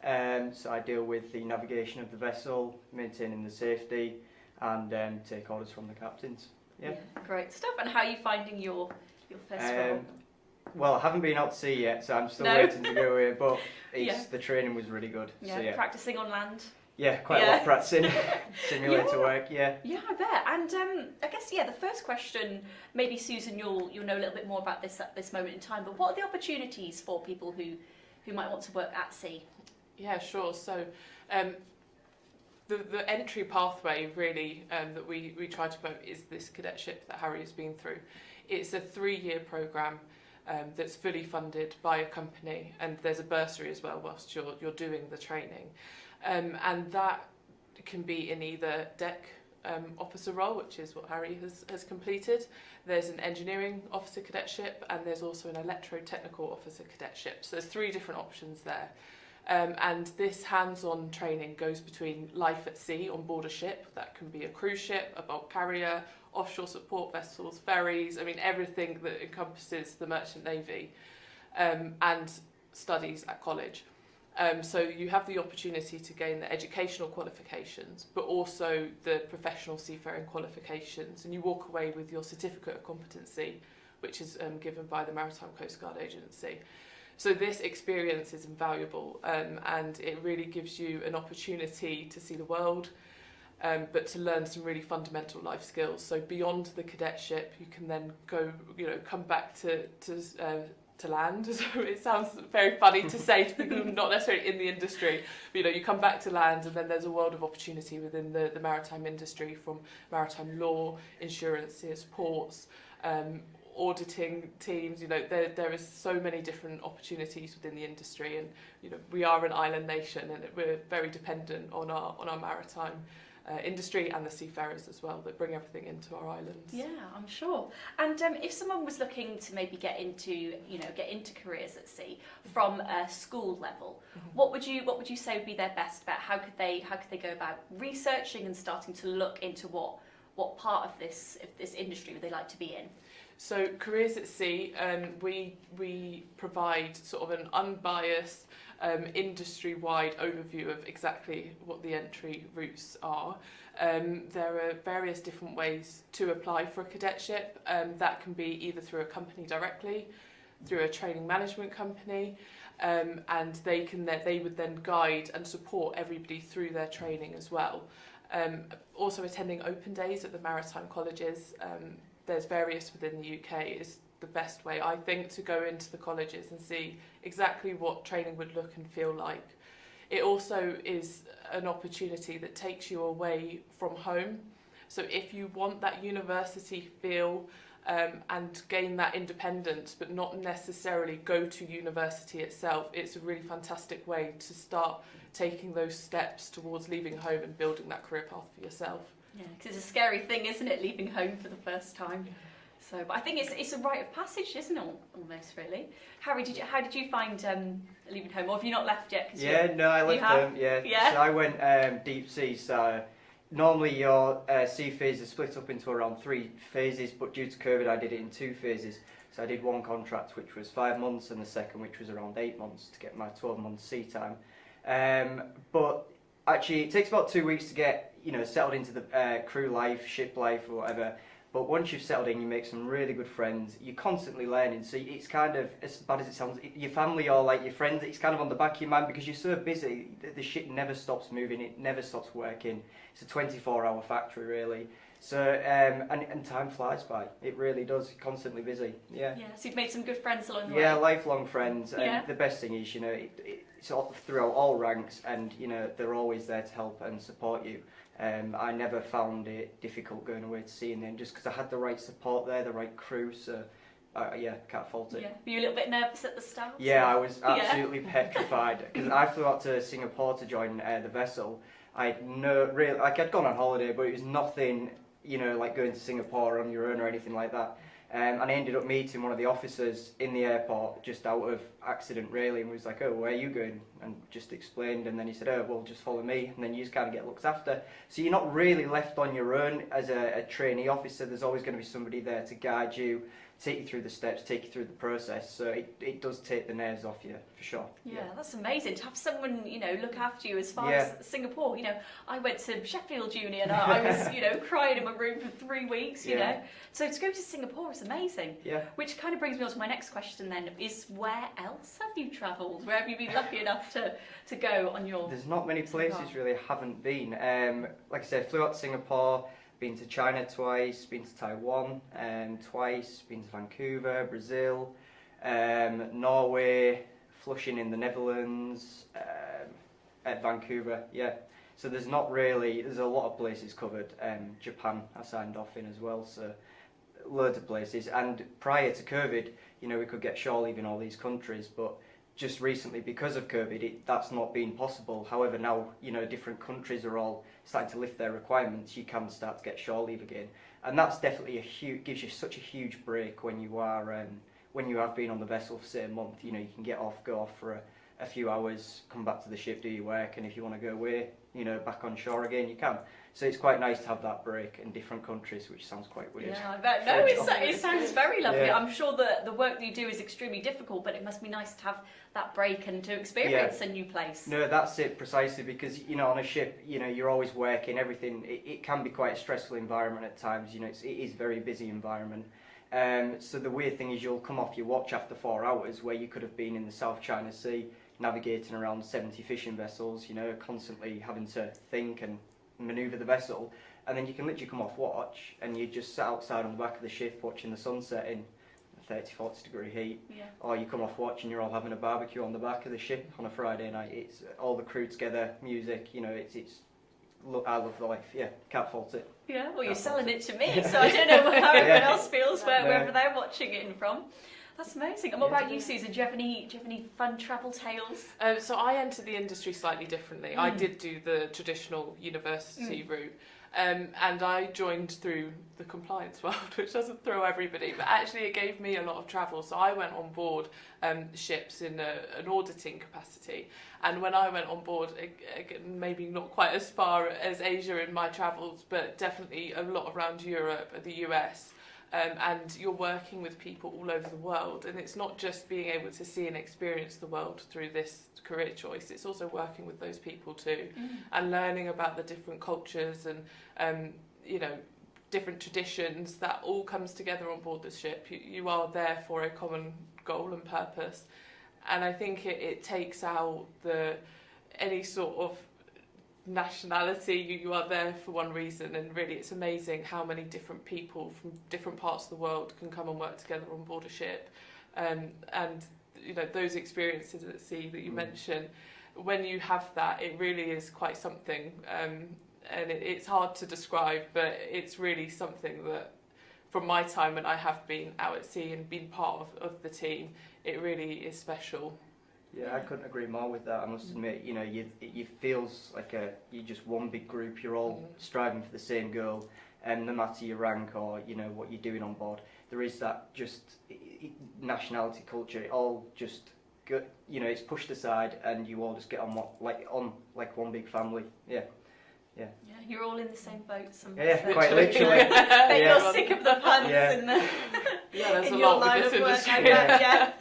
S7: So I deal with the navigation of the vessel, maintaining the safety, and take orders from the captains. Yeah.
S20: Great stuff. And how are you finding your first role?
S7: Well, I haven't been out to sea yet, so I'm still waiting to go away, but the training was really good.
S20: Yeah,
S7: so,
S20: practising on land.
S7: Yeah, quite a lot of practising. Simulator work, yeah.
S20: Yeah, I bet. And I guess, the first question, maybe Susan, you'll know a little bit more about this at this moment in time, but what are the opportunities for people who might want to work at sea?
S6: Yeah, sure. So the entry pathway really that we try to promote is this cadetship that Harry has been through. It's a 3-year programme that's fully funded by a company, and there's a bursary as well whilst you're doing the training. And that can be in either deck officer role, which is what Harry has completed. There's an engineering officer cadetship, and there's also an electrotechnical officer cadetship. So there's 3 different options there. And this hands-on training goes between life at sea on board a ship. That can be a cruise ship, a bulk carrier, offshore support vessels, ferries, everything that encompasses the Merchant Navy, and studies at college. So you have the opportunity to gain the educational qualifications, but also the professional seafaring qualifications, and you walk away with your certificate of competency, which is given by the Maritime Coast Guard Agency. So this experience is invaluable, and it really gives you an opportunity to see the world, but to learn some really fundamental life skills. So beyond the cadetship, you can then go, come back to land. So it sounds very funny to say to people who are not necessarily in the industry, but you come back to land, and then there's a world of opportunity within the maritime industry, from maritime law, insurances, ports, auditing teams. There is so many different opportunities within the industry, and we are an island nation, and we're very dependent on our maritime industry and the seafarers as well that bring everything into our islands.
S20: Yeah, I'm sure. And if someone was looking to maybe get into careers at sea from a school level, what would you say would be their best bet? How could they go about researching and starting to look into what part of this industry would they like to be in?
S6: So Careers at Sea, we provide sort of an unbiased industry-wide overview of exactly what the entry routes are. There are various different ways to apply for a cadetship. That can be either through a company directly, through a training management company, and they would then guide and support everybody through their training as well. Also attending open days at the maritime colleges. There's various within the UK, is the best way, I think, to go into the colleges and see exactly what training would look and feel like. It also is an opportunity that takes you away from home. So if you want that university feel, and gain that independence, but not necessarily go to university itself. It's a really fantastic way to start taking those steps towards leaving home and building that career path for yourself.
S20: Yeah, because it's a scary thing, isn't it, leaving home for the first time? So, but I think it's a rite of passage, isn't it, almost, really? Harry, how did you find leaving home? Or have you not left yet?
S7: I left home, yeah. So I went deep sea, so normally your sea phase is split up into around 3 phases, but due to COVID I did it in 2 phases. So I did one contract which was 5 months and the second which was around 8 months to get my 12 months sea time. But actually it takes about 2 weeks to get settled into the crew life, ship life or whatever. But once you've settled in, you make some really good friends. You're constantly learning, so it's kind of, as bad as it sounds, your family or like your friends, it's kind of on the back of your mind because you're so busy. The ship never stops moving, it never stops working. It's a 24-hour factory, really. So, and time flies by. It really does. You're constantly busy. Yeah.
S20: Yeah. So you've made some good friends along the way.
S7: Yeah, lifelong friends.
S20: Yeah.
S7: And the best thing is, it's all throughout all ranks, and they're always there to help and support you. I never found it difficult going away to seeing them, just because I had the right support there, the right crew. So, can't fault it.
S20: Yeah. Were you a little bit nervous at the start?
S7: Yeah, I was absolutely petrified because I flew out to Singapore to join the vessel. I'd gone on holiday, but it was nothing, like going to Singapore on your own or anything like that. And I ended up meeting one of the officers in the airport just out of accident, really, and was like, "Oh, where are you going?" And just explained, and then he said, "Oh, well, just follow me," and then you just kind of get looked after. So you're not really left on your own as a trainee officer. There's always going to be somebody there to guide you, take you through the steps, take you through the process. So it does take the nerves off you, for sure.
S20: Yeah, that's amazing to have someone, look after you as far as Singapore. I went to Sheffield Uni and I was, crying in my room for 3 weeks, you know. So to go to Singapore is amazing. Yeah. Which kind of brings me on to my next question then, is where else have you travelled? Where have you been lucky enough to go on your...
S7: There's not many places really I haven't been. Like I said, flew out to Singapore, been to China twice, been to Taiwan twice, been to Vancouver, Brazil, Norway, Flushing in the Netherlands, at Vancouver, yeah. So there's a lot of places covered. Japan I signed off in as well, so loads of places. And prior to COVID, we could get shore leave in all these countries, but just recently because of COVID, that's not been possible. However, now, different countries are all starting to lift their requirements. You can start to get shore leave again. And that's definitely gives you such a huge break when you are, when you have been on the vessel for say a month. You can go off for a few hours, come back to the ship, do your work, and if you want to go away, back on shore again, you can. So it's quite nice to have that break in different countries, which sounds quite weird.
S20: Yeah, I bet. No, it sounds very lovely. Yeah. I'm sure that the work that you do is extremely difficult, but it must be nice to have that break and to experience a new place.
S7: No, that's it precisely, because on a ship, you're always working, everything. It can be quite a stressful environment at times. It is a very busy environment. So the weird thing is you'll come off your watch after 4 hours, where you could have been in the South China Sea, navigating around 70 fishing vessels, constantly having to think and manoeuvre the vessel, and then you can literally come off watch and you just sat outside on the back of the ship watching the sunset in 30-40 degree heat, or you come off watch and you're all having a barbecue on the back of the ship on a Friday night. It's all the crew together, music, look, I love the life. Can't fault it.
S20: Yeah, well, you're selling it to me, so I don't know how everyone else feels wherever they're watching it in from. That's amazing. And what about you, Susan? Do you have any fun travel tales?
S6: So I entered the industry slightly differently. I did do the traditional university route, and I joined through the compliance world, which doesn't throw everybody, but actually it gave me a lot of travel. So I went on board ships in an auditing capacity, and when I went on board, maybe not quite as far as Asia in my travels, but definitely a lot around Europe and the US. And you're working with people all over the world, and it's not just being able to see and experience the world through this career choice, it's also working with those people too, and learning about the different cultures and different traditions that all comes together on board the ship. You are there for a common goal and purpose, and I think it takes out any sort of nationality. You are there for one reason, and really it's amazing how many different people from different parts of the world can come and work together on board a ship, and those experiences at sea that you mentioned, when you have that, it really is quite something, and it's hard to describe, but it's really something that from my time when I have been out at sea and been part of the team, it really is special.
S7: Yeah, I couldn't agree more with that. I must admit, you know, it feels like you're just one big group. You're all striving for the same goal, and no matter your rank or you know what you're doing on board, there is that just nationality culture. It all just you know, it's pushed aside, and you all just get on like one big family. Yeah. Yeah.
S20: Yeah, you're all in the same boat.
S7: Yeah, quite literally.
S20: But you're sick of the puns in your line of work. Yeah.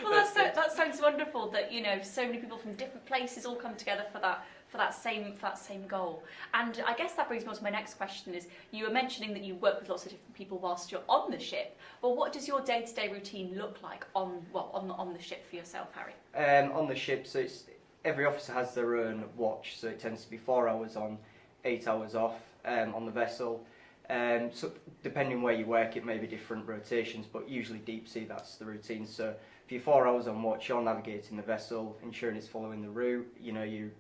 S20: Well, that sounds wonderful. That you know, so many people from different places all come together for that same goal. And I guess that brings me on to my next question: is you were mentioning that you work with lots of different people whilst you're on the ship. Well, what does your day-to-day routine look like on the ship for yourself, Harry?
S7: On the ship, so every officer has their own watch. So it tends to be 4 hours on, 8 hours off on the vessel. So depending where you work, it may be different rotations, but usually deep sea, that's the routine. So if you're 4 hours on watch, you're navigating the vessel, ensuring it's following the route. You know, you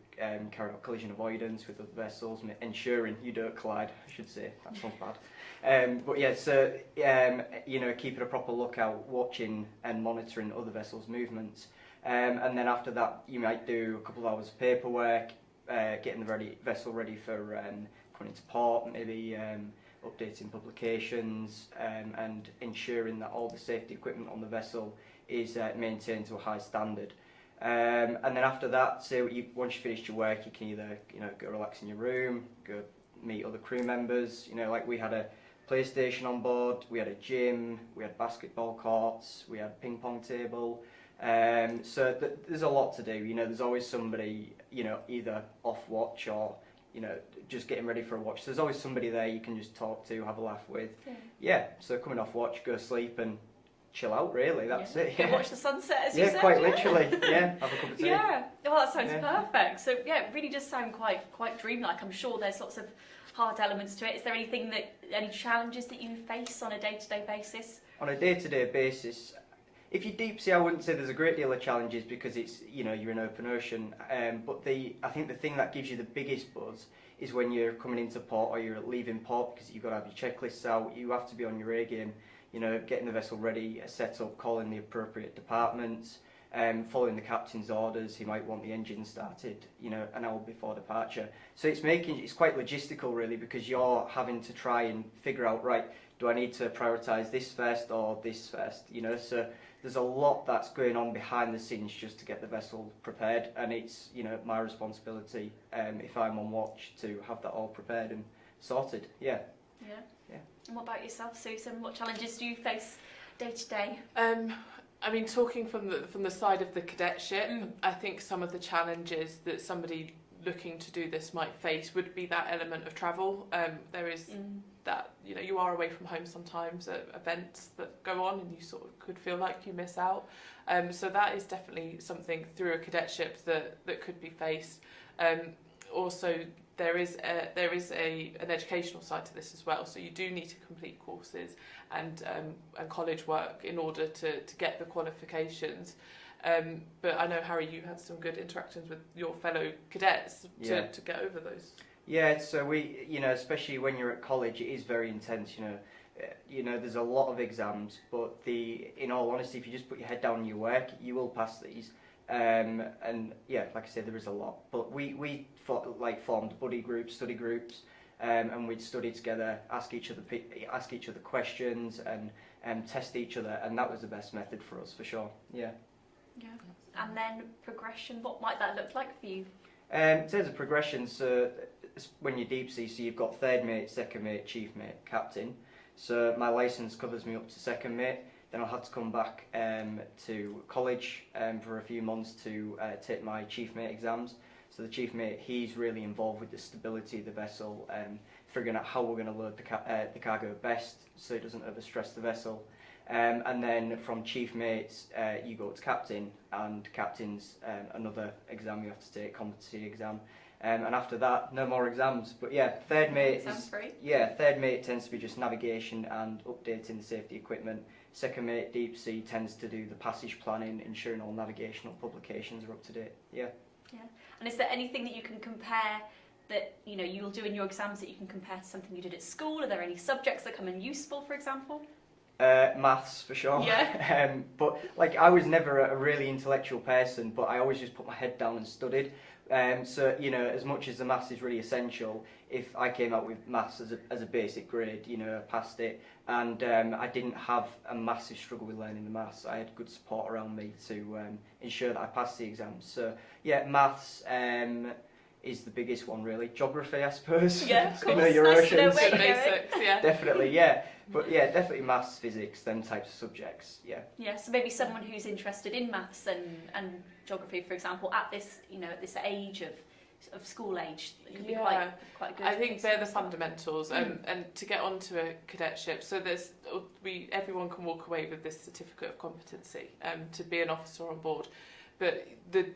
S7: carry out collision avoidance with other vessels, ensuring you don't collide, I should say. That sounds bad. But yeah, so you know, keeping a proper lookout, watching and monitoring other vessels' movements. And then after that, you might do a couple of hours of paperwork, getting the vessel ready for coming into port, maybe updating publications, and ensuring that all the safety equipment on the vessel is maintained to a high standard. And then after that, so once you've finished your work, you can either go relax in your room, go meet other crew members. You know, like we had a PlayStation on board, we had a gym, we had basketball courts, we had a ping pong table. So there's a lot to do. You know, there's always somebody, you know, either off watch or, you know, just getting ready for a watch. So there's always somebody there you can just talk to, have a laugh with. Yeah, so coming off watch, go sleep and chill out, really. That's it.
S20: Yeah. Watch the sunset, as you said.
S7: Quite literally. Yeah, have a cup of tea.
S20: Yeah, well, that sounds perfect. So yeah, it really does sound quite dreamlike. I'm sure there's lots of hard elements to it. Is there any challenges that you face on a day-to-day basis?
S7: On a day-to-day basis, if you deep sea, I wouldn't say there's a great deal of challenges because it's, you know, you're in open ocean. But I think the thing that gives you the biggest buzz is when you're coming into port or you're leaving port, because you've got to have your checklists out. You have to be on your A game. You know, getting the vessel ready, set up, calling the appropriate departments, following the captain's orders. He might want the engine started, you know, an hour before departure. So it's quite logistical, really, because you're having to try and figure out, right, do I need to prioritise this first or this first? You know, so there's a lot that's going on behind the scenes just to get the vessel prepared, and it's, you know, my responsibility if I'm on watch to have that all prepared and sorted. Yeah.
S20: And what about yourself, Susan? What challenges do you face day to day?
S6: I mean, talking from the side of the cadetship, I think some of the challenges that somebody looking to do this might face would be that element of travel. There is that, you know, you are away from home sometimes at events that go on, and you sort of could feel like you miss out. So that is definitely something through a cadetship that could be faced. Also, there is an educational side to this as well. So you do need to complete courses and college work in order to get the qualifications. But I know, Harry, you had some good interactions with your fellow cadets to get over those.
S7: Yeah, so we, you know, especially when you're at college, it is very intense. You know, there's a lot of exams, but in all honesty, if you just put your head down and you work, you will pass these. And yeah, like I said, there is a lot. But we formed buddy groups, study groups, and we'd study together, ask each other questions, and test each other, and that was the best method for us, for sure. Yeah.
S20: Yeah. And then progression, what might that look like for you?
S7: In terms of progression, so when you're deep sea, so you've got third mate, second mate, chief mate, captain. So my licence covers me up to second mate. Then I'll have to come back to college for a few months to take my chief mate exams. So the chief mate, he's really involved with the stability of the vessel, figuring out how we're going to load the cargo best so it doesn't overstress the vessel. And then from chief mates, you go to captain, and captain's another exam you have to take, competency exam. And after that, no more exams. But yeah, third mate third mate tends to be just navigation and updating the safety equipment. Second mate, deep sea, tends to do the passage planning, ensuring all navigational publications are up to date. Yeah.
S20: Yeah. And is there anything that you can compare that you'll do in your exams that you can compare to something you did at school? Are there any subjects that come in useful, for example?
S7: Maths for sure.
S20: Yeah.
S7: But like I was never a really intellectual person, but I always just put my head down and studied. So as much as the maths is really essential, if I came out with maths as a basic grade, I passed it, and I didn't have a massive struggle with learning the maths. I had good support around me to ensure that I passed the exams. So yeah, maths is the biggest one really. Geography, I suppose.
S20: Yeah, of course.
S7: Your
S20: Nice to know
S7: oceans.
S20: where you're going.
S6: Basics, yeah.
S7: Definitely, yeah. But yeah, definitely maths, physics, them types of subjects. Yeah.
S20: Yeah. So maybe someone who's interested in maths and geography, for example, at this at this age of school age, it could be quite good.
S6: I think they're the fundamentals, and to get onto a cadetship, so everyone can walk away with this certificate of competency to be an officer on board. But the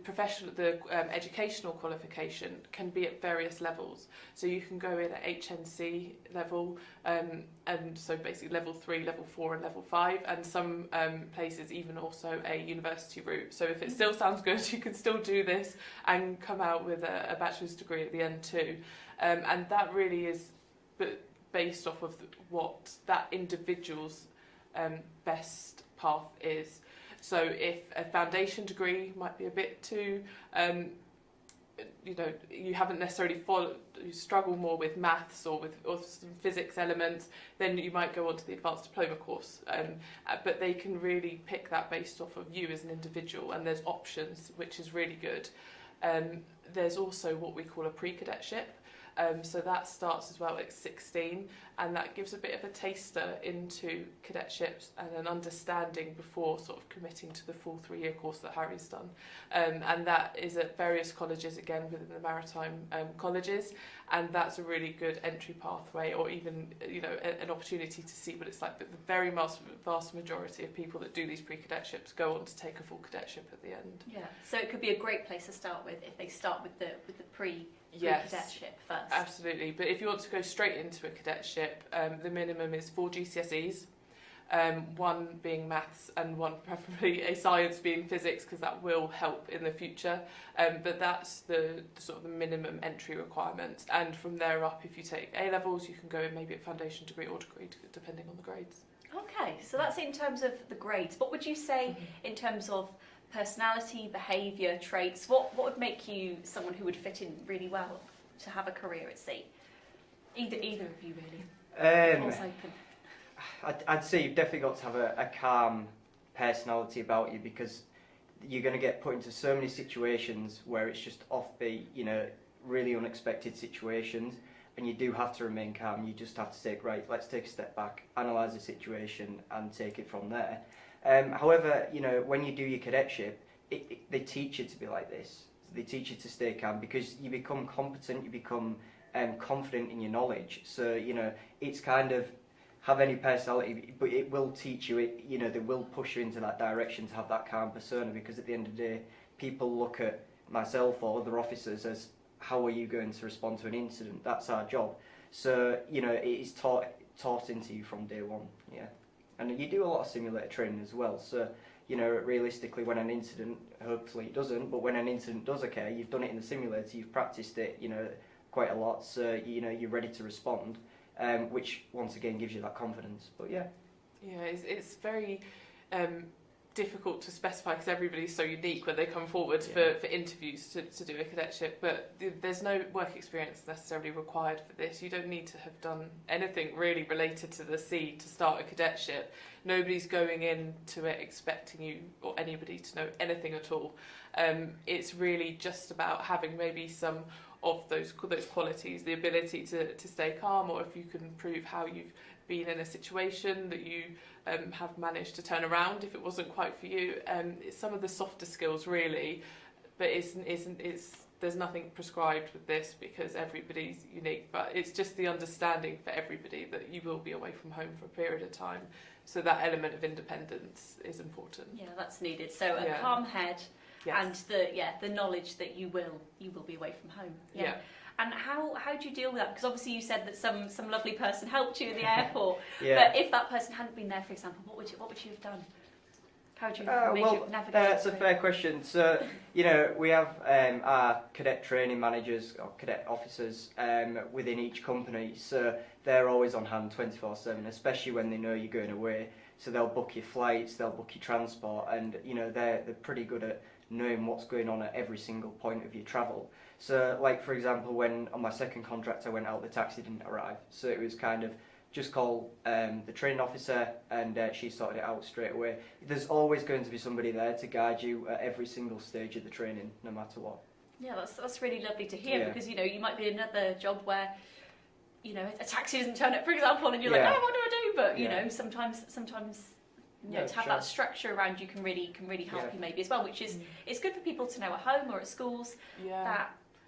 S6: educational qualification can be at various levels. So you can go in at HNC level, and so basically level 3, level 4 and level 5, and some places even also a university route. So if it still sounds good, you can still do this and come out with a bachelor's degree at the end too. And that really is based off of what that individual's best path is. So if a foundation degree might be a bit too, you haven't necessarily you struggle more with maths or some physics elements, then you might go on to the advanced diploma course. But they can really pick that based off of you as an individual, and there's options, which is really good. There's also what we call a pre-cadetship. So that starts as well at 16, and that gives a bit of a taster into cadetships and an understanding before sort of committing to the full 3-year course that Harry's done. And that is at various colleges, again within the maritime colleges, and that's a really good entry pathway, or even an opportunity to see what it's like. But the very vast majority of people that do these pre-cadetships go on to take a full cadetship at the end.
S20: Yeah, so it could be a great place to start with if they start with the pre-cadetship first.
S6: Absolutely. But if you want to go straight into a cadetship, the minimum is 4 GCSEs, 1 being maths and 1 preferably a science being physics, because that will help in the future. But that's the sort of the minimum entry requirements. And from there up, if you take A levels, you can go in maybe a foundation degree or degree, depending on the grades.
S20: Okay, so that's in terms of the grades. What would you say in terms of personality, behaviour, traits? What would make you someone who would fit in really well to have a career at sea? Either of you really.
S7: I'd say you've definitely got to have a calm personality about you, because you're going to get put into so many situations where it's just offbeat, really unexpected situations, and you do have to remain calm. You just have to say, right, let's take a step back, analyse the situation and take it from there. However, when you do your cadetship, they teach you to be like this. They teach you to stay calm, because you become competent, you become confident in your knowledge. So, it's kind of have any personality, but it will teach you, they will push you into that direction to have that calm persona, because at the end of the day, people look at myself or other officers as, how are you going to respond to an incident? That's our job. So, it is taught into you from day one, yeah. And you do a lot of simulator training as well, so realistically when an incident, hopefully it doesn't, but when an incident does occur, you've done it in the simulator, you've practiced it quite a lot, so you're ready to respond, which once again gives you that confidence. But yeah,
S6: it's very difficult to specify, because everybody's so unique when they come forward for interviews to do a cadetship, but there's no work experience necessarily required for this. You don't need to have done anything really related to the sea to start a cadetship. Nobody's going into it expecting you or anybody to know anything at all. It's really just about having maybe some of those qualities, the ability to stay calm, or if you can prove how you've been in a situation that you have managed to turn around if it wasn't quite for you. It's some of the softer skills really, but there's nothing prescribed with this, because everybody's unique, but it's just the understanding for everybody that you will be away from home for a period of time, so that element of independence is important.
S20: Yeah, that's needed. So a calm head, and the knowledge that you will be away from home. Yeah. And how do you deal with that? Because obviously you said that some lovely person helped you in the airport. But if that person hadn't been there, for example, what would you have done? How do you
S7: Well,
S20: navigate?
S7: that's a fair question. So, you know, we have our cadet training managers or cadet officers within each company. So they're always on hand 24/7, especially when they know you're going away. So they'll book your flights, they'll book your transport, and you know they're pretty good at knowing what's going on at every single point of your travel. So, like for example, when on my second contract I went out, the taxi didn't arrive. So it was kind of just call the training officer, and she sorted it out straight away. There's always going to be somebody there to guide you at every single stage of the training, no matter what.
S20: Yeah, that's really lovely to hear, because you know you might be in another job where you know a taxi doesn't turn up, for example, and you're like, oh, what do I do? But you know, sometimes you know, to have that structure around you can really help you maybe as well, which is it's good for people to know at home or at schools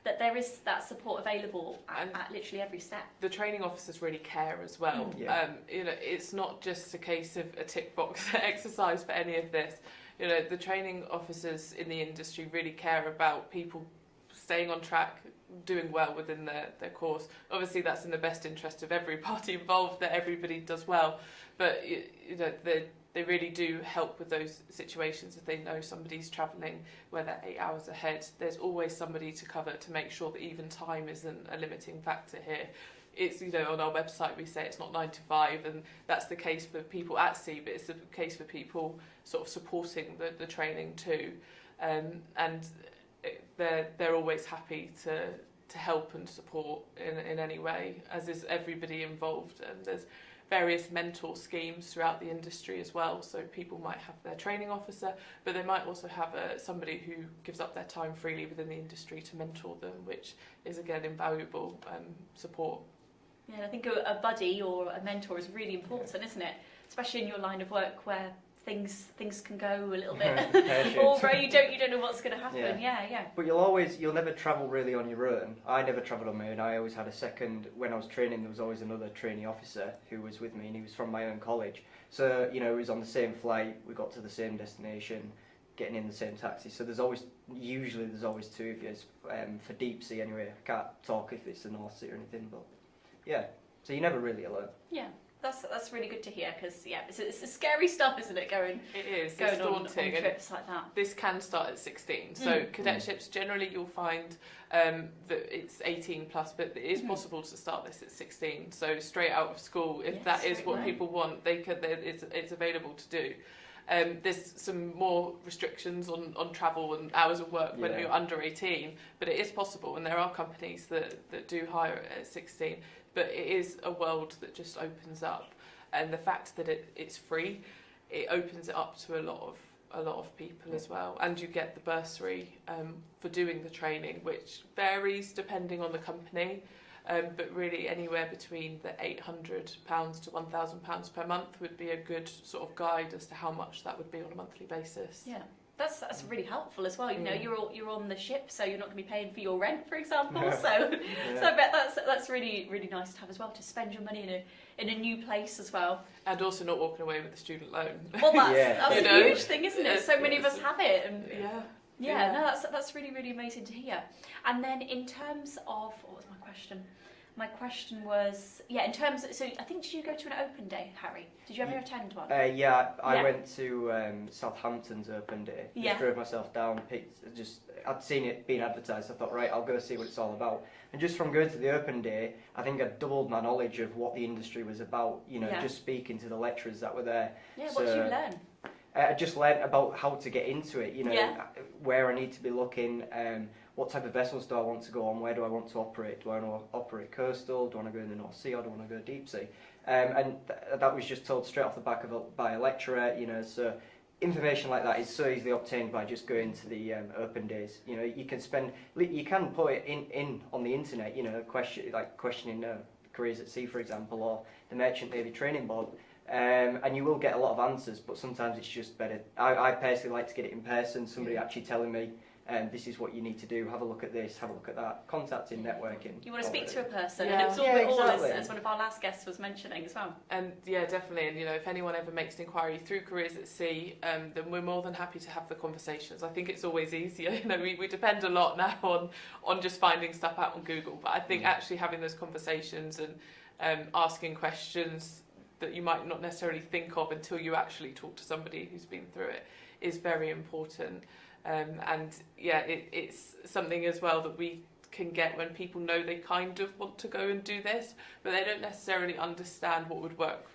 S20: that there is that support available at literally every step.
S6: The training officers really care as well. You know, it's not just a case of a tick box exercise for any of this. You know, the training officers in the industry really care about people staying on track, doing well within their course. Obviously, that's in the best interest of every party involved, that everybody does well. But you know, they really do help with those situations. If they know somebody's travelling where they're 8 hours ahead, there's always somebody to cover to make sure that even time isn't a limiting factor here. It's, you know, on our website we say it's not 9 to 5, and that's the case for people at sea, but it's the case for people sort of supporting the training too. And they're always happy to help and support in any way, as is everybody involved. And there's various mentor schemes throughout the industry as well. So people might have their training officer, but they might also have somebody who gives up their time freely within the industry to mentor them, which is again invaluable support.
S20: Yeah, I think a buddy or a mentor is really important, isn't it? Especially in your line of work where things can go a little bit or where you don't know what's going to happen. Yeah.
S7: But you'll never travel really on your own. I never travelled on my own. I always had a second. When I was training, there was always another trainee officer who was with me, and he was from my own college. So you know, he was on the same flight. We got to the same destination, getting in the same taxi. So there's always two of you for deep sea anyway. I can't talk if it's the North Sea or anything, but yeah. So you're never really alone.
S20: Yeah. That's really good to hear, because it's scary stuff, isn't it? Going
S6: it's
S20: daunting
S6: on
S20: trips like that.
S6: This can start at 16. So cadetships generally you'll find that it's 18 plus, but it is possible to start this at 16. So straight out of school, if that is what people want, it's available to do. There's some more restrictions on travel and hours of work when you're under 18, but it is possible, and there are companies that do hire at 16. But it is a world that just opens up, and the fact that it's free, it opens it up to a lot of people as well. And you get the bursary for doing the training, which varies depending on the company, but really anywhere between the £800 to £1,000 per month would be a good sort of guide as to how much that would be on a monthly basis.
S20: Yeah. That's really helpful as well. You know, you're on the ship, so you're not going to be paying for your rent, for example. So I bet that's really nice to have as well, to spend your money in a new place as well.
S6: And also not walking away with a student loan.
S20: Well, that's a huge thing, isn't it? So many of us have it. And no, that's really amazing to hear. And then in terms of, what was my question? My question was, in terms of, so I think, did you go to an open day, Harry? Did you ever attend one?
S7: I went to Southampton's open day. Just drove myself down, I'd seen it being advertised, I thought, right, I'll go see what it's all about. And just from going to the open day, I think I doubled my knowledge of what the industry was about, you know, just speaking to the lecturers that were there.
S20: Yeah, what did you learn?
S7: I just learned about how to get into it, you know, where I need to be looking, what type of vessels do I want to go on, where do I want to operate? Do I want to operate coastal, do I want to go in the North Sea, or do I want to go deep sea? And that was just told straight off the back by a lecturer, you know, so information like that is so easily obtained by just going to the open days. You know, you can put it in on the internet, you know, questioning careers at sea, for example, or the Merchant Navy Training Board. And you will get a lot of answers, but sometimes it's just better. I personally like to get it in person, somebody actually telling me, this is what you need to do, have a look at this, have a look at that, contacting, networking.
S20: You want to speak to a person and absorb it all, as one of our last guests was mentioning as well.
S6: And definitely, and you know, if anyone ever makes an inquiry through Careers at Sea, then we're more than happy to have the conversations. I think it's always easier, you know, we depend a lot now on just finding stuff out on Google, but I think actually having those conversations and asking questions, that you might not necessarily think of until you actually talk to somebody who's been through it is very important. And yeah, it's something as well that we can get when people know they kind of want to go and do this, but they don't necessarily understand what would work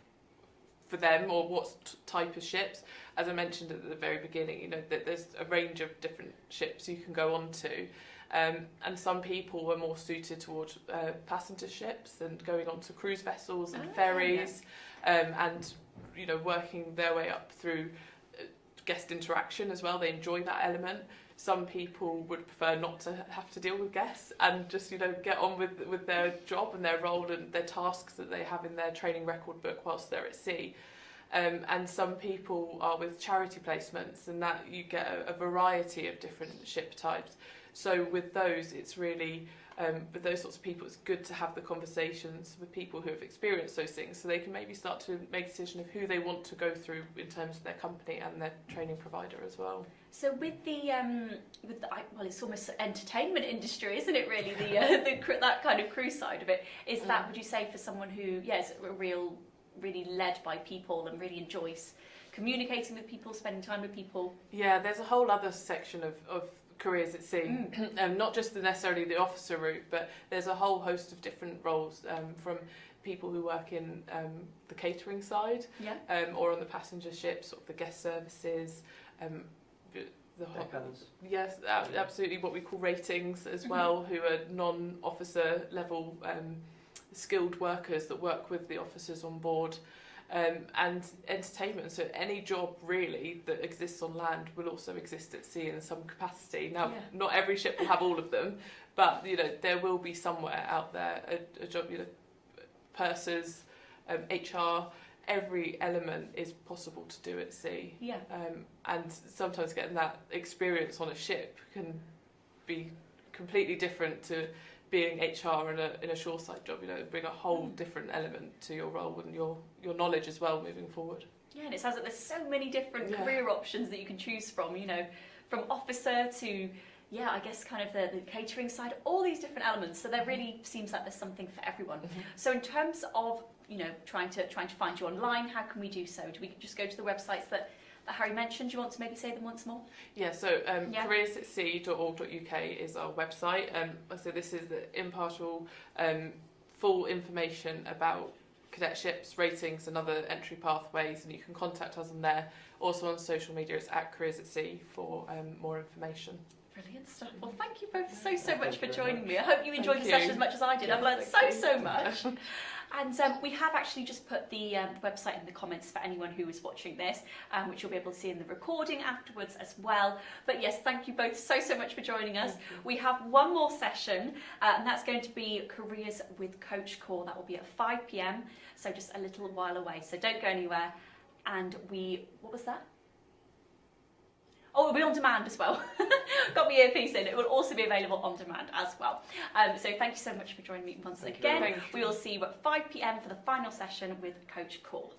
S6: for them or what type of ships. As I mentioned at the very beginning, you know, that there's a range of different ships you can go on to. And some people are more suited towards passenger ships and going on to cruise vessels and ferries, and you know, working their way up through guest interaction as well. They enjoy that element. Some people would prefer not to have to deal with guests and just, you know, get on with their job and their role and their tasks that they have in their training record book whilst they're at sea. And some people are with charity placements, and that you get a variety of different ship types. So with those, it's really, with those sorts of people, it's good to have the conversations with people who have experienced those things, so they can maybe start to make a decision of who they want to go through in terms of their company and their training provider as well.
S20: So with the well, it's almost entertainment industry, isn't it? Really, that kind of cruise side of it. Is that, would you say, for someone who, is really led by people and really enjoys communicating with people, spending time with people?
S6: Yeah, there's a whole other section of careers at sea, not just necessarily the officer route, but there's a whole host of different roles, from people who work in the catering side, or on the passenger ships, or the guest services, yes, absolutely, what we call ratings as well, who are non-officer level skilled workers that work with the officers on board. And entertainment, so any job really that exists on land will also exist at sea in some capacity. Now, not every ship will have all of them, but you know, there will be somewhere out there a job, you know, pursers, HR, every element is possible to do at sea. And sometimes getting that experience on a ship can be completely different to being HR in a shoreside job. You know, bring a whole different element to your role and your knowledge as well moving forward.
S20: Yeah, and it sounds like there's so many different career options that you can choose from. You know, from officer to I guess kind of the catering side, all these different elements. So there really seems like there's something for everyone. So in terms of, you know, trying to find you online, how can we do so? Do we just go to the websites that Harry mentioned? Do you want to maybe say them once more?
S6: Yeah, so careersatsea.org.uk is our website. So this is the impartial, full information about cadetships, ratings and other entry pathways, and you can contact us on there. Also on social media, it's @careersatsea for more information.
S20: Brilliant stuff. Well, thank you both so much for joining me. I hope you enjoyed the session as much as I did. I've learned so much. And we have actually just put the website in the comments for anyone who is watching this, which you'll be able to see in the recording afterwards as well. But yes, thank you both so much for joining us. We have one more session, and that's going to be Careers with Coach Core. That will be at 5 p.m, so just a little while away. So don't go anywhere. And what was that? Oh, it'll be on demand as well. Got my earpiece in. It will also be available on demand as well. So thank you so much for joining me once again. We will see you at 5 p.m. for the final session with Coach Core.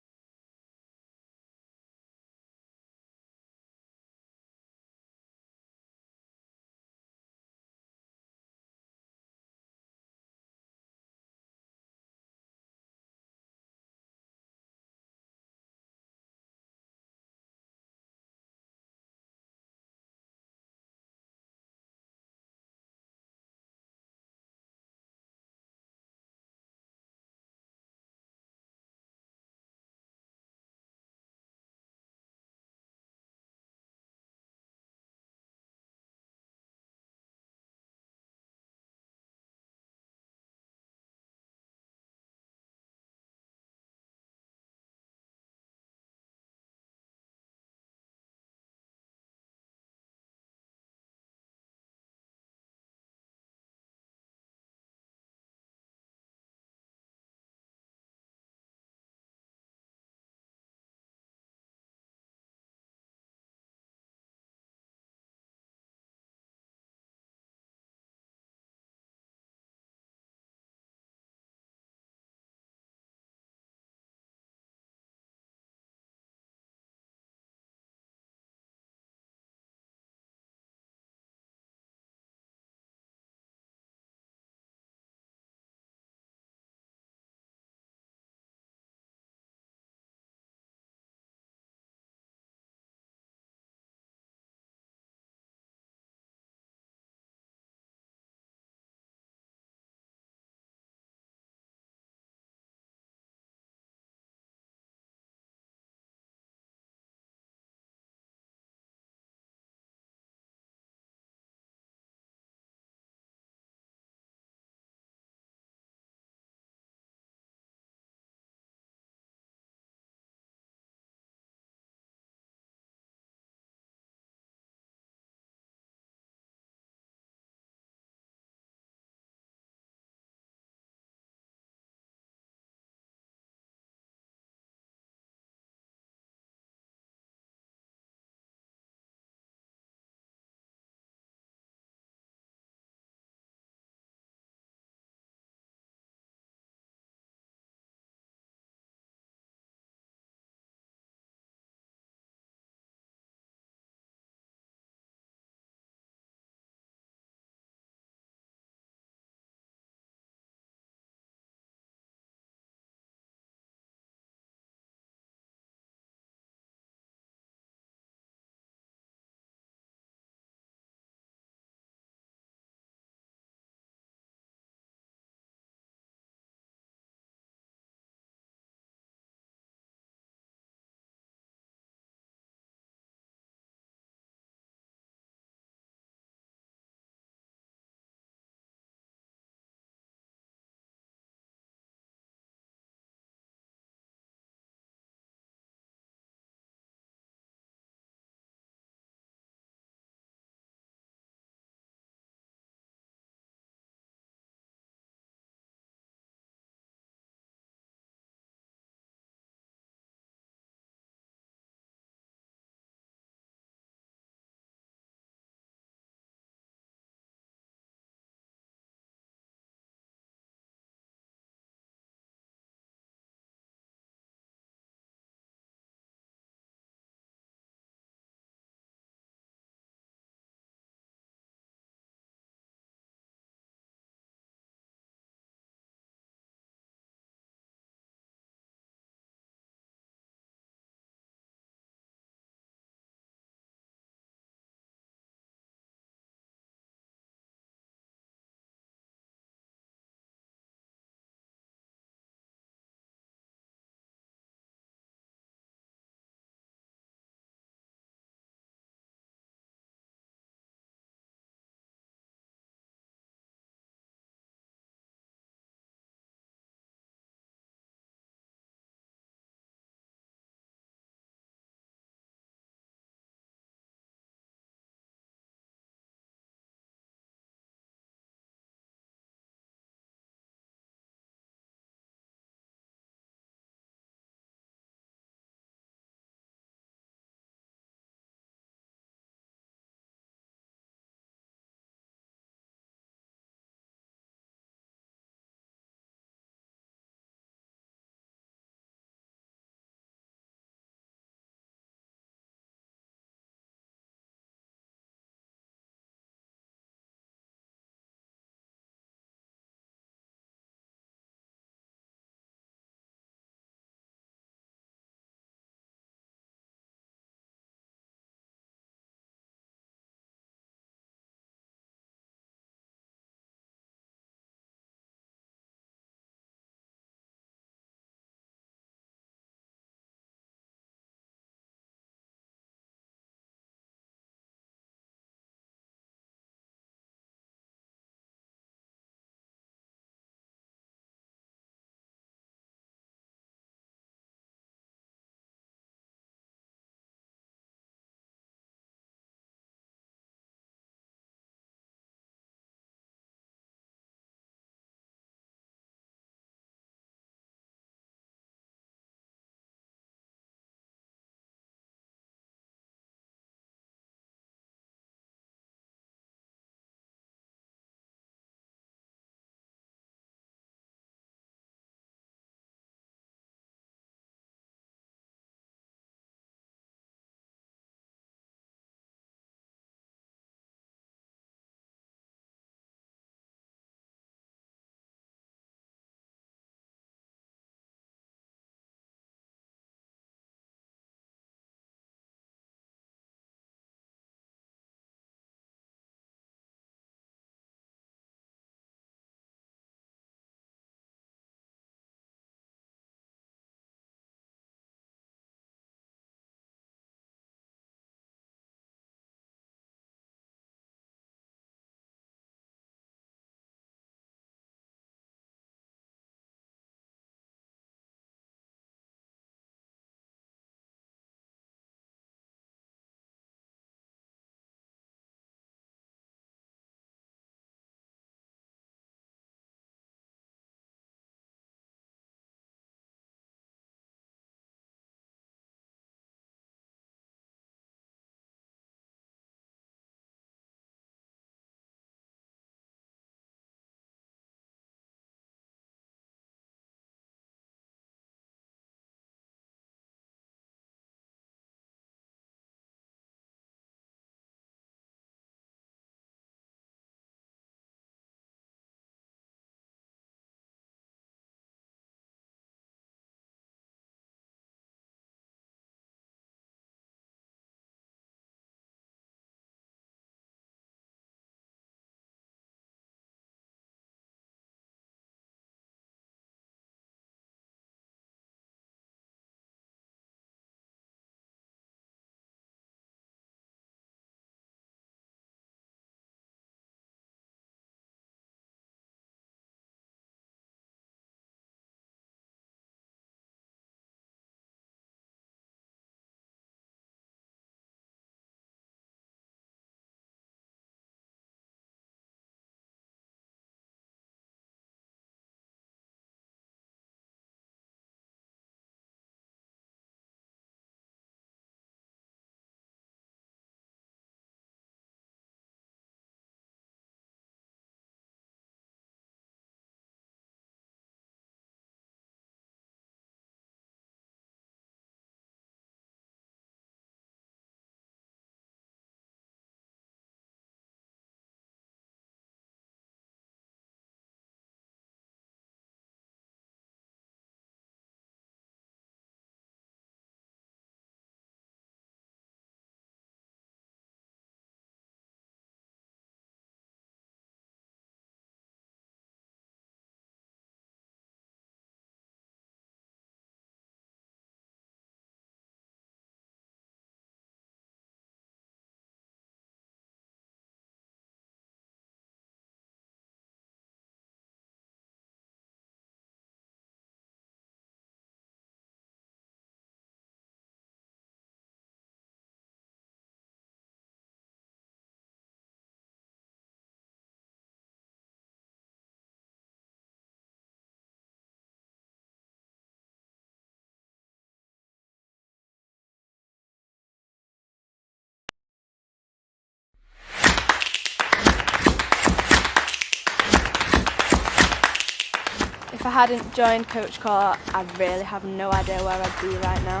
S13: I hadn't joined Coach Corps, I really have no idea where I'd be right now.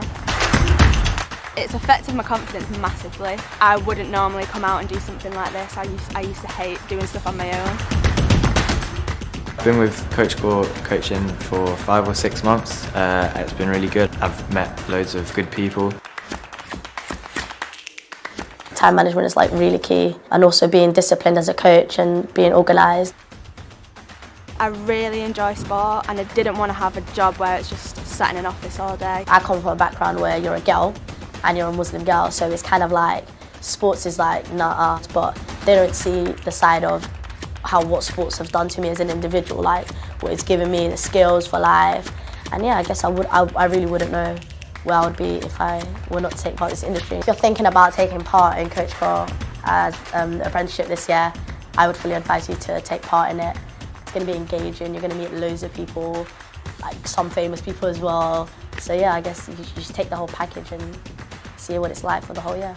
S13: It's affected my confidence massively. I wouldn't normally come out and do something like this. I used to hate doing stuff on my own.
S8: I've been with Coach Corps coaching for 5 or 6 months. It's been really good. I've met loads of good people.
S10: Time management is like really key, and also being disciplined as a coach and being organised.
S13: I really enjoy sport and I didn't want to have a job where it's just sat in an office all day.
S10: I come from a background where you're a girl and you're a Muslim girl, so it's kind of like sports is like not art, but they don't see the side of what sports have done to me as an individual, like what it's given me, the skills for life. And yeah, I guess I really wouldn't know where I would be if I were not to take part in this industry. If you're thinking about taking part in Coach Corps as an apprenticeship this year, I would fully advise you to take part in it. It's going to be engaging, you're going to meet loads of people, like some famous people as well. So yeah, I guess you should take the whole package and see what it's like for the whole year.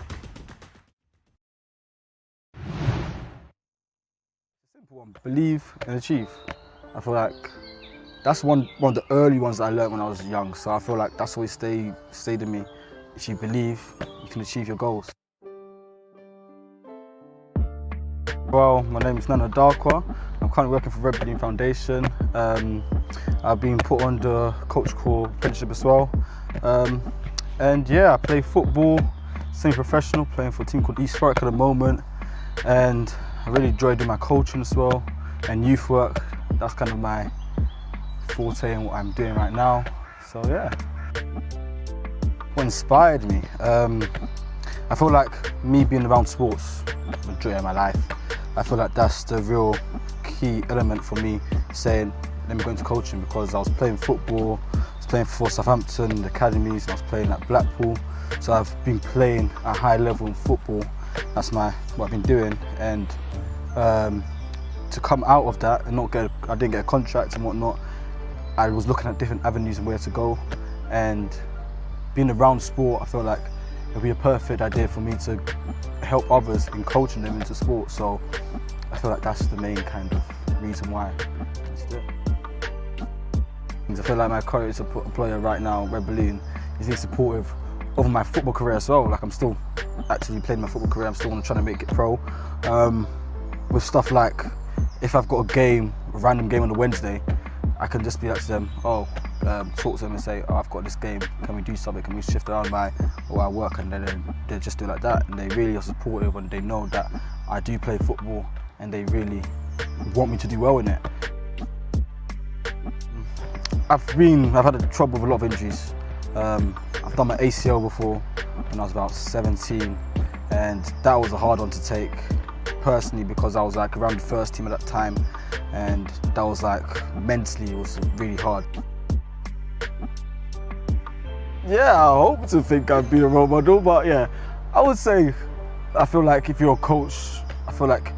S15: Simple one, believe and achieve. I feel like that's one of the early ones that I learned when I was young, so I feel like that's always stayed in me. If you believe, you can achieve your goals. Well, my name is Nana Darkwa. I'm currently working for Red Bull Foundation. I've been put on the Coach Corps apprenticeship as well. And yeah, I play football, semi-professional, playing for a team called East Warwick at the moment. And I really enjoy doing my coaching as well, and youth work. That's kind of my forte and what I'm doing right now. So yeah. What inspired me? I feel like me being around sports the majority of my life, I feel like that's the real key element for me saying, let me go into coaching, because I was playing football, I was playing for Southampton, the academies, and I was playing at Blackpool. So I've been playing at high level in football. That's what I've been doing. And to come out of that and I didn't get a contract and whatnot, I was looking at different avenues and where to go. And being around sport, I feel like it would be a perfect idea for me to help others in coaching them into sport. So I feel like that's the main kind of reason why I did it. I feel like my current employer right now, Red Bull, is really supportive of my football career as well. Like I'm still actually playing my football career, I'm still trying to make it pro. With stuff like, if I've got a random game on a Wednesday, I can just be like to them, talk to them and say, I've got this game, can we do something, can we shift around my work? And then they just do it like that, and they really are supportive, and they know that I do play football and they really want me to do well in it. I've had trouble with a lot of injuries. I've done my ACL before when I was about 17, and that was a hard one to take personally, because I was like around the first team at that time, and that was like mentally it was really hard. Yeah, I hope to think I'd be a role model, but yeah, I would say I feel like if you're a coach, I feel like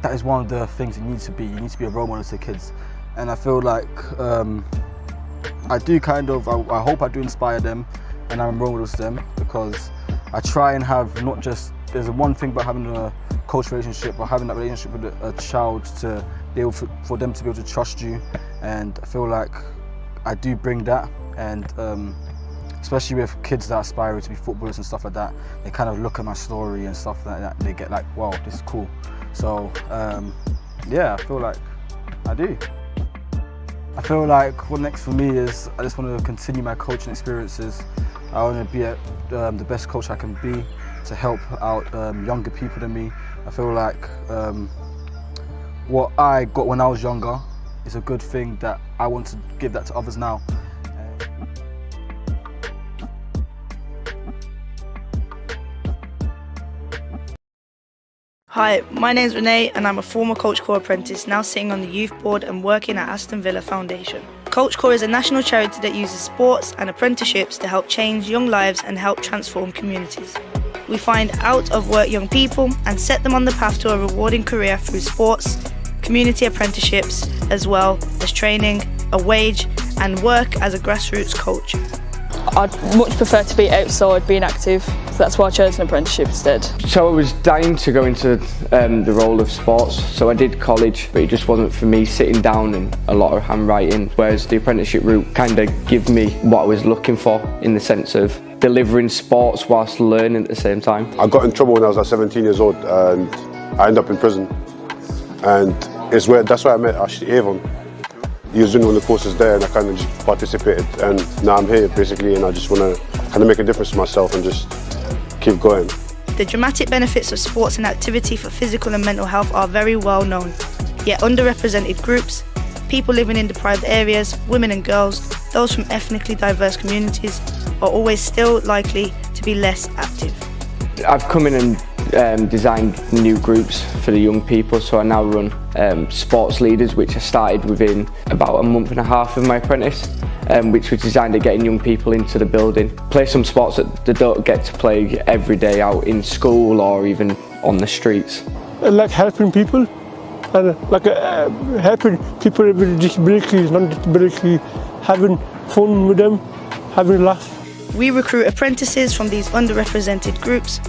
S15: that is one of the things you need to be. You need to be a role model to kids, and I feel like I do I hope I do inspire them, and I'm a role model to them, because I try and have not just, there's one thing about having a coach relationship or having that relationship with a child to be able for them to be able to trust you, and I feel like I do bring that, and especially with kids that aspire to be footballers and stuff like that, they kind of look at my story and stuff like that, and they get like, wow, this is cool. So yeah, I feel like I do. I feel like what next for me is I just want to continue my coaching experiences. I want to be the best coach I can be to help out younger people than me. I feel like what I got when I was younger is a good thing that I want to give that to others now.
S16: Hi, my name's Renee and I'm a former Coach Corps apprentice now sitting on the youth board and working at Aston Villa Foundation. Coach Corps is a national charity that uses sports and apprenticeships to help change young lives and help transform communities. We find out-of-work young people and set them on the path to a rewarding career through sports, community apprenticeships, as well as training, a wage and work as a grassroots coach.
S24: I'd much prefer to be outside, being active,
S11: So that's why I chose an apprenticeship instead.
S12: So I was dying to go into the role of sports, so I did college, but it just wasn't for me, sitting down and a lot of handwriting, whereas the apprenticeship route kind of gave me what I was looking for in the sense of delivering sports whilst learning at the same time.
S17: I got in trouble when I was like 17 years old and I ended up in prison. And it's where, that's where I met Ashley Avon. He was doing one of the courses there and I kind of just participated, and now I'm here basically, and I just want to kind of make a difference to myself and just keep going.
S16: The dramatic benefits of sports and activity for physical and mental health are very well known, yet underrepresented groups, people living in deprived areas, women and girls, those from ethnically diverse communities are always still likely to be less active.
S12: I've come in and designed new groups for the young people, so I now run sports leaders, which I started within about a month and a half of my apprentice, which was designed at getting young people into the building, play some sports that they don't get to play every day out in school or even on the streets.
S24: I like helping people, and like helping people with disabilities, non-disability, having fun with them, having a laugh.
S16: We recruit apprentices from these underrepresented groups.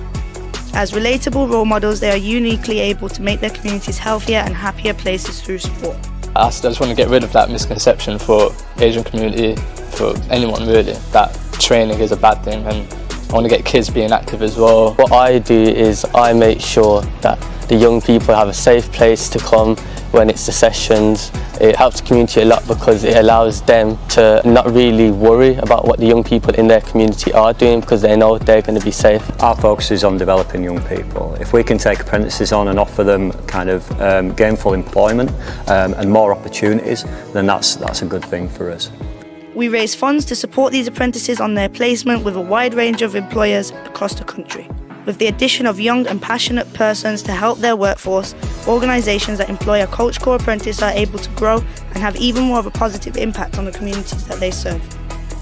S16: As relatable role models, they are uniquely able to make their communities healthier and happier places through sport.
S25: I just want to get rid of that misconception for Asian community, for anyone really, that training is a bad thing, and I want to get kids being active as well. What I do is I make sure that the young people have a safe place to come when it's the sessions. It helps the community a lot because it allows them to not really worry about what the young people in their community are doing, because they know they're going to be safe.
S26: Our focus is on developing young people. If we can take apprentices on and offer them kind of gainful employment and more opportunities, then that's a good thing for us.
S16: We raise funds to support these apprentices on their placement with a wide range of employers across the country. With the addition of young and passionate persons to help their workforce, organisations that employ a Coach Corps apprentice are able to grow and have even more of a positive impact on the communities that they serve.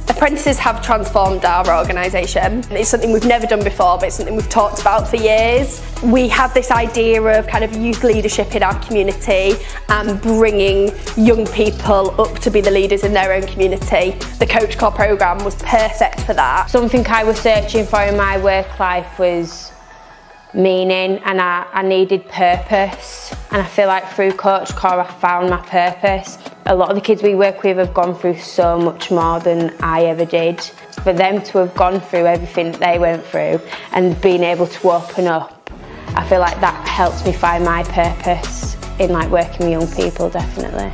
S27: Apprentices have transformed our organisation. It's something we've never done before, but it's something we've talked about for years. We have this idea of kind of youth leadership in our community and bringing young people up to be the leaders in their own community. The Coach Corps programme was perfect for that.
S28: Something I was searching for in my work life was meaning, and I needed purpose, and I feel like through Coach Corps I found my purpose. A lot of the kids we work with have gone through so much more than I ever did. For them to have gone through everything that they went through and being able to open up, I feel like that helps me find my purpose in like working with young people, definitely.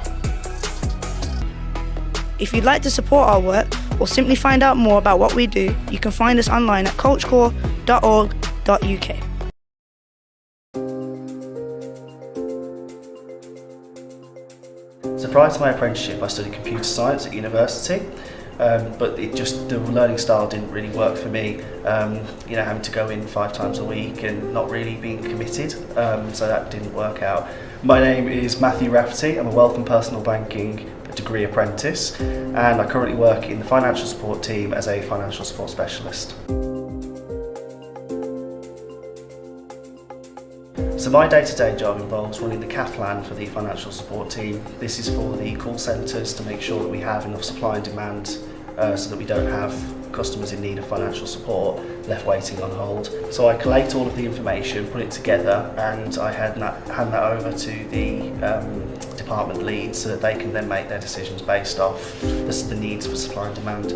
S16: If you'd like to support our work or simply find out more about what we do, you can find us online at coachcorps.org.uk.
S29: So prior to my apprenticeship, I studied computer science at university, but the learning style didn't really work for me. Having to go in 5 times a week and not really being committed, so that didn't work out. My name is Matthew Rafferty. I'm a Wealth and Personal Banking degree apprentice, and I currently work in the financial support team as a financial support specialist. So my day-to-day job involves running the CAFLAN for the financial support team. This is for the call centres to make sure that we have enough supply and demand so that we don't have customers in need of financial support left waiting on hold. So I collate all of the information, put it together, and I hand that over to the department leads so that they can then make their decisions based off the needs for supply and demand.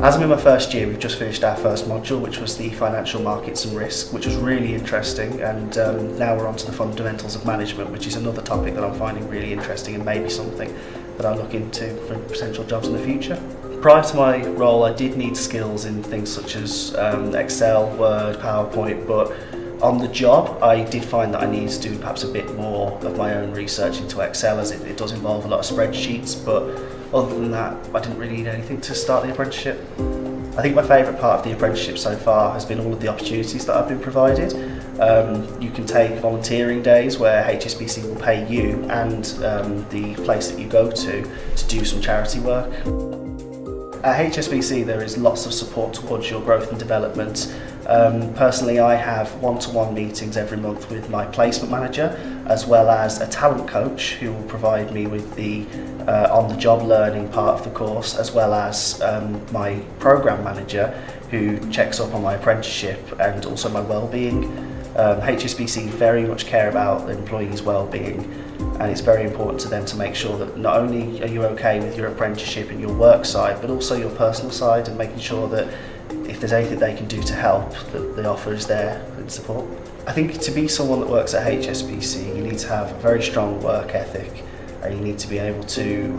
S29: As I'm in my first year, we've just finished our first module, which was the financial markets and risk, which was really interesting, and now we're on to the fundamentals of management, which is another topic that I'm finding really interesting and maybe something that I'll look into for potential jobs in the future. Prior to my role, I did need skills in things such as Excel, Word, PowerPoint, but on the job, I did find that I needed to do perhaps a bit more of my own research into Excel, as it does involve a lot of spreadsheets, but other than that, I didn't really need anything to start the apprenticeship. I think my favourite part of the apprenticeship so far has been all of the opportunities that I've been provided. You can take volunteering days where HSBC will pay you and the place that you go to do some charity work. At HSBC there is lots of support towards your growth and development. Personally, I have one-to-one meetings every month with my placement manager, as well as a talent coach who will provide me with the on-the-job learning part of the course, as well as my program manager who checks up on my apprenticeship and also my well-being. HSBC very much care about the employees' well-being, and it's very important to them to make sure that not only are you okay with your apprenticeship and your work side, but also your personal side, and making sure that if there's anything they can do to help, that the offer is there and support. I think to be someone that works at HSBC, you need to have a very strong work ethic, and you need to be able to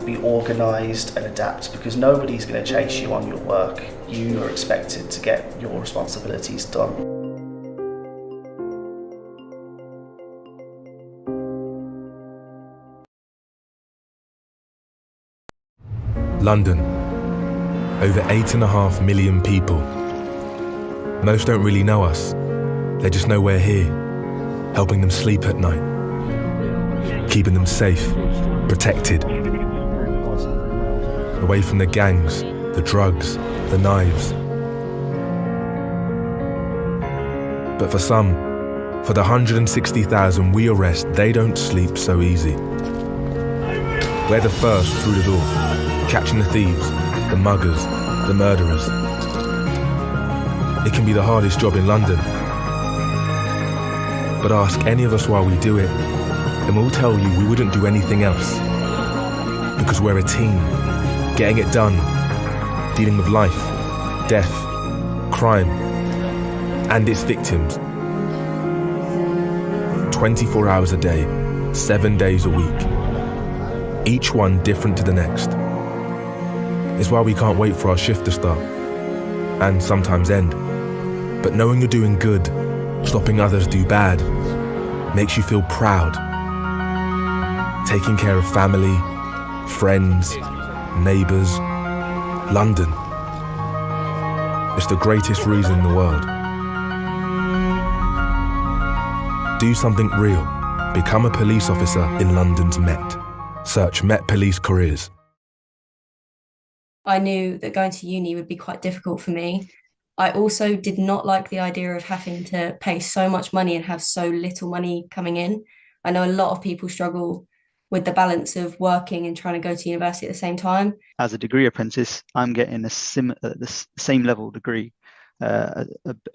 S29: be organised and adapt, because nobody's going to chase you on your work. You are expected to get your responsibilities done.
S1: London, over 8.5 million people. Most don't really know us, they just know we're here, helping them sleep at night, keeping them safe, protected, away from the gangs, the drugs, the knives. But for some, for the 160,000 we arrest, they don't sleep so easy. We're the first through the door, catching the thieves, the muggers, the murderers. It can be the hardest job in London. But ask any of us why we do it, and we'll tell you we wouldn't do anything else. Because we're a team, getting it done, dealing with life, death, crime, and its victims. 24 hours a day, 7 days a week. Each one different to the next. It's why we can't wait for our shift to start, and sometimes end. But knowing you're doing good, stopping others do bad, makes you feel proud. Taking care of family, friends, neighbours, London. It's the greatest reason in the world. Do something real. Become a police officer in London's Met. Search Met Police Careers.
S2: I knew that going to uni would be quite difficult for me. I also did not like the idea of having to pay so much money and have so little money coming in. I know a lot of people struggle with the balance of working and trying to go to university at the same time.
S9: As a degree apprentice, I'm getting the same level degree, a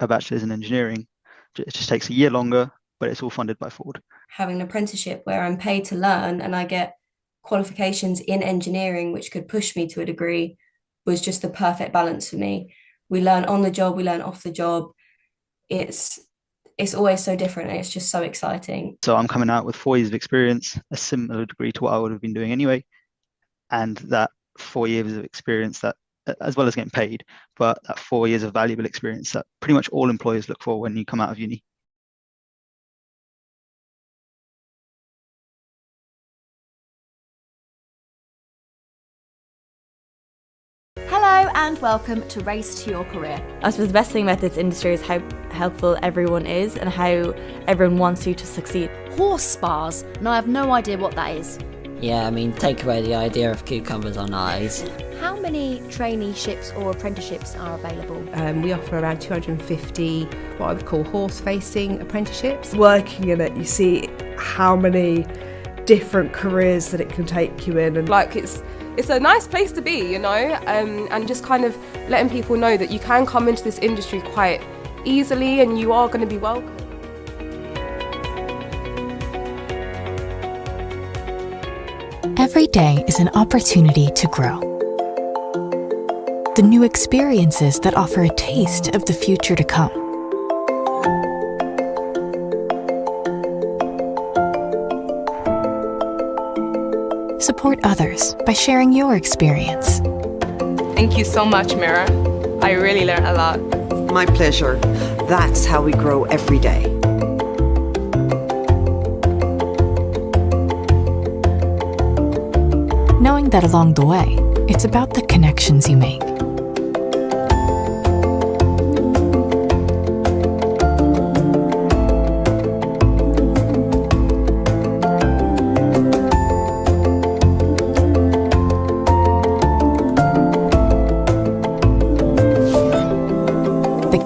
S9: bachelor's in engineering. It just takes a year longer, but it's all funded by Ford.
S2: Having an apprenticeship where I'm paid to learn and I get qualifications in engineering which could push me to a degree was just the perfect balance for me. We learn on the job, we learn off the job. It's always so different, and it's just so exciting.
S9: So I'm coming out with 4 years of experience, a similar degree to what I would have been doing anyway, and that 4 years of experience, that as well as getting paid, but that 4 years of valuable experience that pretty much all employers look for when you come out of uni.
S14: Hello and welcome to Race to Your Career.
S18: I suppose the best thing about this industry is how helpful everyone is and how everyone wants you to succeed.
S14: Horse spars, and I have no idea what that is.
S19: Yeah, I mean, take away the idea of cucumbers on eyes.
S14: How many traineeships or apprenticeships are available?
S21: We offer around 250 what I would call horse-facing apprenticeships.
S22: Working in it, you see how many different careers that it can take you in, and
S23: it's a nice place to be, you know, and just kind of letting people know that you can come into this industry quite easily and you are going to be welcome.
S30: Every day is an opportunity to grow. The new experiences that offer a taste of the future to come. Support others by sharing your experience.
S23: Thank you so much, Mira. I really learned a lot.
S31: My pleasure. That's how we grow every day.
S30: Knowing that along the way, it's about the connections you make.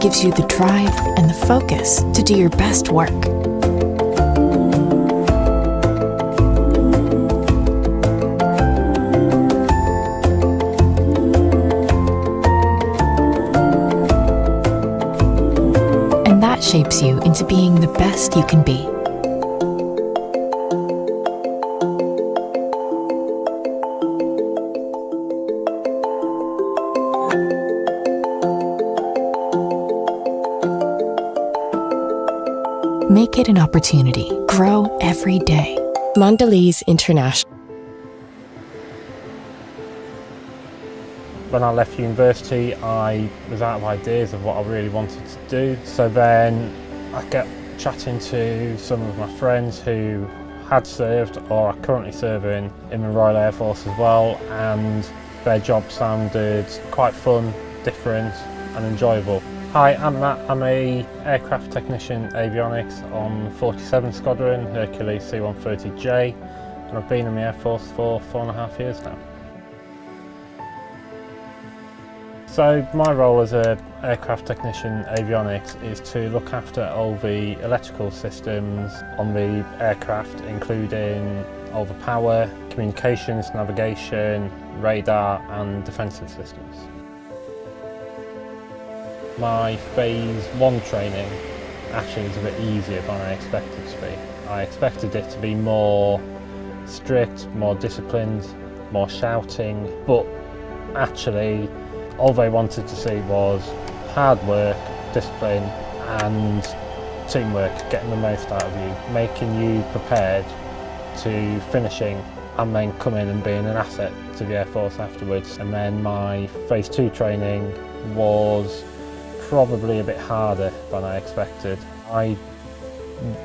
S30: gives you the drive and the focus to do your best work. And that shapes you into being the best you can be. Make it an opportunity. Grow every day. Mondelez International.
S3: When I left university, I was out of ideas of what I really wanted to do. So then I kept chatting to some of my friends who had served or are currently serving in the Royal Air Force as well, and their job sounded quite fun, different and enjoyable. Hi, I'm Matt. I'm a aircraft technician avionics on 47 Squadron, Hercules C-130J, and I've been in the Air Force for 4.5 years now. So my role as an aircraft technician avionics is to look after all the electrical systems on the aircraft, including all the power, communications, navigation, radar and defensive systems. My phase 1 training actually was a bit easier than I expected it to be. I expected it to be more strict, more disciplined, more shouting, but actually all they wanted to see was hard work, discipline and teamwork, getting the most out of you, making you prepared to finishing and then coming and being an asset to the Air Force afterwards. And then my phase 2 training was probably a bit harder than I expected. I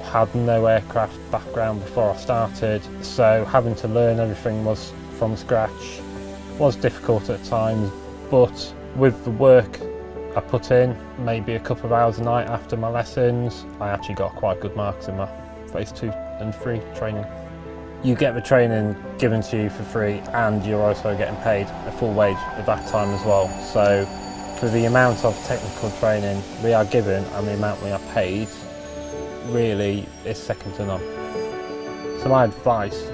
S3: had no aircraft background before I started, so having to learn everything was from scratch was difficult at times, but with the work I put in, maybe a couple of hours a night after my lessons, I actually got quite good marks in my phase 2 and 3 training. You get the training given to you for free and you're also getting paid a full wage at that time as well. So for the amount of technical training we are given and the amount we are paid, really is second to none. So my advice,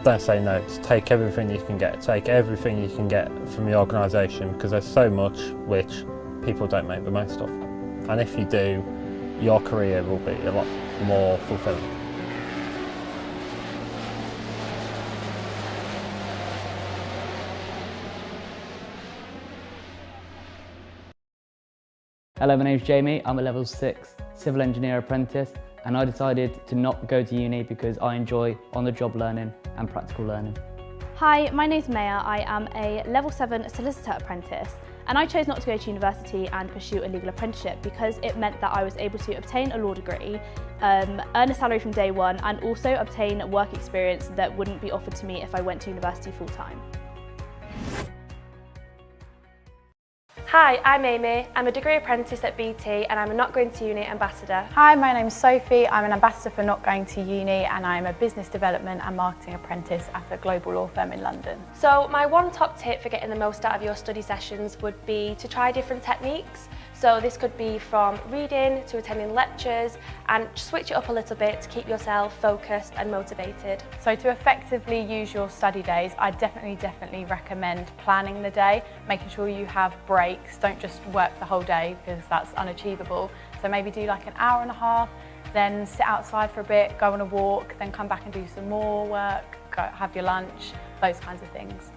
S3: don't say no, just take everything you can get. Take everything you can get from the organisation, because there's so much which people don't make the most of. And if you do, your career will be a lot more fulfilling.
S4: Hello, my name's Jamie. I'm a level 6 civil engineer apprentice, and I decided to not go to uni because I enjoy on-the-job learning and practical learning.
S5: Hi, my name's Maya. I am a level 7 solicitor apprentice, and I chose not to go to university and pursue a legal apprenticeship because it meant that I was able to obtain a law degree, earn a salary from day one, and also obtain work experience that wouldn't be offered to me if I went to university full-time.
S6: Hi, I'm Amy. I'm a degree apprentice at BT and I'm a Not Going to Uni ambassador.
S7: Hi, my name's Sophie. I'm an ambassador for Not Going to Uni and I'm a business development and marketing apprentice at a global law firm in London.
S6: So my one top tip for getting the most out of your study sessions would be to try different techniques. So this could be from reading to attending lectures, and switch it up a little bit to keep yourself focused and motivated.
S7: So to effectively use your study days, I definitely recommend planning the day, making sure you have breaks. Don't just work the whole day because that's unachievable. So maybe do like an hour and a half, then sit outside for a bit, go on a walk, then come back and do some more work, go have your lunch, those kinds of things.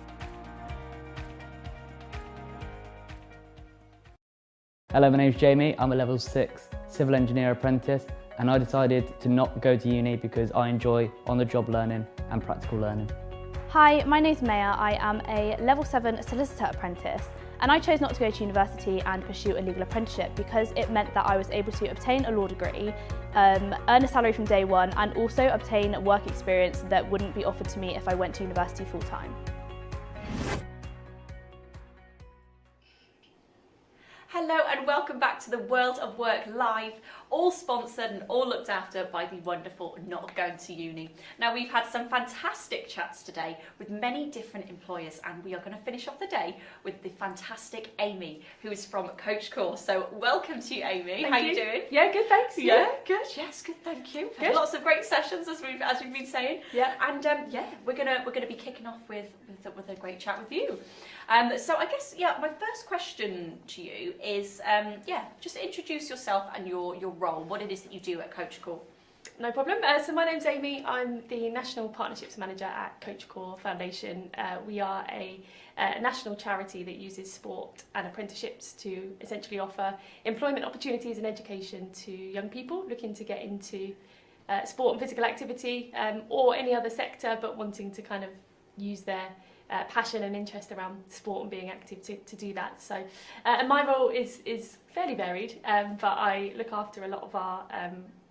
S4: Hello, my name's Jamie. I'm a level 6 civil engineer apprentice, and I decided to not go to uni because I enjoy on-the-job learning and practical learning.
S5: Hi, my name's Maya. I am a level 7 solicitor apprentice, and I chose not to go to university and pursue a legal apprenticeship because it meant that I was able to obtain a law degree, earn a salary from day one, and also obtain work experience that wouldn't be offered to me if I went to university full-time.
S8: Hello and and welcome back to the World of Work Live, all sponsored and all looked after by the wonderful Not Going to Uni. Now, we've had some fantastic chats today with many different employers, and we are going to finish off the day with the fantastic Amy, who is from Coach Core. So welcome to you, Amy. How are you doing?
S10: Yeah, good, thanks.
S8: Yeah, good. Yes, good, thank you.
S10: Good.
S8: Lots of great sessions as we've been saying.
S10: Yeah.
S8: And we're gonna be kicking off with a great chat with you. So I guess my first question to you is just introduce yourself and your role, what it is that you do at Coach Core.
S10: No problem. So my name's Amy. I'm the National Partnerships Manager at Coach Core Foundation. We are a national charity that uses sport and apprenticeships to essentially offer employment opportunities and education to young people looking to get into sport and physical activity or any other sector, but wanting to kind of use their passion and interest around sport and being active to do that. So, and my role is fairly varied, but I look after a lot of our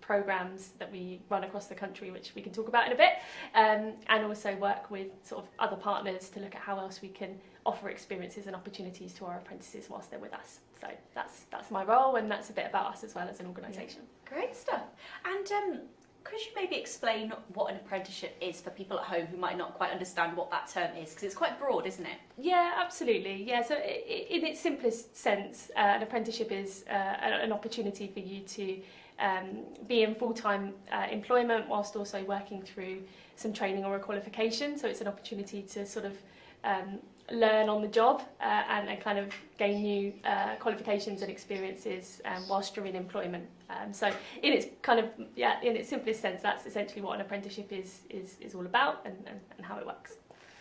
S10: programs that we run across the country, which we can talk about in a bit, and also work with sort of other partners to look at how else we can offer experiences and opportunities to our apprentices whilst they're with us. So that's my role, and that's a bit about us as well as an organisation.
S8: Yeah. Great stuff. And could you maybe explain what an apprenticeship is for people at home who might not quite understand what that term is? Because it's quite broad, isn't it?
S10: Yeah, absolutely. Yeah, so in its simplest sense, an apprenticeship is an opportunity for you to be in full-time employment whilst also working through some training or a qualification. So it's an opportunity to sort of learn on the job and kind of gain new qualifications and experiences whilst you're in employment. So in its kind of in its simplest sense, that's essentially what an apprenticeship is all about and how it works.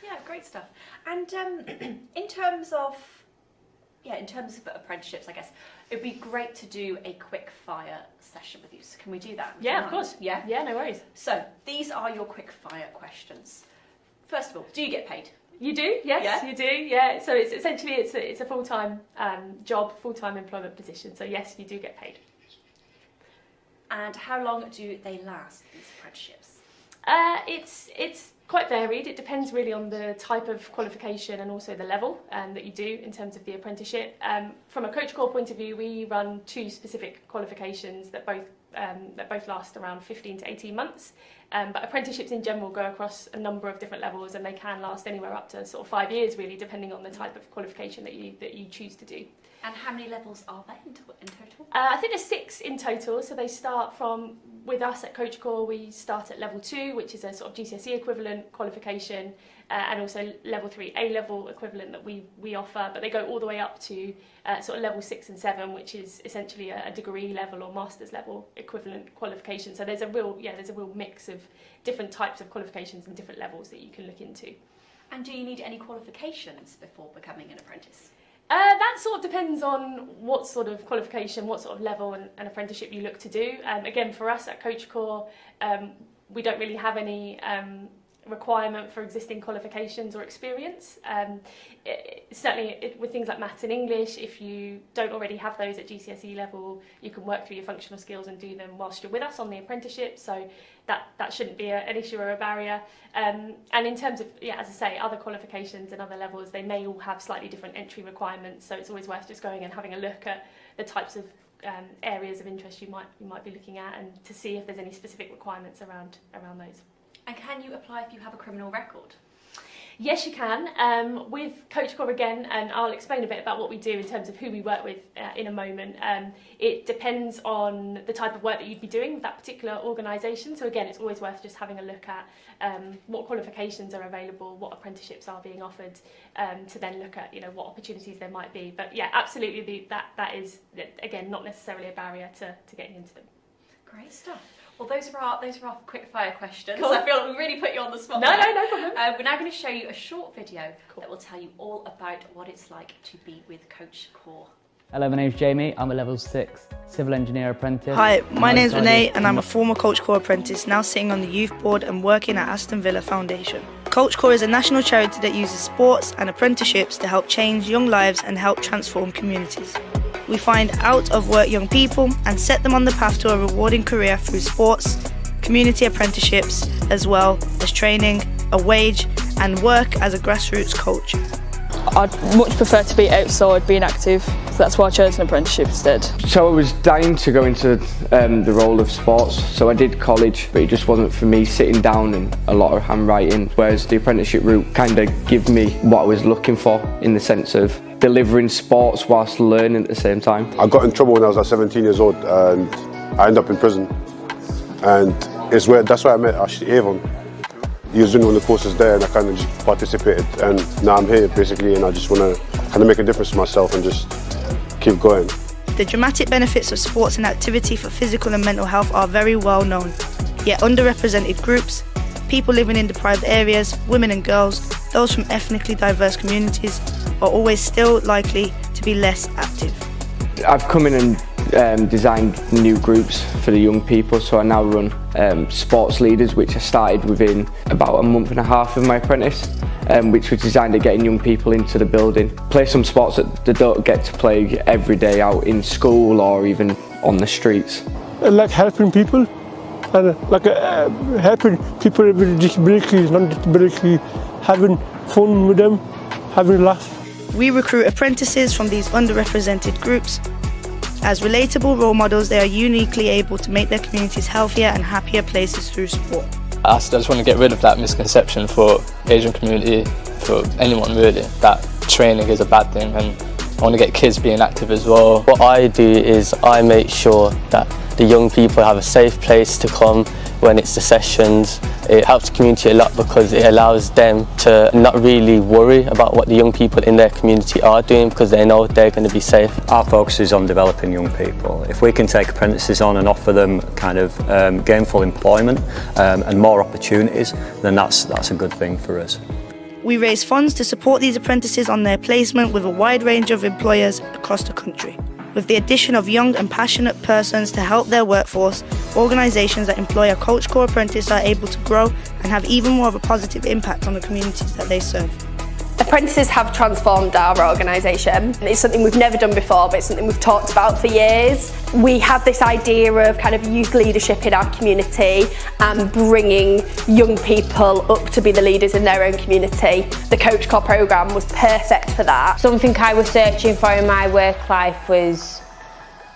S8: Yeah, great stuff. And in terms of apprenticeships, I guess it'd be great to do a quick fire session with you. So can we do that?
S10: Yeah, of course. Yeah, no worries.
S8: So these are your quick fire questions. First of all, do you get paid?
S10: You do, yes, you do, yeah. So it's essentially it's a full-time job, full-time employment position. So yes, you do get paid.
S8: And how long do they last, these apprenticeships?
S10: It's quite varied. It depends really on the type of qualification and also the level that you do in terms of the apprenticeship. From a Coach Core point of view, we run 2 specific qualifications that both last around 15 to 18 months. But apprenticeships in general go across a number of different levels, and they can last anywhere up to sort of 5 years, really, depending on the type of qualification that you choose to do.
S8: And how many levels are there in total?
S10: I think there's 6 in total. So they start from, with us at Coach Core, we start at level 2, which is a sort of GCSE equivalent qualification, and also level 3 A-level equivalent that we offer. But they go all the way up to sort of level 6 and 7, which is essentially a degree level or master's level equivalent qualification. So there's a real mix of different types of qualifications and different levels that you can look into.
S8: And do you need any qualifications before becoming an apprentice?
S10: That sort of depends on what sort of qualification, what sort of level and apprenticeship you look to do. Again, for us at Coach Core, we don't really have any requirement for existing qualifications or experience. Certainly with things like maths and English, if you don't already have those at GCSE level, you can work through your functional skills and do them whilst you're with us on the apprenticeship, so that shouldn't be an issue or a barrier. And in terms of, as I say, other qualifications and other levels, they may all have slightly different entry requirements, so it's always worth just going and having a look at the types of areas of interest you might be looking at, and to see if there's any specific requirements around those.
S8: And can you apply if you have a criminal record?
S10: Yes, you can. With Coach Core again, and I'll explain a bit about what we do in terms of who we work with in a moment. It depends on the type of work that you'd be doing with that particular organisation. So again, it's always worth just having a look at what qualifications are available, what apprenticeships are being offered, to then look at what opportunities there might be. But yeah, absolutely, that is again not necessarily a barrier to getting into them.
S8: Great stuff. Well, those are our quick fire questions.
S10: Cool.
S8: So I feel like we really put you on the spot.
S10: No problem.
S8: We're now going to show you a short video that will tell you all about what it's like to be with Coach Core.
S4: Hello, my name's Jamie. I'm a level 6 civil engineer apprentice.
S16: Hi, my name's Renee, and I'm a former Coach Core apprentice, now sitting on the youth board and working at Aston Villa Foundation. Coach Core is a national charity that uses sports and apprenticeships to help change young lives and help transform communities. We find out-of-work young people and set them on the path to a rewarding career through sports, community apprenticeships, as well as training, a wage, and work as a grassroots coach.
S11: I'd much prefer to be outside, being active, So that's why I chose an apprenticeship instead.
S12: So I was dying to go into the role of sports, so I did college, but it just wasn't for me, sitting down and a lot of handwriting, whereas the apprenticeship route kind of gave me what I was looking for in the sense of delivering sports whilst learning at the same time.
S13: I got in trouble when I was like 17 years old and I ended up in prison, and it's where that's where I met Avon. He was doing one of the courses there and I kind of just participated, and now I'm here basically, and I just want to kind of make a difference to myself and just keep going.
S16: The dramatic benefits of sports and activity for physical and mental health are very well known, yet underrepresented groups, people living in deprived areas, women and girls, those from ethnically diverse communities are always still likely to be less active.
S12: I've come in and designed new groups for the young people, so I now run sports leaders, which I started within about a month and a half of my apprentice, which was designed at getting young people into the building, play some sports that they don't get to play every day out in school or even on the streets.
S15: I like helping people, and helping people with disabilities, non-disability, having fun with them, having a laugh.
S16: We recruit apprentices from these underrepresented groups. As relatable role models, they are uniquely able to make their communities healthier and happier places through sport.
S17: I just want to get rid of that misconception for Asian community, for anyone really, that training is a bad thing, and I want to get kids being active as well. What I do is I make sure that the young people have a safe place to come when it's the sessions. It helps the community a lot because it allows them to not really worry about what the young people in their community are doing, because they know they're going to be safe.
S20: Our focus is on developing young people. If we can take apprentices on and offer them kind of gainful employment and more opportunities, then that's a good thing for us.
S16: We raise funds to support these apprentices on their placement with a wide range of employers across the country. With the addition of young and passionate persons to help their workforce, organisations that employ a Coach Core apprentice are able to grow and have even more of a positive impact on the communities that they serve.
S24: Apprentices have transformed our organisation. It's something we've never done before, but it's something we've talked about for years. We have this idea of kind of youth leadership in our community and bringing young people up to be the leaders in their own community. The Coach Core programme was perfect for that.
S25: Something I was searching for in my work life was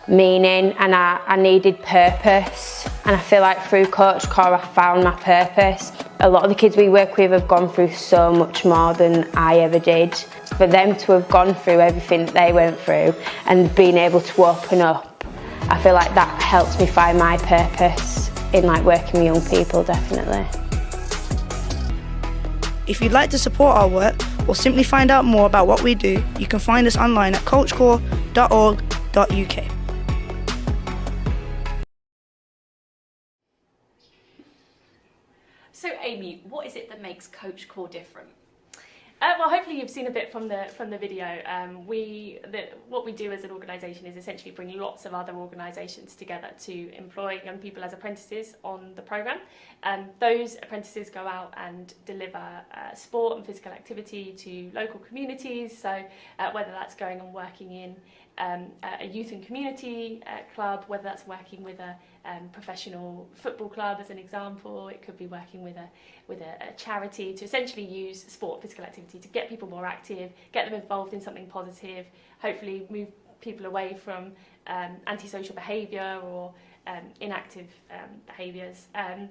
S25: meaning, and I needed purpose, and I feel like through Coach Core I found my purpose. A lot of the kids we work with have gone through so much more than I ever did. For them to have gone through everything that they went through and being able to open up, I feel like that helps me find my purpose in like working with young people, definitely.
S16: If you'd like to support our work or simply find out more about what we do, you can find us online at coachcore.org.uk.
S8: So Amy, what is it that makes Coach Core different?
S10: Well, hopefully you've seen a bit from the video. What we do as an organisation is essentially bring lots of other organisations together to employ young people as apprentices on the programme. Those apprentices go out and deliver sport and physical activity to local communities. So whether that's going and working in a youth and community club, whether that's working with a professional football club as an example, it could be working with a charity to essentially use sport and physical activity to get people more active, get them involved in something positive, hopefully move people away from antisocial behaviour or inactive behaviours. And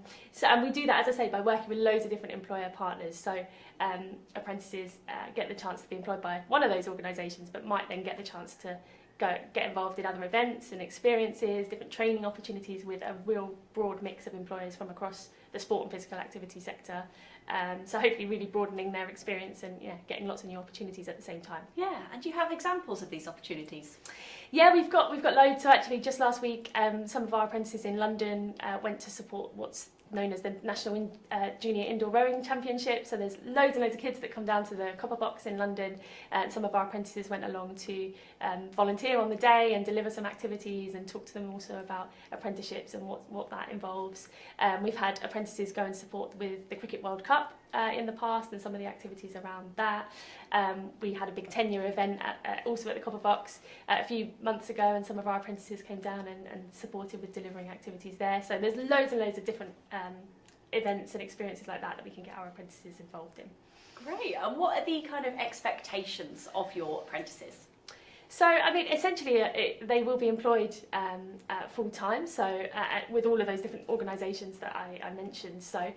S10: we do that, as I say, by working with loads of different employer partners. So apprentices get the chance to be employed by one of those organisations, but might then get the chance to get involved in other events and experiences, different training opportunities with a real broad mix of employers from across the sport and physical activity sector. So hopefully really broadening their experience and getting lots of new opportunities at the same time.
S8: Yeah, and do you have examples of these opportunities?
S10: Yeah, we've got loads. So actually just last week some of our apprentices in London went to support what's known as the National Junior Indoor Rowing Championship. So there's loads and loads of kids that come down to the Copper Box in London, and some of our apprentices went along to volunteer on the day and deliver some activities and talk to them also about apprenticeships and what that involves. We've had apprentices go and support with the Cricket World Cup in the past and some of the activities around that. We had a big tenure event also at the Copper Box a few months ago, and some of our apprentices came down and supported with delivering activities there. So there's loads and loads of different events and experiences like that we can get our apprentices involved in.
S8: Great. And what are the kind of expectations of your apprentices?
S10: So, I mean, essentially, they will be employed full-time, so with all of those different organisations that I mentioned. So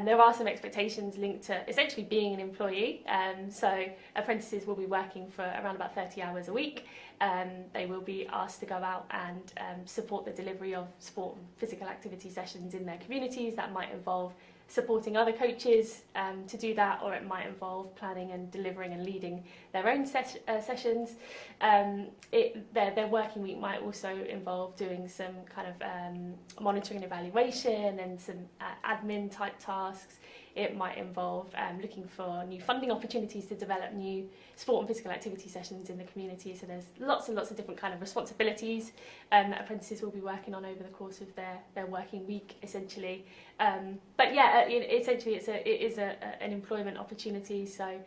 S10: there are some expectations linked to essentially being an employee. So apprentices will be working for around about 30 hours a week. They will be asked to go out and support the delivery of sport and physical activity sessions in their communities. That might involve supporting other coaches to do that, or it might involve planning and delivering and leading their own sessions. Their working week might also involve doing some kind of monitoring and evaluation and some admin type tasks. It might involve looking for new funding opportunities to develop new sport and physical activity sessions in the community. So there's lots and lots of different kind of responsibilities that apprentices will be working on over the course of their working week, essentially. But yeah, essentially it is an employment opportunity. So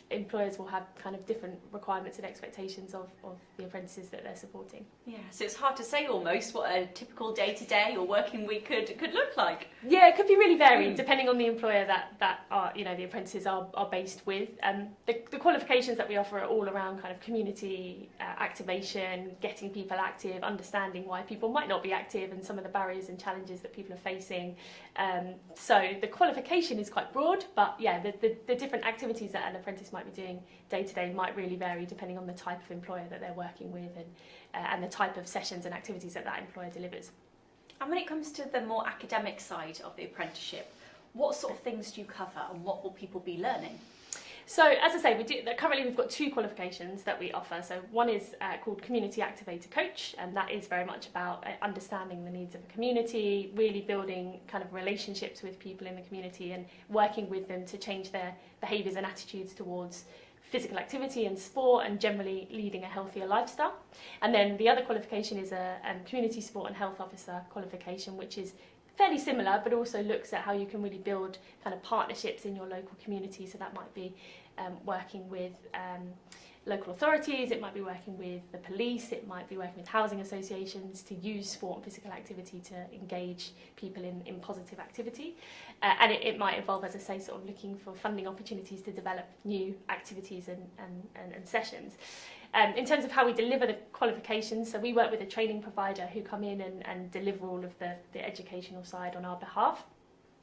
S10: employers will have kind of different requirements and expectations of the apprentices that they're supporting.
S8: Yeah, so it's hard to say almost what a typical day-to-day or working week could look like.
S10: Yeah, it could be really varied depending on the employer that are, the apprentices are based with. The qualifications that we offer are all around kind of community activation, getting people active, understanding why people might not be active and some of the barriers and challenges that people are facing. So the qualification is quite broad, but yeah, the different activities that an apprentice might be doing day to day might really vary depending on the type of employer that they're working with and the type of sessions and activities that employer delivers.
S8: And when it comes to the more academic side of the apprenticeship, what sort of things do you cover and what will people be learning?
S10: So, as I say, currently we've got two qualifications that we offer. So one is called Community Activator Coach, and that is very much about understanding the needs of a community, really building kind of relationships with people in the community and working with them to change their behaviours and attitudes towards physical activity and sport and generally leading a healthier lifestyle. And then the other qualification is a Community Sport and Health Officer qualification, which is fairly similar, but also looks at how you can really build kind of partnerships in your local community. So that might be working with local authorities, it might be working with the police, it might be working with housing associations to use sport and physical activity to engage people in positive activity. And it might involve, as I say, sort of looking for funding opportunities to develop new activities and sessions. In terms of how we deliver the qualifications, so we work with a training provider who come in and deliver all of the educational side on our behalf.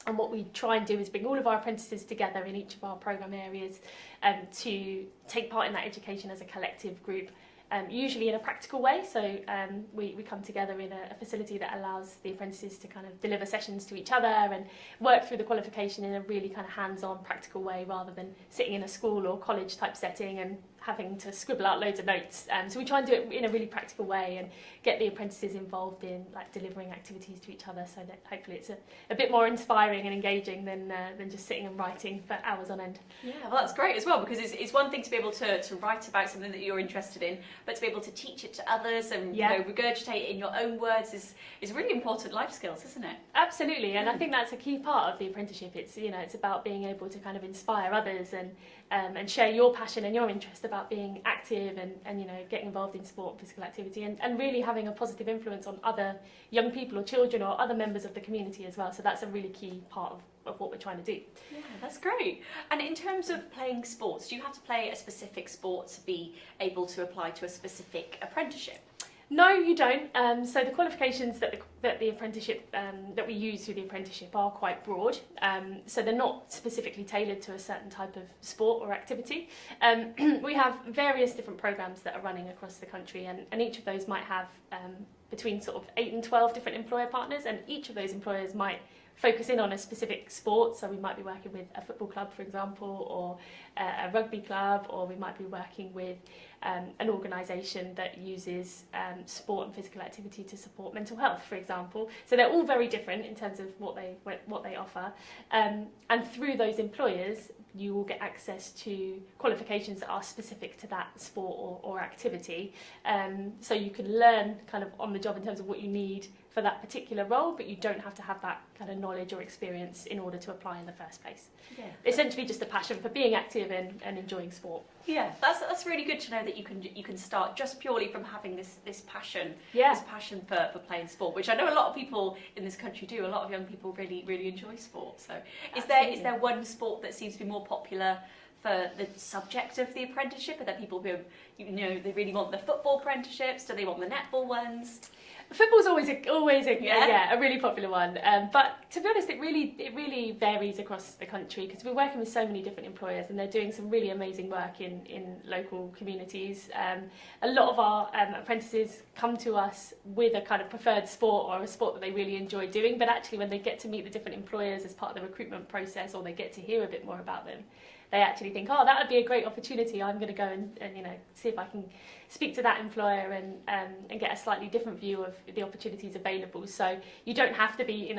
S10: And what we try and do is bring all of our apprentices together in each of our programme areas to take part in that education as a collective group, usually in a practical way. So we come together in a facility that allows the apprentices to kind of deliver sessions to each other and work through the qualification in a really kind of hands-on, practical way rather than sitting in a school or college type setting and having to scribble out loads of notes. So we try and do it in a really practical way and get the apprentices involved in like delivering activities to each other so that hopefully it's a bit more inspiring and engaging than just sitting and writing for hours on end.
S8: Yeah, well that's great as well, because it's one thing to be able to write about something that you're interested in, but to be able to teach it to others and regurgitate it in your own words is really important life skills, isn't it?
S10: Absolutely, and I think that's a key part of the apprenticeship. It's about being able to kind of inspire others and share your passion and your interest about being active and getting involved in sport and physical activity and really having a positive influence on other young people or children or other members of the community as well. So that's a really key part of what we're trying to do.
S8: Yeah, that's great. And in terms of playing sports, do you have to play a specific sport to be able to apply to a specific apprenticeship?
S10: No, you don't. So the qualifications that the apprenticeship that we use through the apprenticeship are quite broad. So they're not specifically tailored to a certain type of sport or activity. We have various different programs that are running across the country, and each of those might have between sort of 8 and 12 different employer partners, and each of those employers might focus in on a specific sport. So we might be working with a football club, for example, or a rugby club, or we might be working with an organisation that uses sport and physical activity to support mental health, for example. So they're all very different in terms of what they offer. And through those employers, you will get access to qualifications that are specific to that sport or activity. So you can learn kind of on the job in terms of what you need for that particular role, but you don't have to have that kind of knowledge or experience in order to apply in the first place.
S8: Yeah.
S10: Essentially just a passion for being active and enjoying sport.
S8: Yeah, that's really good to know that you can start just purely from having this passion,
S10: this
S8: passion for playing sport, which I know a lot of people in this country do. A lot of young people really enjoy sport. So is there one sport that seems to be more popular for the subject of the apprenticeship? Are there people who, they really want the football apprenticeships? Do they want the netball ones?
S10: Football's always a really popular one, but to be honest, it really varies across the country because we're working with so many different employers and they're doing some really amazing work in local communities. A lot of our apprentices come to us with a kind of preferred sport or a sport that they really enjoy doing, but actually when they get to meet the different employers as part of the recruitment process or they get to hear a bit more about them, they actually think, oh, that would be a great opportunity. I'm going to go and see if I can speak to that employer and get a slightly different view of the opportunities available. So you don't have to be,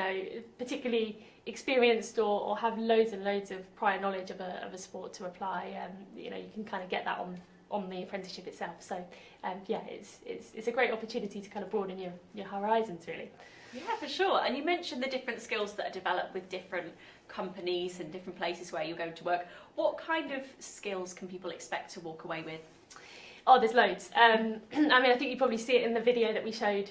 S10: particularly experienced or have loads and loads of prior knowledge of a sport to apply. You can kind of get that on the apprenticeship itself. So it's a great opportunity to kind of broaden your horizons, really.
S8: Yeah, for sure. And you mentioned the different skills that are developed with different companies and different places where you're going to work. What kind of skills can people expect to walk away with?
S10: Oh, there's loads. I think you probably see it in the video that we showed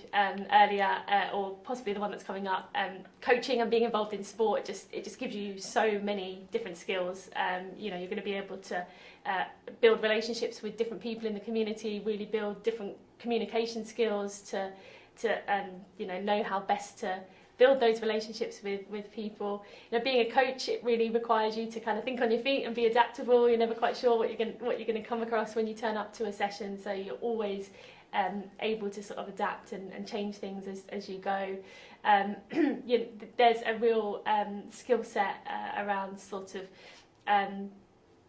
S10: earlier, or possibly the one that's coming up. Coaching and being involved in sport, it just gives you so many different skills. You're going to be able to build relationships with different people in the community, really build different communication skills to know how best to build those relationships with people. Being a coach, it really requires you to kind of think on your feet and be adaptable. You're never quite sure what you're going to come across when you turn up to a session, so you're always able to sort of adapt and change things as you go. There's a real skill set around sort of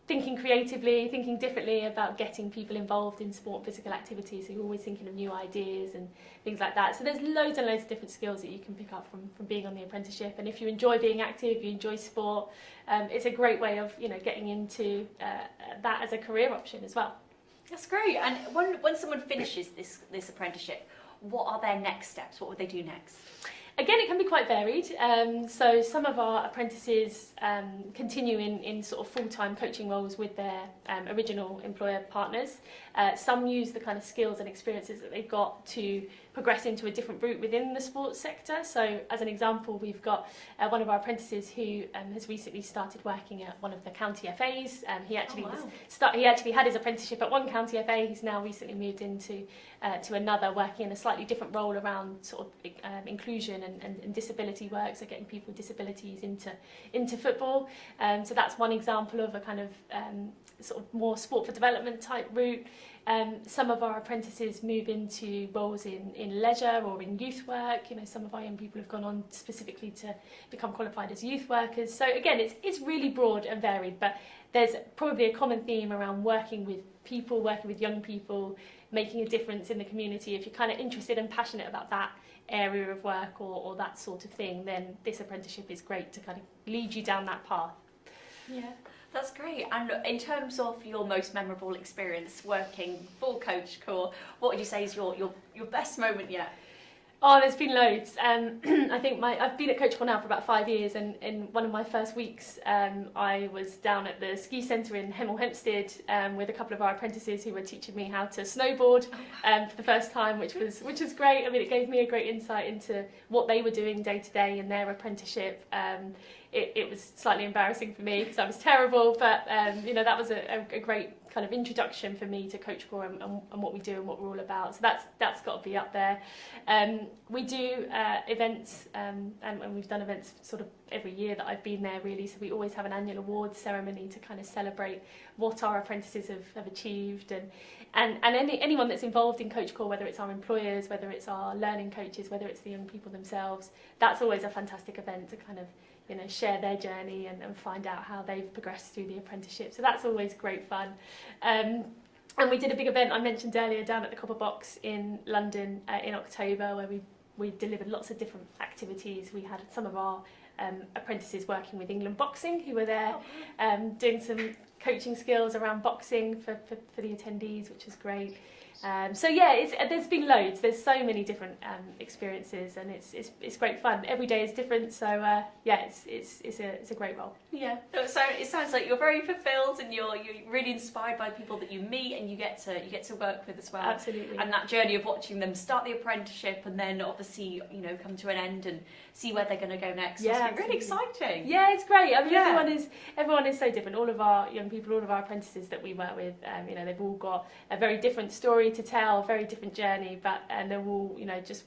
S10: thinking creatively, thinking differently about getting people involved in sport and physical activities. So you're always thinking of new ideas and things like that. So there's loads and loads of different skills that you can pick up from being on the apprenticeship. And if you enjoy being active, you enjoy sport, it's a great way of getting into that as a career option as well.
S8: That's great. And when someone finishes this apprenticeship, what are their next steps? What would they do next?
S10: Again, it can be quite varied. So some of our apprentices continue in sort of full-time coaching roles with their original employer partners. Some use the kind of skills and experiences that they've got to progress into a different route within the sports sector. So as an example, we've got one of our apprentices who has recently started working at one of the county FAs. He actually had his apprenticeship at one county FA. He's now recently moved into to another, working in a slightly different role around sort of inclusion and disability work, so getting people with disabilities into football. So that's one example of a kind of sort of more sport for development type route. Some of our apprentices move into roles in leisure or in youth work. Some of our young people have gone on specifically to become qualified as youth workers. So again, it's really broad and varied, but there's probably a common theme around working with people, working with young people, making a difference in the community. If you're kind of interested and passionate about that area of work or that sort of thing, then this apprenticeship is great to kind of lead you down that path.
S8: Yeah, that's great. And in terms of your most memorable experience working for Coach Corps, what would you say is your best moment yet?
S10: Oh, there's been loads. I think I've been at Coach Corps now for about 5 years, and in one of my first weeks, I was down at the ski centre in Hemel Hempstead with a couple of our apprentices who were teaching me how to snowboard for the first time, which was great. I mean, it gave me a great insight into what they were doing day to day in their apprenticeship. It was slightly embarrassing for me because I was terrible, but that was a great kind of introduction for me to Coach Corps and what we do and what we're all about. So that's got to be up there. We do events, and we've done events sort of every year that I've been there, really. So we always have an annual awards ceremony to kind of celebrate what our apprentices have achieved, and anyone that's involved in Coach Corps, whether it's our employers, whether it's our learning coaches, whether it's the young people themselves. That's always a fantastic event to kind of share their journey and find out how they've progressed through the apprenticeship. So that's always great fun. And we did a big event I mentioned earlier down at the Copper Box in London in October, where we delivered lots of different activities. We had some of our apprentices working with England Boxing who were there doing some coaching skills around boxing for the attendees, which was great. So yeah, there's been loads. There's so many different experiences, and it's great fun. Every day is different, so yeah, it's a great role.
S8: Yeah. So it sounds like you're very fulfilled, and you're really inspired by people that you meet and you get to work with as well.
S10: Absolutely.
S8: And that journey of watching them start the apprenticeship and then obviously come to an end and see where they're going to go next.
S10: Yeah,
S8: it's really exciting.
S10: Yeah, it's great. I mean,
S8: Yeah.
S10: everyone is so different. All of our young people, all of our apprentices that we work with, they've all got a very different story to tell, a very different journey, and they're all just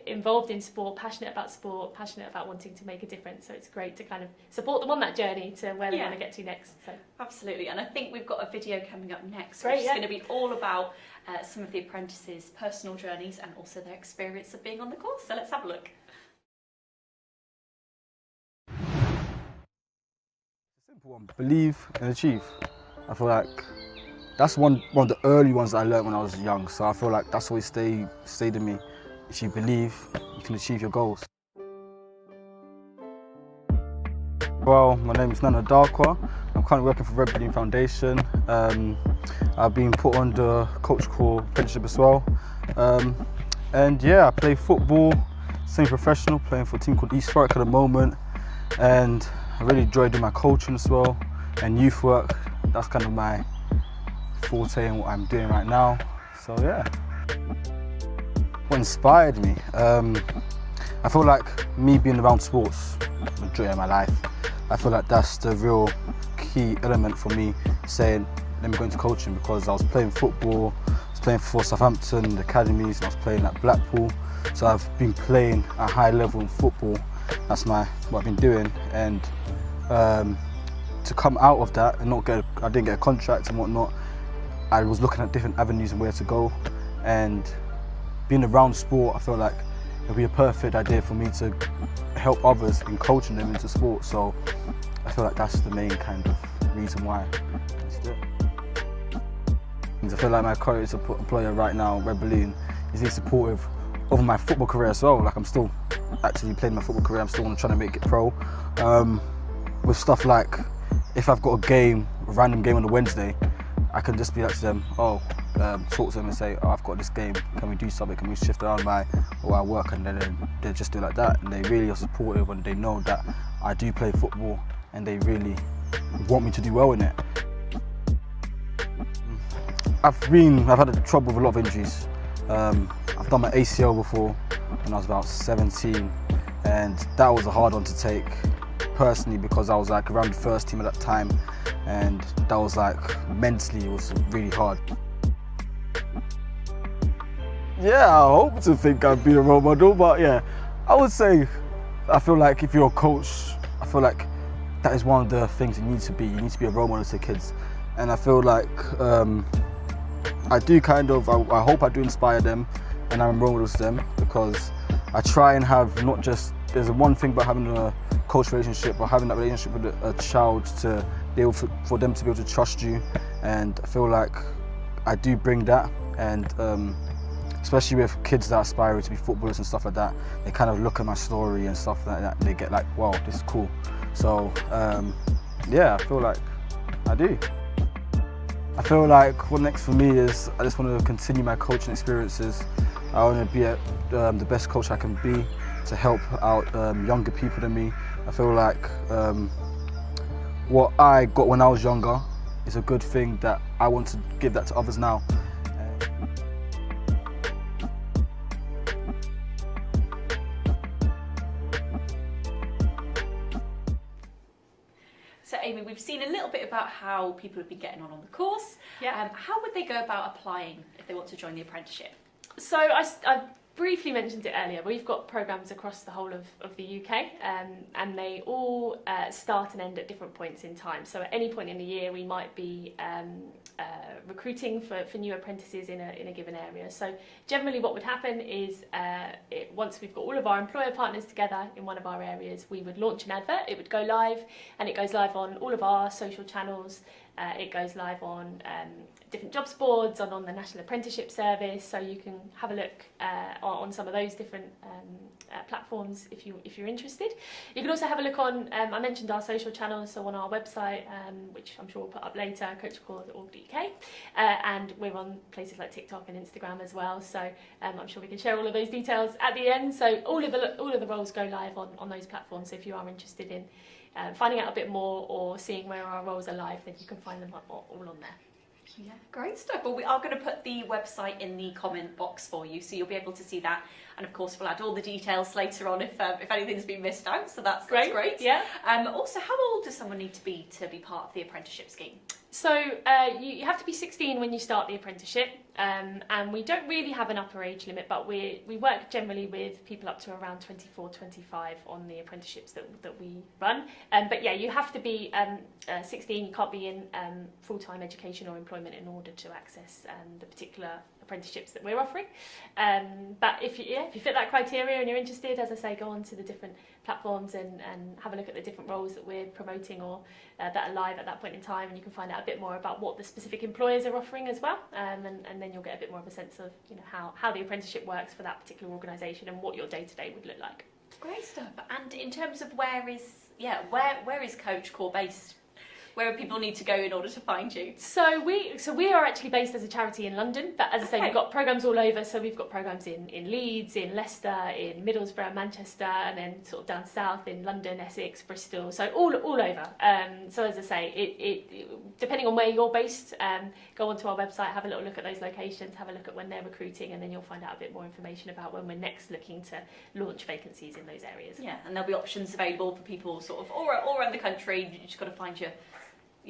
S10: involved in sport, passionate about sport, passionate about wanting to make a difference. So it's great to kind of support them on that journey to where they want to get to next. So.
S8: Absolutely, and I think we've got a video coming up next,
S10: Great,
S8: which is going to be all about some of the apprentices' personal journeys and also their experience of being on the course. So let's have a look.
S1: Simple one: believe and achieve. I feel like that's one of the early ones that I learned when I was young. So I feel like that's always stayed in me. If you believe, you can achieve your goals. Well, my name is Nana Darkwa. I'm currently working for Red Bull Foundation. I've been put on the Coach Corps apprenticeship as well. And yeah, I play football, semi-professional, playing for a team called East Warwick at the moment. And I really enjoy doing my coaching as well, and youth work. That's kind of my forte and what I'm doing right now. So yeah. What inspired me? I feel like me being around sports the majority of my life, I feel like that's the real key element for me saying, let me go into coaching, because I was playing football, I was playing for Southampton, the academies, and I was playing at Blackpool. So I've been playing at high level in football. That's what I've been doing. And to come out of that and I didn't get a contract and whatnot, I was looking at different avenues and where to go. And being around sport, I feel like it'd be a perfect idea for me to help others in coaching them into sport. So I feel like that's the main kind of reason why. I feel like my current employer right now, Red Bull, is really supportive of my football career as well. Like, I'm still actively playing my football career. I'm still trying to make it pro. With stuff like, if I've got a random game on a Wednesday, I can just be like to them, talk to them and say, I've got this game, can we do something, can we shift around my work? And then they just do it like that, and they really are supportive, and they know that I do play football and they really want me to do well in it. I've had trouble with a lot of injuries. I've done my ACL before when I was about 17, and that was a hard one to take personally, because I was like around the first team at that time, and that was like mentally it was really hard. Yeah, I hope to think I'd be a role model, but yeah, I would say I feel like if you're a coach, I feel like that is one of the things you need to be. You need to be a role model to kids, and I feel like I do I hope I do inspire them, and I'm role models to them, because I try and have not just, there's one thing about having a coach relationship or having that relationship with a child to be able for them to be able to trust you, and I feel like I do bring that, and especially with kids that aspire to be footballers and stuff like that, they kind of look at my story and stuff like that and they get like, wow, this is cool. So yeah, I feel like I do. I feel like what next for me is I just want to continue my coaching experiences. I want to be the best coach I can be to help out younger people than me. I feel like what I got when I was younger is a good thing that I want to give that to others now.
S8: So Amy, we've seen a little bit about how people have been getting on the course.
S10: Yeah.
S8: How would they go about applying if they want to join the apprenticeship?
S10: So I briefly mentioned it earlier. We've got programmes across the whole of the UK, and they all start and end at different points in time. So at any point in the year, we might be recruiting for new apprentices in a given area. So generally what would happen is once we've got all of our employer partners together in one of our areas, we would launch an advert. It would go live, and it goes live on all of our social channels, It goes live on different jobs boards, on the National Apprenticeship Service, so you can have a look on some of those different platforms if you're interested. You can also have a look on, I mentioned our social channels, so on our website, which I'm sure we'll put up later, coachcore.org.uk, and we're on places like TikTok and Instagram as well, so I'm sure we can share all of those details at the end. So all of the roles go live on those platforms, so if you are interested in finding out a bit more or seeing where our roles are live, then you can find them all on there.
S8: Yeah, great stuff. Well, we are going to put the website in the comment box for you, so you'll be able to see that. And of course, we'll add all the details later on if anything's been missed out. So that's great.
S10: Yeah.
S8: Also, how old does someone need to be part of the apprenticeship scheme?
S10: So you have to be 16 when you start the apprenticeship, and we don't really have an upper age limit, but we work generally with people up to around 24, 25 on the apprenticeships that we run. But yeah, you have to be 16. You can't be in full-time education or employment in order to access the particular apprenticeships that we're offering. But if you fit that criteria and you're interested, as I say, go on to the different platforms and have a look at the different roles that we're promoting or that are live at that point in time, and you can find out a bit more about what the specific employers are offering as well, and then you'll get a bit more of a sense of how the apprenticeship works for that particular organisation and what your day-to-day would look like.
S8: Great stuff. And in terms of where is Coach Core based? Where do people need to go in order to find you?
S10: So we are actually based as a charity in London, but as I say, we've got programmes all over. So we've got programmes in Leeds, in Leicester, in Middlesbrough, Manchester, and then sort of down south in London, Essex, Bristol. So all over. So as I say, it depending on where you're based, go onto our website, have a little look at those locations, have a look at when they're recruiting, and then you'll find out a bit more information about when we're next looking to launch vacancies in those areas.
S8: Yeah, and there'll be options available for people sort of all around the country. You just got to find your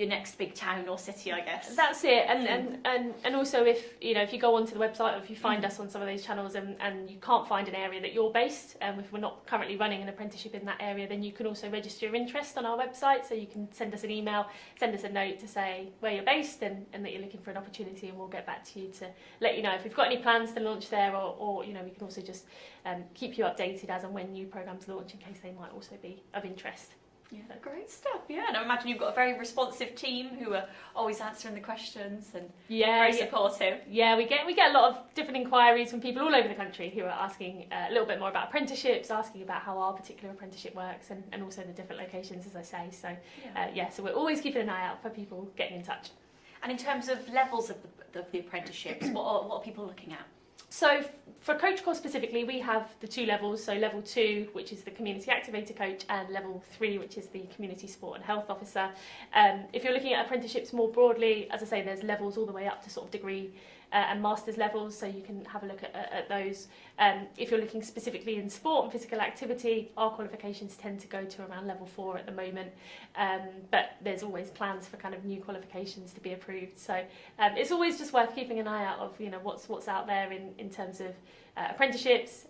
S8: next big town or city, I guess.
S10: That's it, and also if you go onto the website, or if you find us on some of those channels and you can't find an area that you're based, if we're not currently running an apprenticeship in that area, then you can also register your interest on our website. So you can send us an email, send us a note to say where you're based and that you're looking for an opportunity, and we'll get back to you to let you know if we've got any plans to launch there, or we can also just keep you updated as and when new programmes launch, in case they might also be of interest.
S8: Yeah, great stuff. Yeah, and I imagine you've got a very responsive team who are always answering the questions and very supportive.
S10: Yeah, we get a lot of different inquiries from people all over the country who are asking a little bit more about apprenticeships, asking about how our particular apprenticeship works, and also the different locations, as I say. So so we're always keeping an eye out for people getting in touch.
S8: And in terms of levels of the apprenticeships, what are people looking at?
S10: So for Coach Core specifically, we have the two levels. So level 2, which is the Community Activator Coach, and level 3, which is the Community Sport and Health Officer. If you're looking at apprenticeships more broadly, as I say, there's levels all the way up to sort of degree and master's levels, so you can have a look at those. If you're looking specifically in sport and physical activity, our qualifications tend to go to around level 4 at the moment, but there's always plans for kind of new qualifications to be approved. So it's always just worth keeping an eye out of what's out there in terms of apprenticeships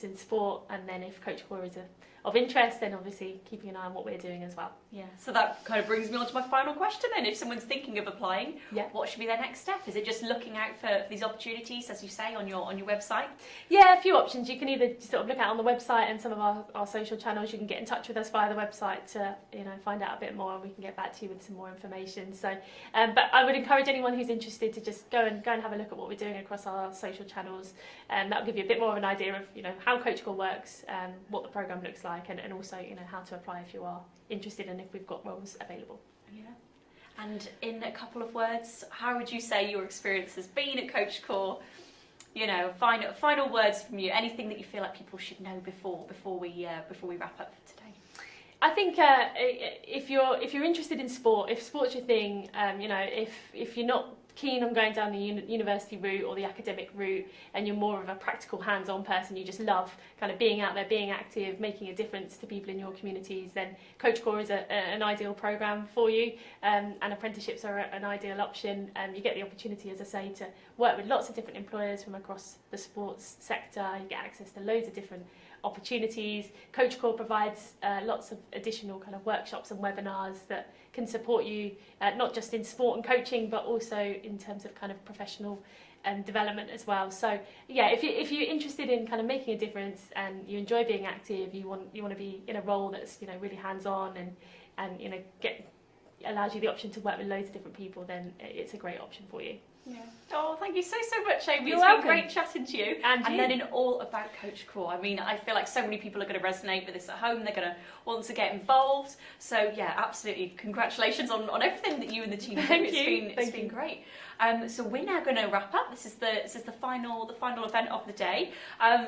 S10: in sport, and then if Coach Core is of interest, then obviously keeping an eye on what we're doing as well.
S8: Yeah, so that kind of brings me on to my final question then. If someone's thinking of applying, what should be their next step? Is it just looking out for these opportunities, as you say, on your website?
S10: Yeah, a few options. You can either sort of look out on the website and some of our social channels. You can get in touch with us via the website to find out a bit more, and we can get back to you with some more information. So, but I would encourage anyone who's interested to just go and have a look at what we're doing across our social channels, and that'll give you a bit more of an idea of how Coach Core works, what the programme looks like, and also how to apply if you are interested and if we've got roles available.
S8: Yeah. And in a couple of words, how would you say your experience has been at Coach Core? Final words from you. Anything that you feel like people should know before we wrap up for today?
S10: I think if you're interested in sport, if sport's your thing, if you're not keen on going down the university route or the academic route, and you're more of a practical, hands-on person, you just love kind of being out there, being active, making a difference to people in your communities, then Coach Core is an ideal programme for you, and apprenticeships are an ideal option. You get the opportunity, as I say, to work with lots of different employers from across the sports sector. You get access to loads of different opportunities. Coach Core provides lots of additional kind of workshops and webinars that can support you not just in sport and coaching, but also in terms of kind of professional development as well. So yeah, if you're interested in kind of making a difference and you enjoy being active, you want to be in a role that's really hands-on and allows you the option to work with loads of different people, then it's a great option for you.
S8: Yeah. Oh, thank you so much, Amy.
S10: You're
S8: It's
S10: welcome.
S8: been great chatting to you.
S10: And you.
S8: learning all about Coach Core. I mean, I feel like so many people are going to resonate with this at home. They're going to want to get involved. So yeah, absolutely. Congratulations on everything that you and the team do. It's been great. So we're now going to wrap up. This is the final event of the day.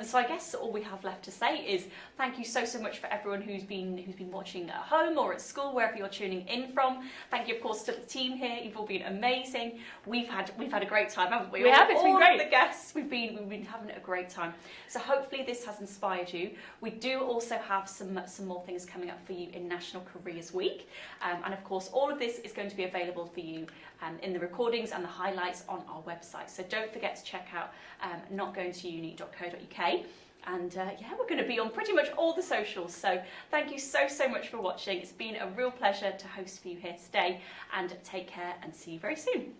S8: So I guess all we have left to say is thank you so much for everyone who's been watching at home or at school, wherever you're tuning in from. Thank you, of course, to the team here. You've all been amazing. We've had a great time, haven't we?
S10: We have. It's been great.
S8: All of the guests, we've been having a great time. So hopefully this has inspired you. We do also have some more things coming up for you in National Careers Week, and of course all of this is going to be available for you in the recordings and the highlights on our website. So don't forget to check out notgoingtouni.co.uk. And yeah, we're going to be on pretty much all the socials. So thank you so much for watching. It's been a real pleasure to host for you here today, and take care and see you very soon.